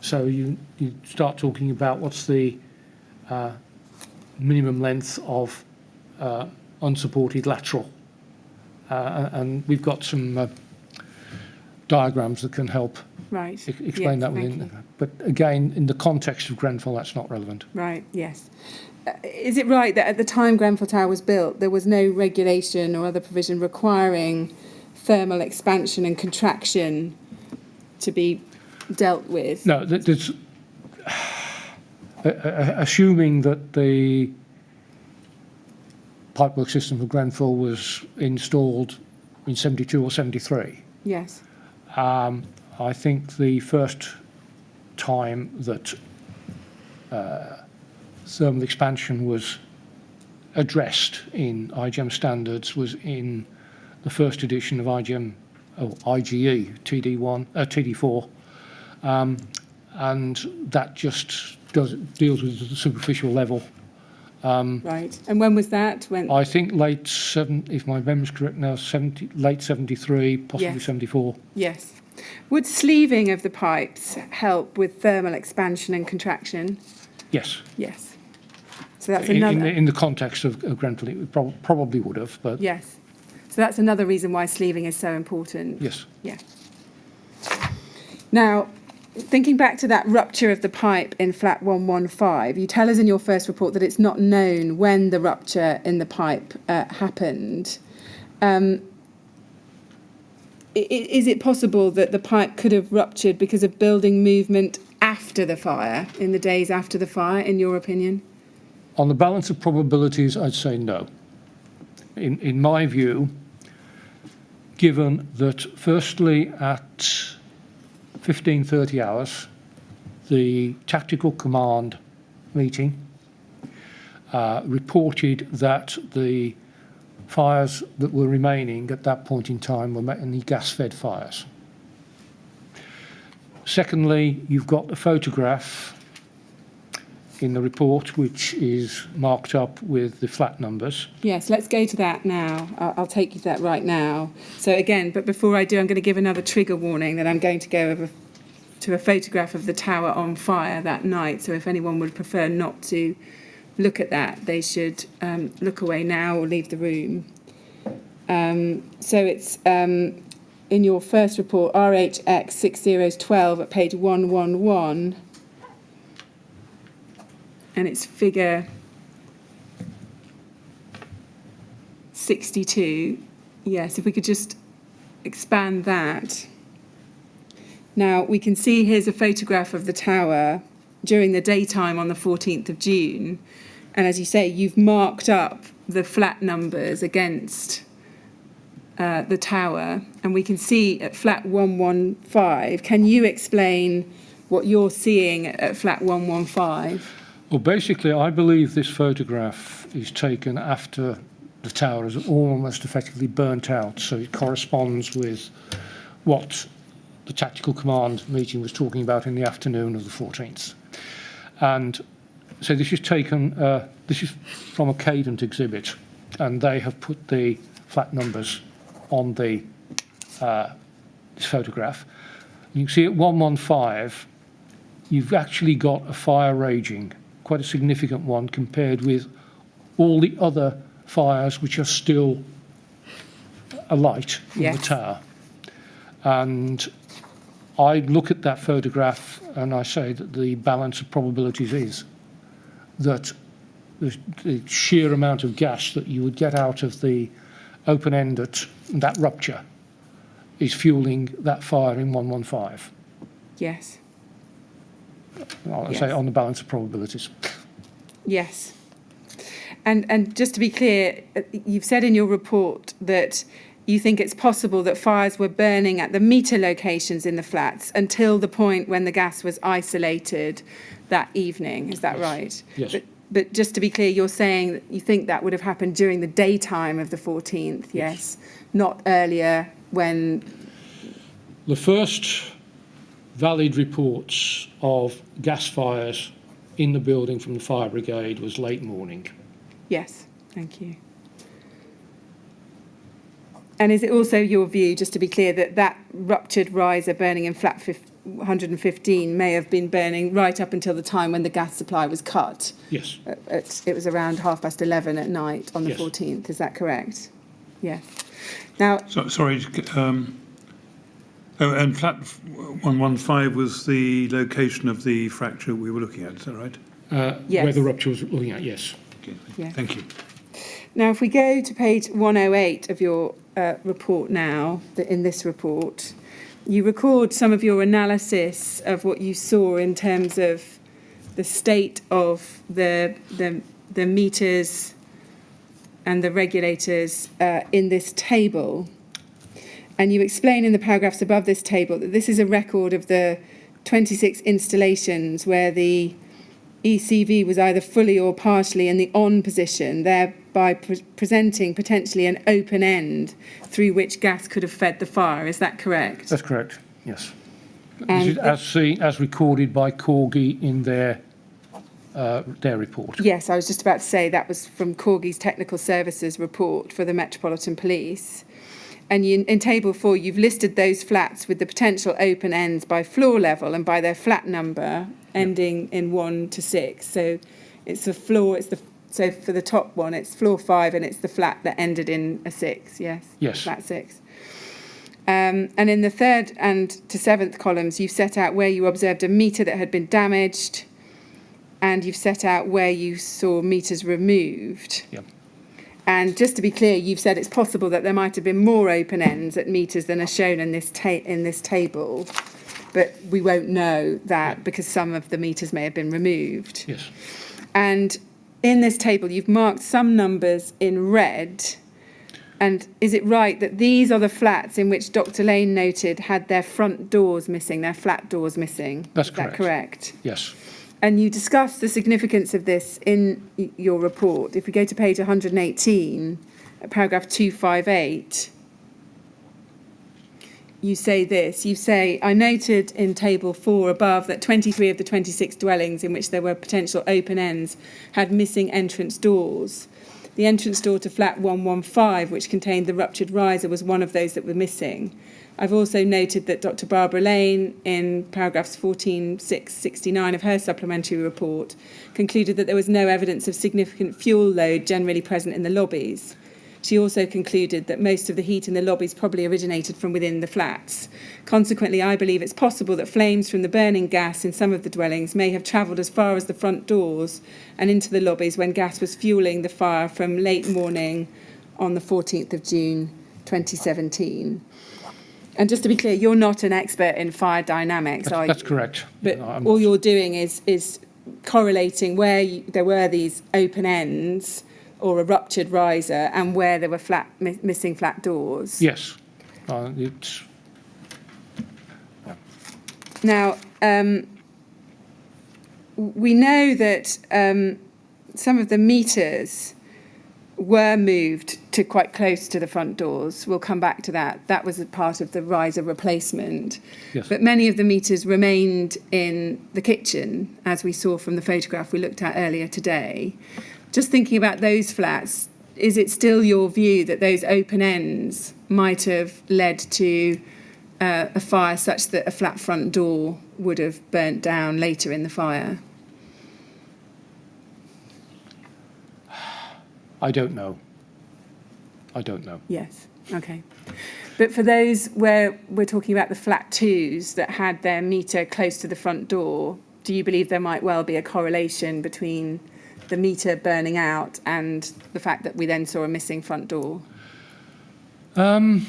So you start talking about what's the minimum length of unsupported lateral. And we've got some diagrams that can help explain that within. But again, in the context of Grenfell, that's not relevant. Right, yes. Is it right that at the time Grenfell Tower was built, there was no regulation or other provision requiring thermal expansion and contraction to be dealt with? No, there's assuming that the pipework system for Grenfell was installed in 72 or 73. Yes. I think the first time that thermal expansion was addressed in IGM standards was in the first edition of IGE TD1 TD4, and that just deals with the superficial level. Right. And when was that? When? I think if my memory's correct now, late 73, possibly Yes. 74. Yes. Would sleeving of the pipes help with thermal expansion and contraction? Yes. Yes. So that's another. In the context of Grenfell, it probably would have, but Yes. So that's another reason why sleeving is so important. yes. Yeah. Now, thinking back to that rupture of the pipe in flat 115, you tell us in your first report that it's not known when the rupture in the pipe happened. Is it possible that the pipe could have ruptured because of building movement after the fire, in the days after the fire, in your opinion? On the balance of probabilities, I'd say no. In my view, given that firstly at 15:30 hours, the tactical command meeting reported that the fires that were remaining at that point in time were mainly gas-fed fires. Secondly, you've got a photograph in the report which is marked up with the flat numbers. Yes, let's go to that now. I'll take you to that right now. So again, but before I do, I'm going to give another trigger warning that I'm going to go over to a photograph of the tower on fire that night. So if anyone would prefer not to look at that, they should look away now or leave the room. So it's in your first report, RHX 6012 at page 111. And it's figure 62. Yes, if we could just expand that. Now, we can see here's a photograph of the tower during the daytime on the 14th of June. And as you say, you've marked up the flat numbers against the tower. And we can see at flat 115. Can you explain what you're seeing at flat 115? Well, basically, I believe this photograph is taken after the tower is almost effectively burnt out, so it corresponds with what the tactical command meeting was talking about in the afternoon of the 14th. And so this is taken, this is from a Cadent exhibit, and they have put the flat numbers on the this photograph. You can see at 115, you've actually got a fire raging, quite a significant one compared with all the other fires which are still alight in the tower. And I look at that photograph and I say that the balance of probabilities is that the sheer amount of gas that you would get out of the open end at that rupture is fueling that fire in 115. Yes. I'll say on the balance of probabilities. Yes. And just to be clear, you've said in your report that you think it's possible that fires were burning at the meter locations in the flats until the point when the gas was isolated that evening. Is that right? Yes. But just to be clear, you're saying that you think that would have happened during the daytime of the 14th, yes? Not earlier when... The first valid reports of gas fires in the building from the fire brigade was late morning. Yes, thank you. And is it also your view, just to be clear, that that ruptured riser burning in flat 115 may have been burning right up until the time when the gas supply was cut? Yes. It was around 11:30 at night on the 14th, is that correct? Yes. Now... Sorry, and flat 115 was the location of the fracture we were looking at, is that right? Yes. Where the rupture was looking at, yes. Okay, yes. Thank you. Now, if we go to page 108 of your report now, in this report, you record some of your analysis of what you saw in terms of the state of the meters and the regulators in this table. And you explain in the paragraphs above this table that this is a record of the 26 installations where the ECV was either fully or partially in the on position, thereby presenting potentially an open end through which gas could have fed the fire. Is that correct? That's correct, yes. This is as recorded by Corgi in their report. Yes, I was just about to say that was from Corgi's Technical Services report for the Metropolitan Police. And in Table 4, you've listed those flats with the potential open ends by floor level and by their flat number, ending in 1 to 6. So it's a floor, so for the top one, it's floor 5, and it's the flat that ended in a 6, yes? Yes. Flat 6. And in the third and to seventh columns, you've set out where you observed a metre that had been damaged, and you've set out where you saw metres removed. Yep. And just to be clear, you've said it's possible that there might have been more open ends at metres than are shown in this table, but we won't know that because some of the metres may have been removed. Yes. And in this table, you've marked some numbers in red. And is it right that these are the flats in which Dr. Lane noted had their front doors missing, their flat doors missing? That's Is correct. that correct? Yes. And you discuss the significance of this in your report. If we go to page 118, paragraph 258, you say this. You say, I noted in table 4 above that 23 of the 26 dwellings in which there were potential open ends had missing entrance doors. The entrance door to flat 115, which contained the ruptured riser, was one of those that were missing. I've also noted that Dr. Barbara Lane, in paragraphs 14.669 of her supplementary report, concluded that there was no evidence of significant fuel load generally present in the lobbies. She also concluded that most of the heat in the lobbies probably originated from within the flats. Consequently, I believe it's possible that flames from the burning gas in some of the dwellings may have travelled as far as the front doors and into the lobbies when gas was fuelling the fire from late morning on the 14th of June 2017. And just to be clear, you're not an expert in fire dynamics, are you? That's correct. But No, I'm all not. you're doing is correlating where there were these open ends or a ruptured riser and where there were missing flat doors. Yes. It's Now, we know that some of the meters were moved to quite close to the front doors. We'll come back to that. That was a part of the riser replacement. Yes. But many of the meters remained in the kitchen, as we saw from the photograph we looked at earlier today. Just thinking about those flats, is it still your view that those open ends might have led to a fire such that a flat front door would have burnt down later in the fire? I don't know. I don't know. Yes, okay. But for those where we're talking about the flat twos that had their meter close to the front door, do you believe there might well be a correlation between the meter burning out and the fact that we then saw a missing front door? It's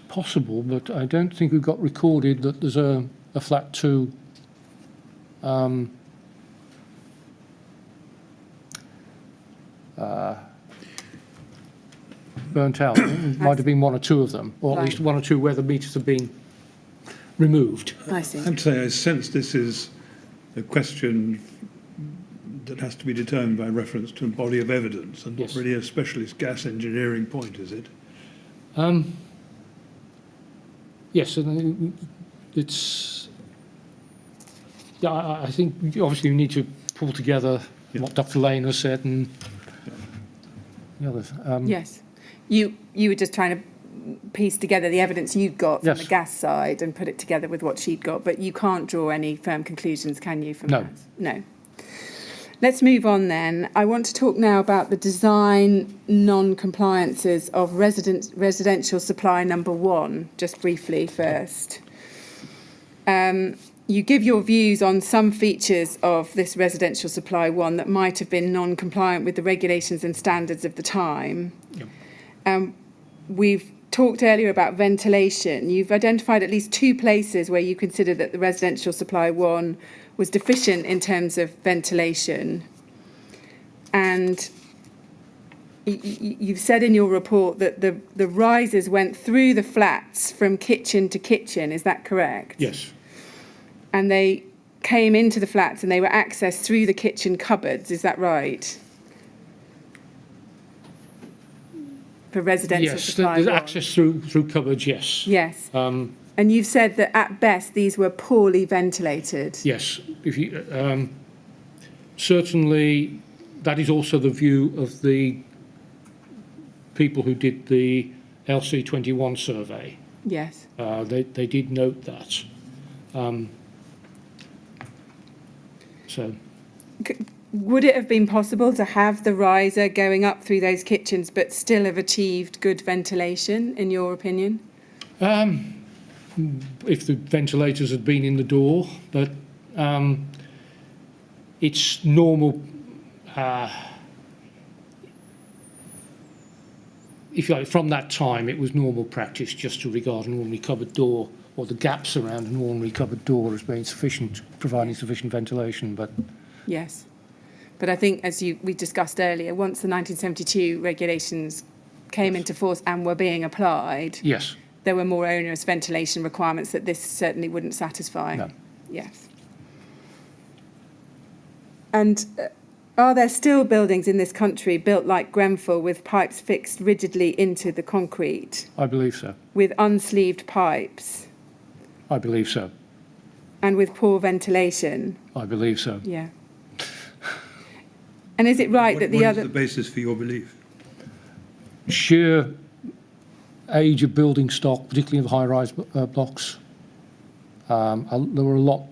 possible, but I don't think we've got recorded that there's a flat 2 burnt out. It might have been 1 or 2 of them, or at least 1 or 2 where the meters have been removed. I see. I'd say I sense this is a question that has to be determined by reference to a body of evidence and Yes. not really a specialist gas engineering point, is it? Yes, and it's. Yeah, I think obviously we need to pull together what Dr. Lane has said and the others. Yes. You were just trying to piece together the evidence you'd got from Yes. the gas side and put it together with what she'd got, but you can't draw any firm conclusions, can you, from No. that? No. Let's move on then. I want to talk now about the design non-compliances of residential supply number 1, just briefly first. You give your views on some features of this residential supply 1 that might have been non-compliant with the regulations and standards of the time. Yep. We've talked earlier about ventilation. You've identified at least 2 places where you consider that the residential supply 1 was deficient in terms of ventilation. And you've said in your report that the risers went through the flats from kitchen to kitchen. Is that correct? Yes. And they came into the flats and they were accessed through the kitchen cupboards. Is that right? For residential Yes, supply there's 1. access through cupboards, yes. Yes. And you've said that at best these were poorly ventilated. Yes. If you, certainly that is also the view of the people who did the LC21 survey. Yes. They did note that. So Would it have been possible to have the riser going up through those kitchens but still have achieved good ventilation, in your opinion? If the ventilators had been in the door, but it's normal. If you like, from that time, it was normal practice just to regard an ordinary cupboard door or the gaps around an ordinary cupboard door as being sufficient, providing sufficient ventilation. But yes, but I think, as we discussed earlier, once the 1972 regulations came into force and were being applied, yes, there were more onerous ventilation requirements that this certainly wouldn't satisfy. no. Yes. And are there still buildings in this country built like Grenfell with pipes fixed rigidly into the concrete, I believe so. with unsleeved pipes I believe so. and with poor ventilation? I believe so. Yeah. And is it right that What is the basis for your belief? Sheer age of building stock, particularly of high-rise blocks. There were a lot.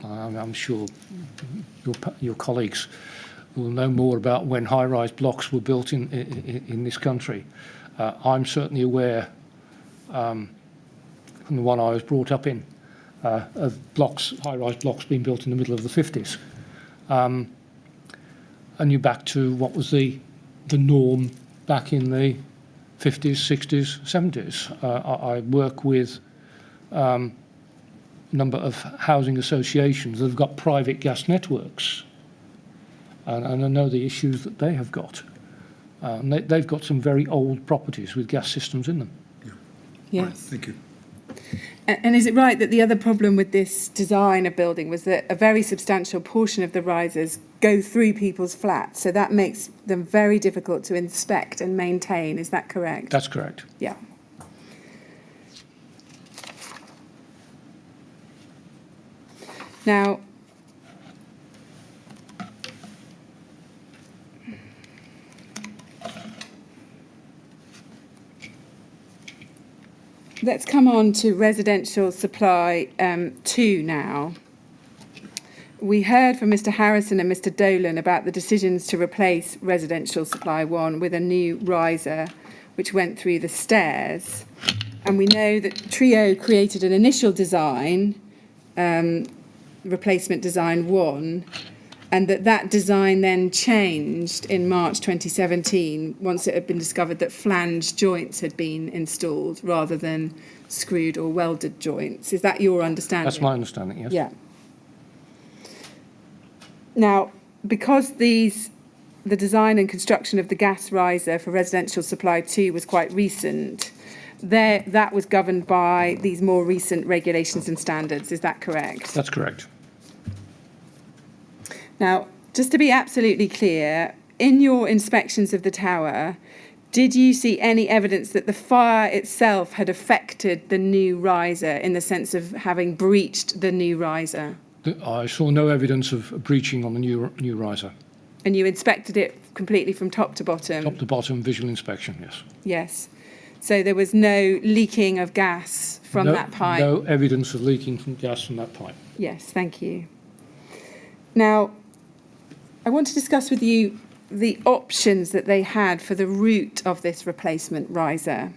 I'm sure your colleagues will know more about when high-rise blocks were built in this country. I'm certainly aware, from the one I was brought up in, of blocks, high-rise blocks being built in the middle of the 50s. And you're back to what was the norm back in the 50s, 60s, 70s. I work with a number of housing associations that have got private gas networks, and I know the issues that they have got. They've got some very old properties with gas systems in them. Yeah. Yes. Right, thank you. And is it right that the other problem with this design of building was that a very substantial portion of the risers go through people's flats, so that makes them very difficult to inspect and maintain? Is that correct? That's correct. Yeah. Now, let's come on to residential supply 2 now. We heard from Mr. Harrison and Mr. Dolan about the decisions to replace residential supply 1 with a new riser, which went through the stairs. And we know that Trio created an initial design, replacement design 1, and that design then changed in March 2017 once it had been discovered that flange joints had been installed rather than screwed or welded joints. Is that your understanding? That's my understanding, yes. Yeah. Now, because the design and construction of the gas riser for residential supply 2 was quite recent, that was governed by these more recent regulations and standards. Is that correct? That's correct. Now, just to be absolutely clear, in your inspections of the tower, did you see any evidence that the fire itself had affected the new riser in the sense of having breached the new riser? I saw no evidence of breaching on the new riser. And you inspected it completely from top to bottom? Top to bottom visual inspection, yes. Yes. So there was no leaking of gas from that pipe? No evidence of leaking from gas from that pipe. Yes, thank you. Now, I want to discuss with you the options that they had for the route of this replacement riser.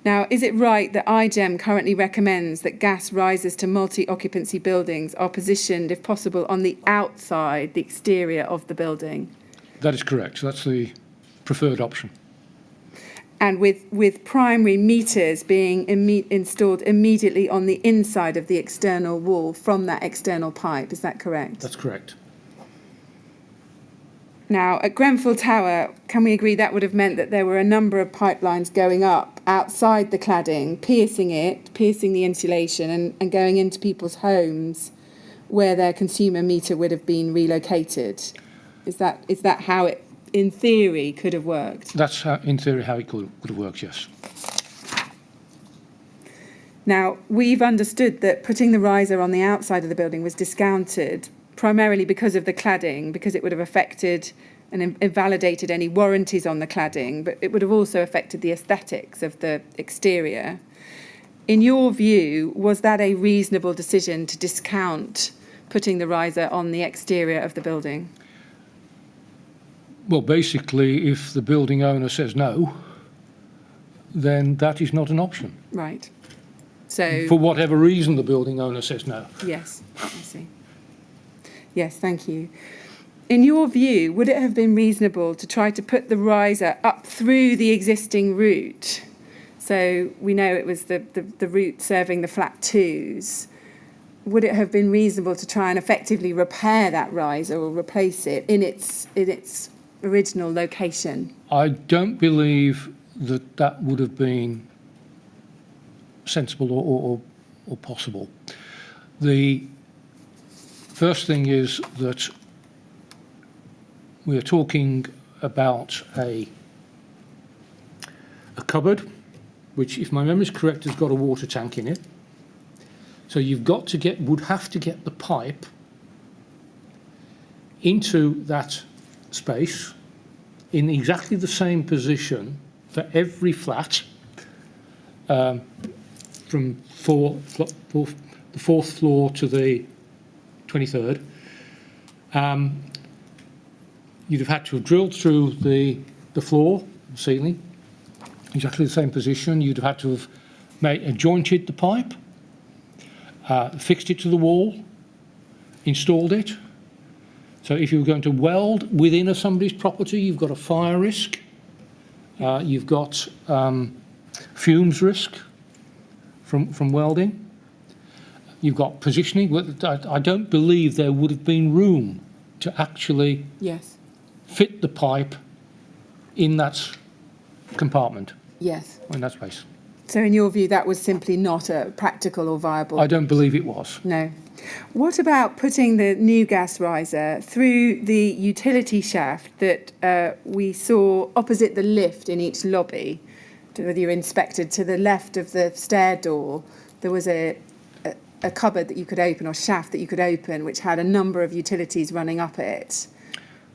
Now, is it right that IGEM currently recommends that gas risers to multi-occupancy buildings are positioned, if possible, on the outside, the exterior of the building? That is correct. That's the preferred option. And with primary meters being installed immediately on the inside of the external wall from that external pipe, is that correct? That's correct. Now, at Grenfell Tower, can we agree that would have meant that there were a number of pipelines going up outside the cladding, piercing the insulation and going into people's homes where their consumer meter would have been relocated? Is that how it, in theory, could have worked? That's in theory how it could have worked, yes. Now, we've understood that putting the riser on the outside of the building was discounted primarily because of the cladding, because it would have affected and invalidated any warranties on the cladding, but it would have also affected the aesthetics of the exterior. In your view, was that a reasonable decision to discount putting the riser on the exterior of the building? Well, basically, if the building owner says no, then that is not an option. Right. So, For whatever reason, the building owner says no. yes, I see. Yes, thank you. In your view, would it have been reasonable to try to put the riser up through the existing route? So we know it was the route serving the flat twos. Would it have been reasonable to try and effectively repair that riser or replace it in its original location? I don't believe that that would have been sensible or possible. The first thing is that we are talking about a cupboard, which, if my memory is correct, has got a water tank in it. So would have to get the pipe into that space in exactly the same position for every flat, from the fourth floor to the 23rd. You'd have had to have drilled through the floor, the ceiling, exactly the same position. You'd have had to have jointed the pipe, fixed it to the wall, installed it. So if you were going to weld within somebody's property, you've got a fire risk, you've got fumes risk from welding, you've got positioning. I don't believe there would have been room to actually fit the pipe in that compartment, in that space. So in your view, that was simply not a practical or viable? I don't believe it was. No. What about putting the new gas riser through the utility shaft that we saw opposite the lift in each lobby? Whether you inspected to the left of the stair door, there was a cupboard that you could open, or shaft that you could open, which had a number of utilities running up it.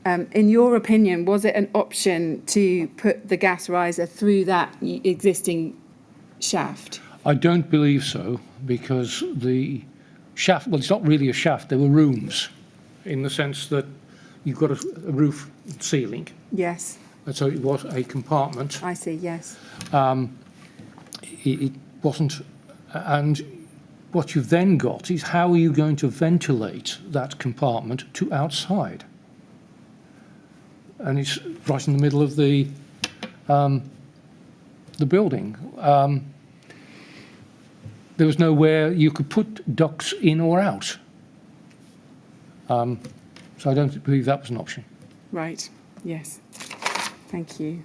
In your opinion, was it an option to put the gas riser through that existing shaft? I don't believe so, because the shaft, well, it's not really a shaft, there were rooms, in the sense that you've got a roof ceiling. Yes. And so it was a compartment. I see, yes. It wasn't, and what you've then got is, how are you going to ventilate that compartment to outside? And it's right in the middle of the building. There was nowhere you could put ducts in or out. So I don't believe that was an option. Right, yes. Thank you.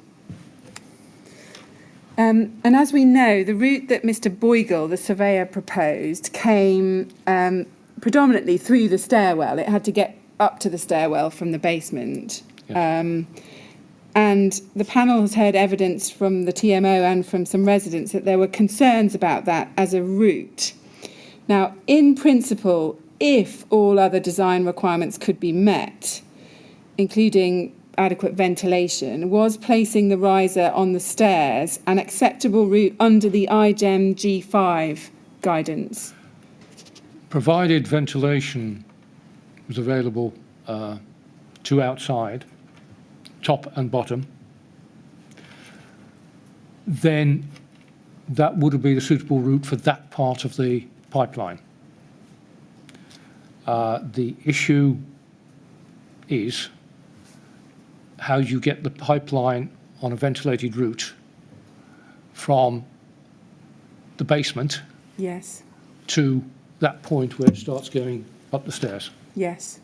And as we know, the route that Mr. Boigle, the surveyor, proposed came predominantly through the stairwell. It had to get up to the stairwell from the basement. Yes. And the panel has heard evidence from the TMO and from some residents that there were concerns about that as a route. Now, in principle, if all other design requirements could be met, including adequate ventilation, was placing the riser on the stairs an acceptable route under the IGEM G5 guidance? Provided ventilation was available to outside, top and bottom, then that would be the suitable route for that part of the pipeline. The issue is how you get the pipeline on a ventilated route from the basement to that point where it starts going up the stairs. Yes.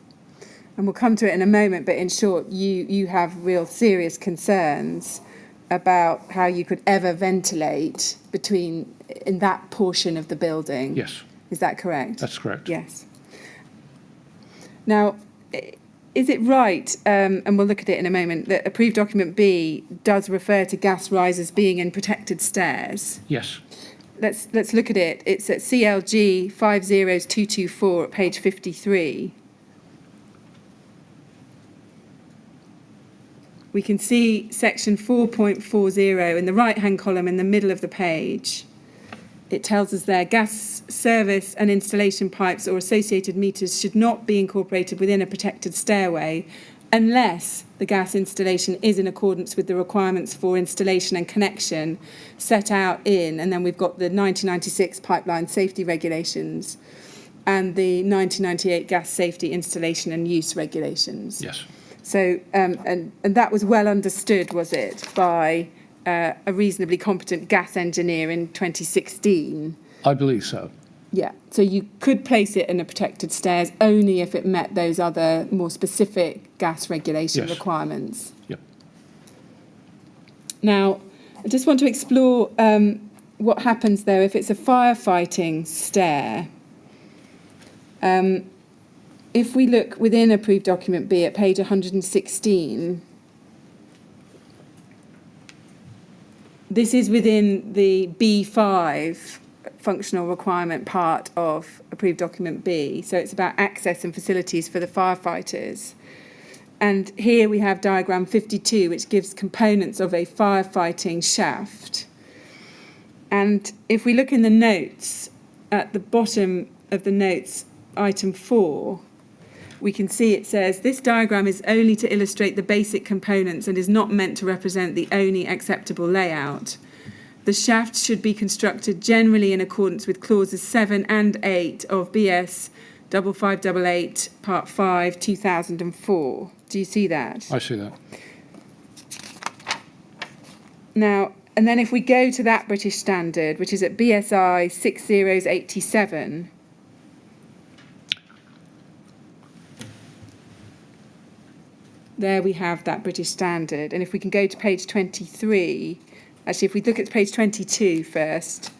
And we'll come to it in a moment, but in short, you have real serious concerns about how you could ever ventilate in that portion of the building. Yes. Is that correct? That's correct. Yes. Now, is it right, and we'll look at it in a moment, that approved document B does refer to gas risers being in protected stairs? Yes. Let's look at it. It's at CLG 50224 at page 53. We can see section 4.40 in the right-hand column in the middle of the page. it tells us there, gas service and installation pipes or associated meters should not be incorporated within a protected stairway unless the gas installation is in accordance with the requirements for installation and connection set out in, and then we've got the 1996 pipeline safety regulations and the 1998 gas safety installation and use regulations. Yes. So, and that was well understood, was it, by a reasonably competent gas engineer in 2016? I believe so. Yeah, so you could place it in a protected stairs only if it met those other more specific gas regulation Yes. requirements. Yep. Now, I just want to explore what happens though if it's a firefighting stair. If we look within approved document B at page 116, this is within the B5 functional requirement part of approved document B. So it's about access and facilities for the firefighters. And here we have diagram 52, which gives components of a firefighting shaft. And if we look in the notes, at the bottom of the notes, item 4, we can see it says, this diagram is only to illustrate the basic components and is not meant to represent the only acceptable layout. The shaft should be constructed generally in accordance with clauses 7 and 8 of BS 5588 Part 5 2004. Do you see that? I see that. Now, and then if we go to that British standard, which is at BSI 6087, there we have that British standard. And if we can go to page 23, actually, if we look at page 22 first,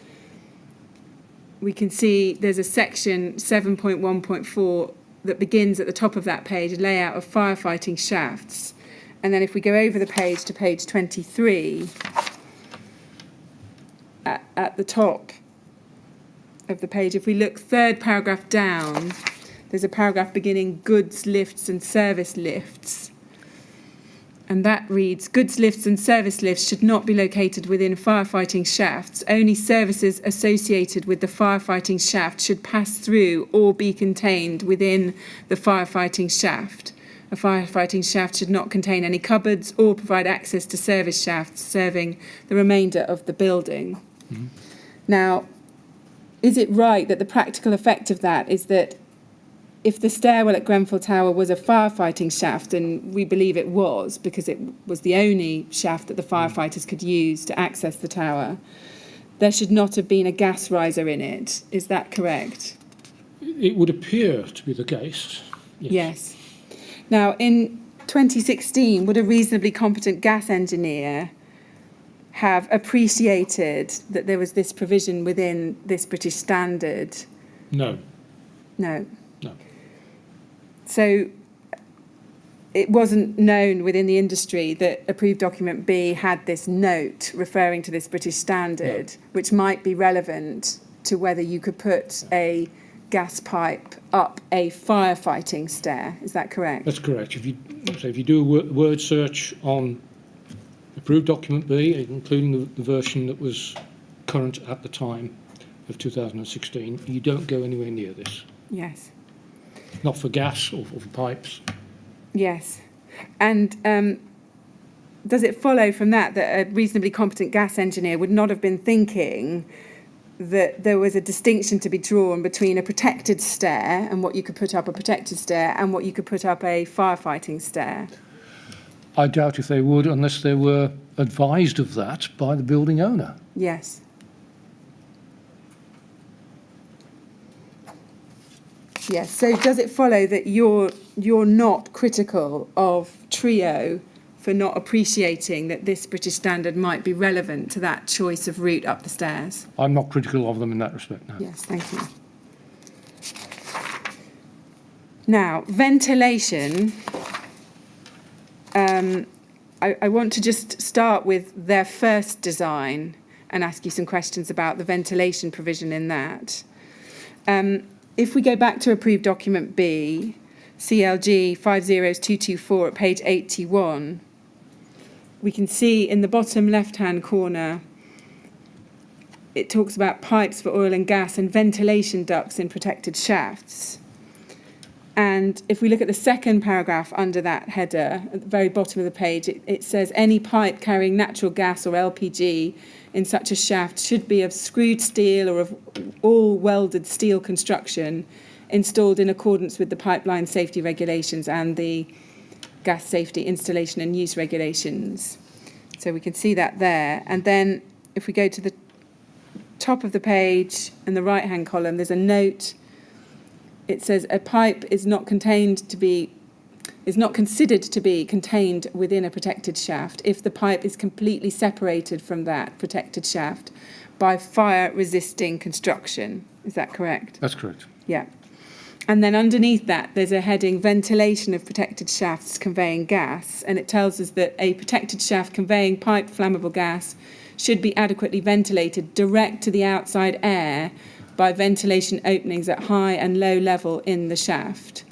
we can see there's a section 7.1.4 that begins at the top of that page, a layout of firefighting shafts. And then if we go over the page to page 23, at the top of the page, if we look third paragraph down, there's a paragraph beginning goods lifts and service lifts. And that reads, goods lifts and service lifts should not be located within firefighting shafts. Only services associated with the firefighting shaft should pass through or be contained within the firefighting shaft. A firefighting shaft should not contain any cupboards or provide access to service shafts serving the remainder of the building. Mm-hmm. Now, is it right that the practical effect of that is that if the stairwell at Grenfell Tower was a firefighting shaft, and we believe it was because it was the only shaft that the firefighters could use to access the tower, there should not have been a gas riser in it. Is that correct? It would appear to be the case. Yes. Now, in 2016, would a reasonably competent gas engineer have appreciated that there was this provision within this British standard? No. No. No. So it wasn't known within the industry that approved document B had this note referring to this British standard, which might be relevant to whether you could put a gas pipe up a firefighting stair. Is that correct? That's correct. If you do a word search on approved document B, including the version that was current at the time of 2016, you don't go anywhere near this. Yes. Not for gas or for pipes. Yes. And does it follow from that that a reasonably competent gas engineer would not have been thinking that there was a distinction to be drawn between a protected stair and what you could put up a protected stair and what you could put up a firefighting stair? I doubt if they would unless they were advised of that by the building owner. Yes. Yes. So does it follow that you're not critical of Trio for not appreciating that this British standard might be relevant to that choice of route up the stairs? I'm not critical of them in that respect, no. Yes, thank you. Now, ventilation. I want to just start with their first design and ask you some questions about the ventilation provision in that. If we go back to approved document B, CLG 50224 at page 81, we can see in the bottom left-hand corner it talks about pipes for oil and gas and ventilation ducts in protected shafts. And if we look at the second paragraph under that header, at the very bottom of the page, it says any pipe carrying natural gas or LPG in such a shaft should be of screwed steel or of all welded steel construction, installed in accordance with the pipeline safety regulations and the gas safety installation and use regulations. So we can see that there. And then if we go to the top of the page in the right-hand column, there's a note. It says a pipe is not considered to be contained within a protected shaft if the pipe is completely separated from that protected shaft by fire-resisting construction. Is that correct? That's correct. Yeah. And then underneath that, there's a heading, ventilation of protected shafts conveying gas, and it tells us that a protected shaft conveying piped flammable gas should be adequately ventilated direct to the outside air by ventilation openings at high and low level in the shaft.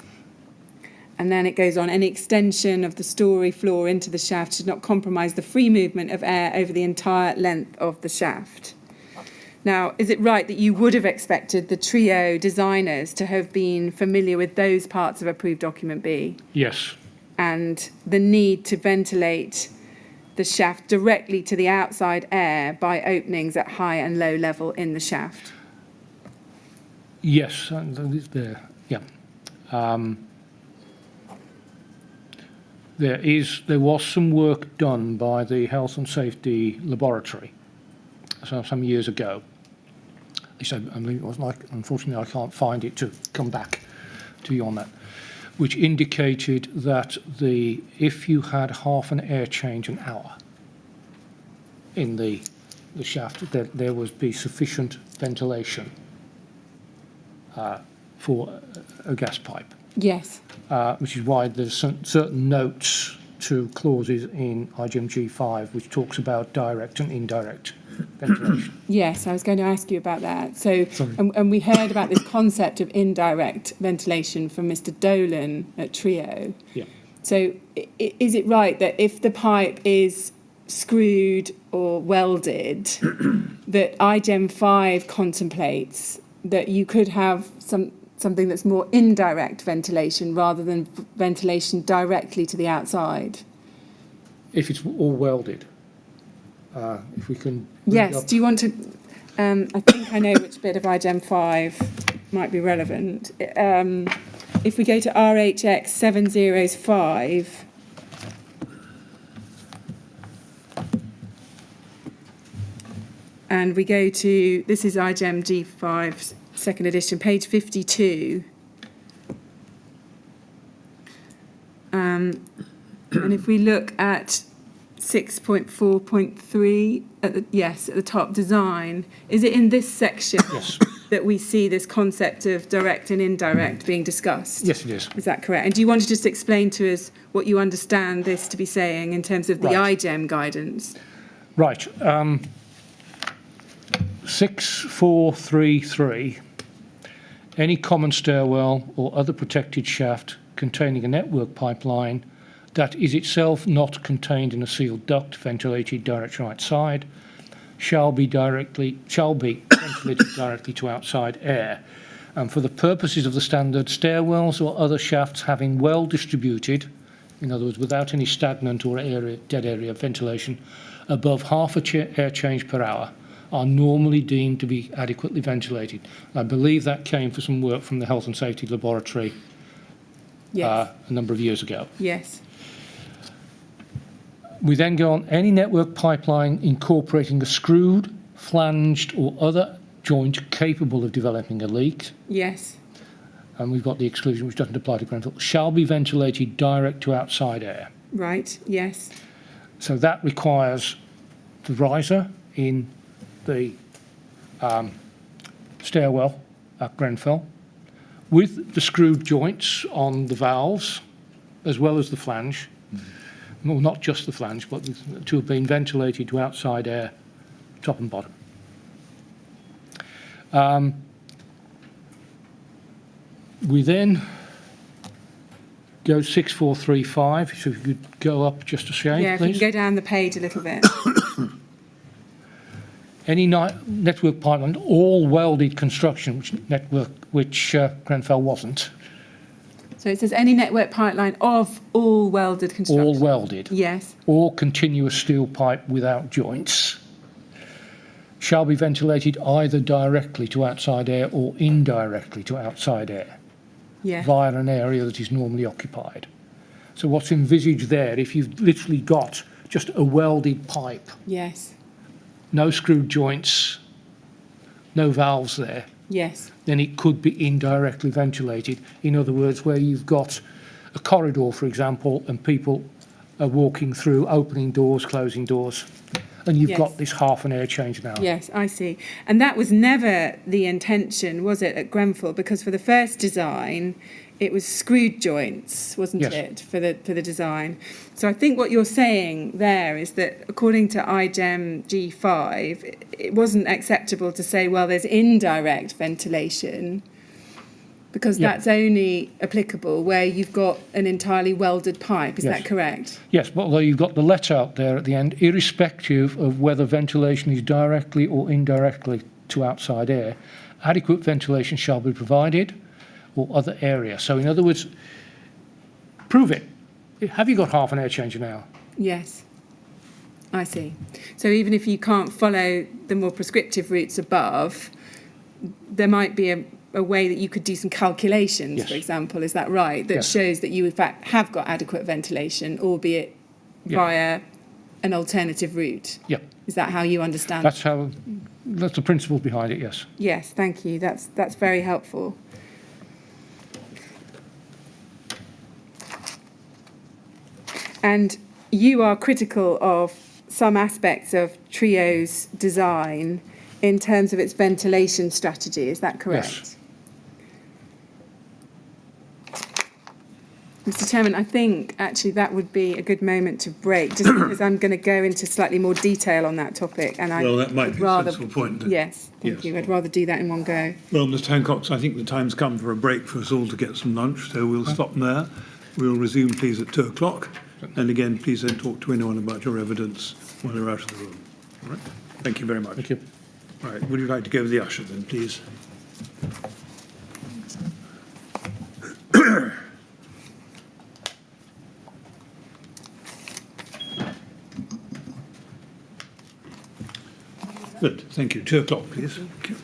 And then it goes on, any extension of the story floor into the shaft should not compromise the free movement of air over the entire length of the shaft. Now, is it right that you would have expected the TRIO designers to have been familiar with those parts of approved document B? Yes. And the need to ventilate the shaft directly to the outside air by openings at high and low level in the shaft? Yes, there. Yeah. There was some work done by the Health and Safety Laboratory some years ago. I believe it was unfortunately, I can't find it to come back to you on that, which indicated that if you had half an air change an hour in the shaft, that there would be sufficient ventilation for a gas pipe. Yes. Which is why there's certain notes to clauses in IGM G5 which talks about direct and indirect ventilation. Yes, I was going to ask you about that. So, and we heard about this concept of indirect ventilation from Mr. Dolan at TRIO. Yeah. So, is it right that if the pipe is screwed or welded, that IGM 5 contemplates that you could have something that's more indirect ventilation rather than ventilation directly to the outside? If it's all welded, if we can... Yes, do you want to... I think I know which bit of IGM 5 might be relevant. If we go to RHX 705... and we go to... This is IGM G5 second edition, page 52. And if we look at 6.4.3 at the top, design, is it in this section that we see this concept of direct and indirect being discussed? Yes, it is. Is that correct? And do you want to just explain to us what you understand this to be saying in terms of the IGEM guidance? Right. 6433, any common stairwell or other protected shaft containing a network pipeline that is itself not contained in a sealed duct ventilated direct to outside shall be ventilated directly to outside air. And for the purposes of the standard, stairwells or other shafts having well distributed, in other words, without any stagnant or dead area ventilation, above half a air change per hour, are normally deemed to be adequately ventilated. I believe that came for some work from the Health and Safety Laboratory a number of years ago. Yes. We then go on, any network pipeline incorporating a screwed, flanged or other joint capable of developing a leak. Yes. And we've got the exclusion which doesn't apply to Grenfell, shall be ventilated direct to outside air. Right, yes. So that requires the riser in the stairwell at Grenfell with the screwed joints on the valves as well as the flange. Well, not just the flange, but to have been ventilated to outside air, top and bottom. We then go 6435, so if you could go up just a shade, yeah, please. If you can go down the page a little bit. any network pipeline, all welded construction, which Grenfell wasn't, So it says any network pipeline of all welded construction. all welded, Yes. or continuous steel pipe without joints, shall be ventilated either directly to outside air or indirectly to outside air Yeah. via an area that is normally occupied. So what's envisaged there, if you've literally got just a welded pipe, Yes. no screwed joints, no valves there, Yes. then it could be indirectly ventilated. In other words, where you've got a corridor, for example, and people are walking through, opening doors, closing doors, and you've Yes. got this half an air change now. Yes, I see. And that was never the intention, was it, at Grenfell? Because for the first design, it was screwed joints, wasn't Yes. it, for the design? So I think what you're saying there is that according to IGEM G5, it wasn't acceptable to say, well, there's indirect ventilation, because Yeah. that's only applicable where you've got an entirely welded pipe. Is Yes. that correct? Yes, but although you've got the let out there at the end, irrespective of whether ventilation is directly or indirectly to outside air, adequate ventilation shall be provided or other area. So in other words, prove it. Have you got half an air changer now? Yes, I see. So even if you can't follow the more prescriptive routes above, there might be a way that you could do some calculations, Yes. for example, is that right? That Yes. shows that you in fact have got adequate ventilation, albeit Yeah. via an alternative route. Yeah, Is that how you understand? that's the principle behind it, yes. Yes, thank you. That's very helpful. And you are critical of some aspects of Trio's design in terms of its ventilation strategy, is that correct? Yes. Mr. Chairman, I think actually that would be a good moment to break, just because I'm going to go into slightly more detail on that topic, and I Well, that might would be a rather, sensible point. Yes, thank Yes. you. I'd rather do that in one go. Well, Mr. Hancox, I think the time's come for a break for us all to get some lunch, so we'll stop there. We'll resume, please, at 2:00. And again, please don't talk to anyone about your evidence while you're out of the room. All right? Thank you very much. Thank you. Right, would you like to go with the usher then, please? Good, thank you. 2:00, please. Thank you.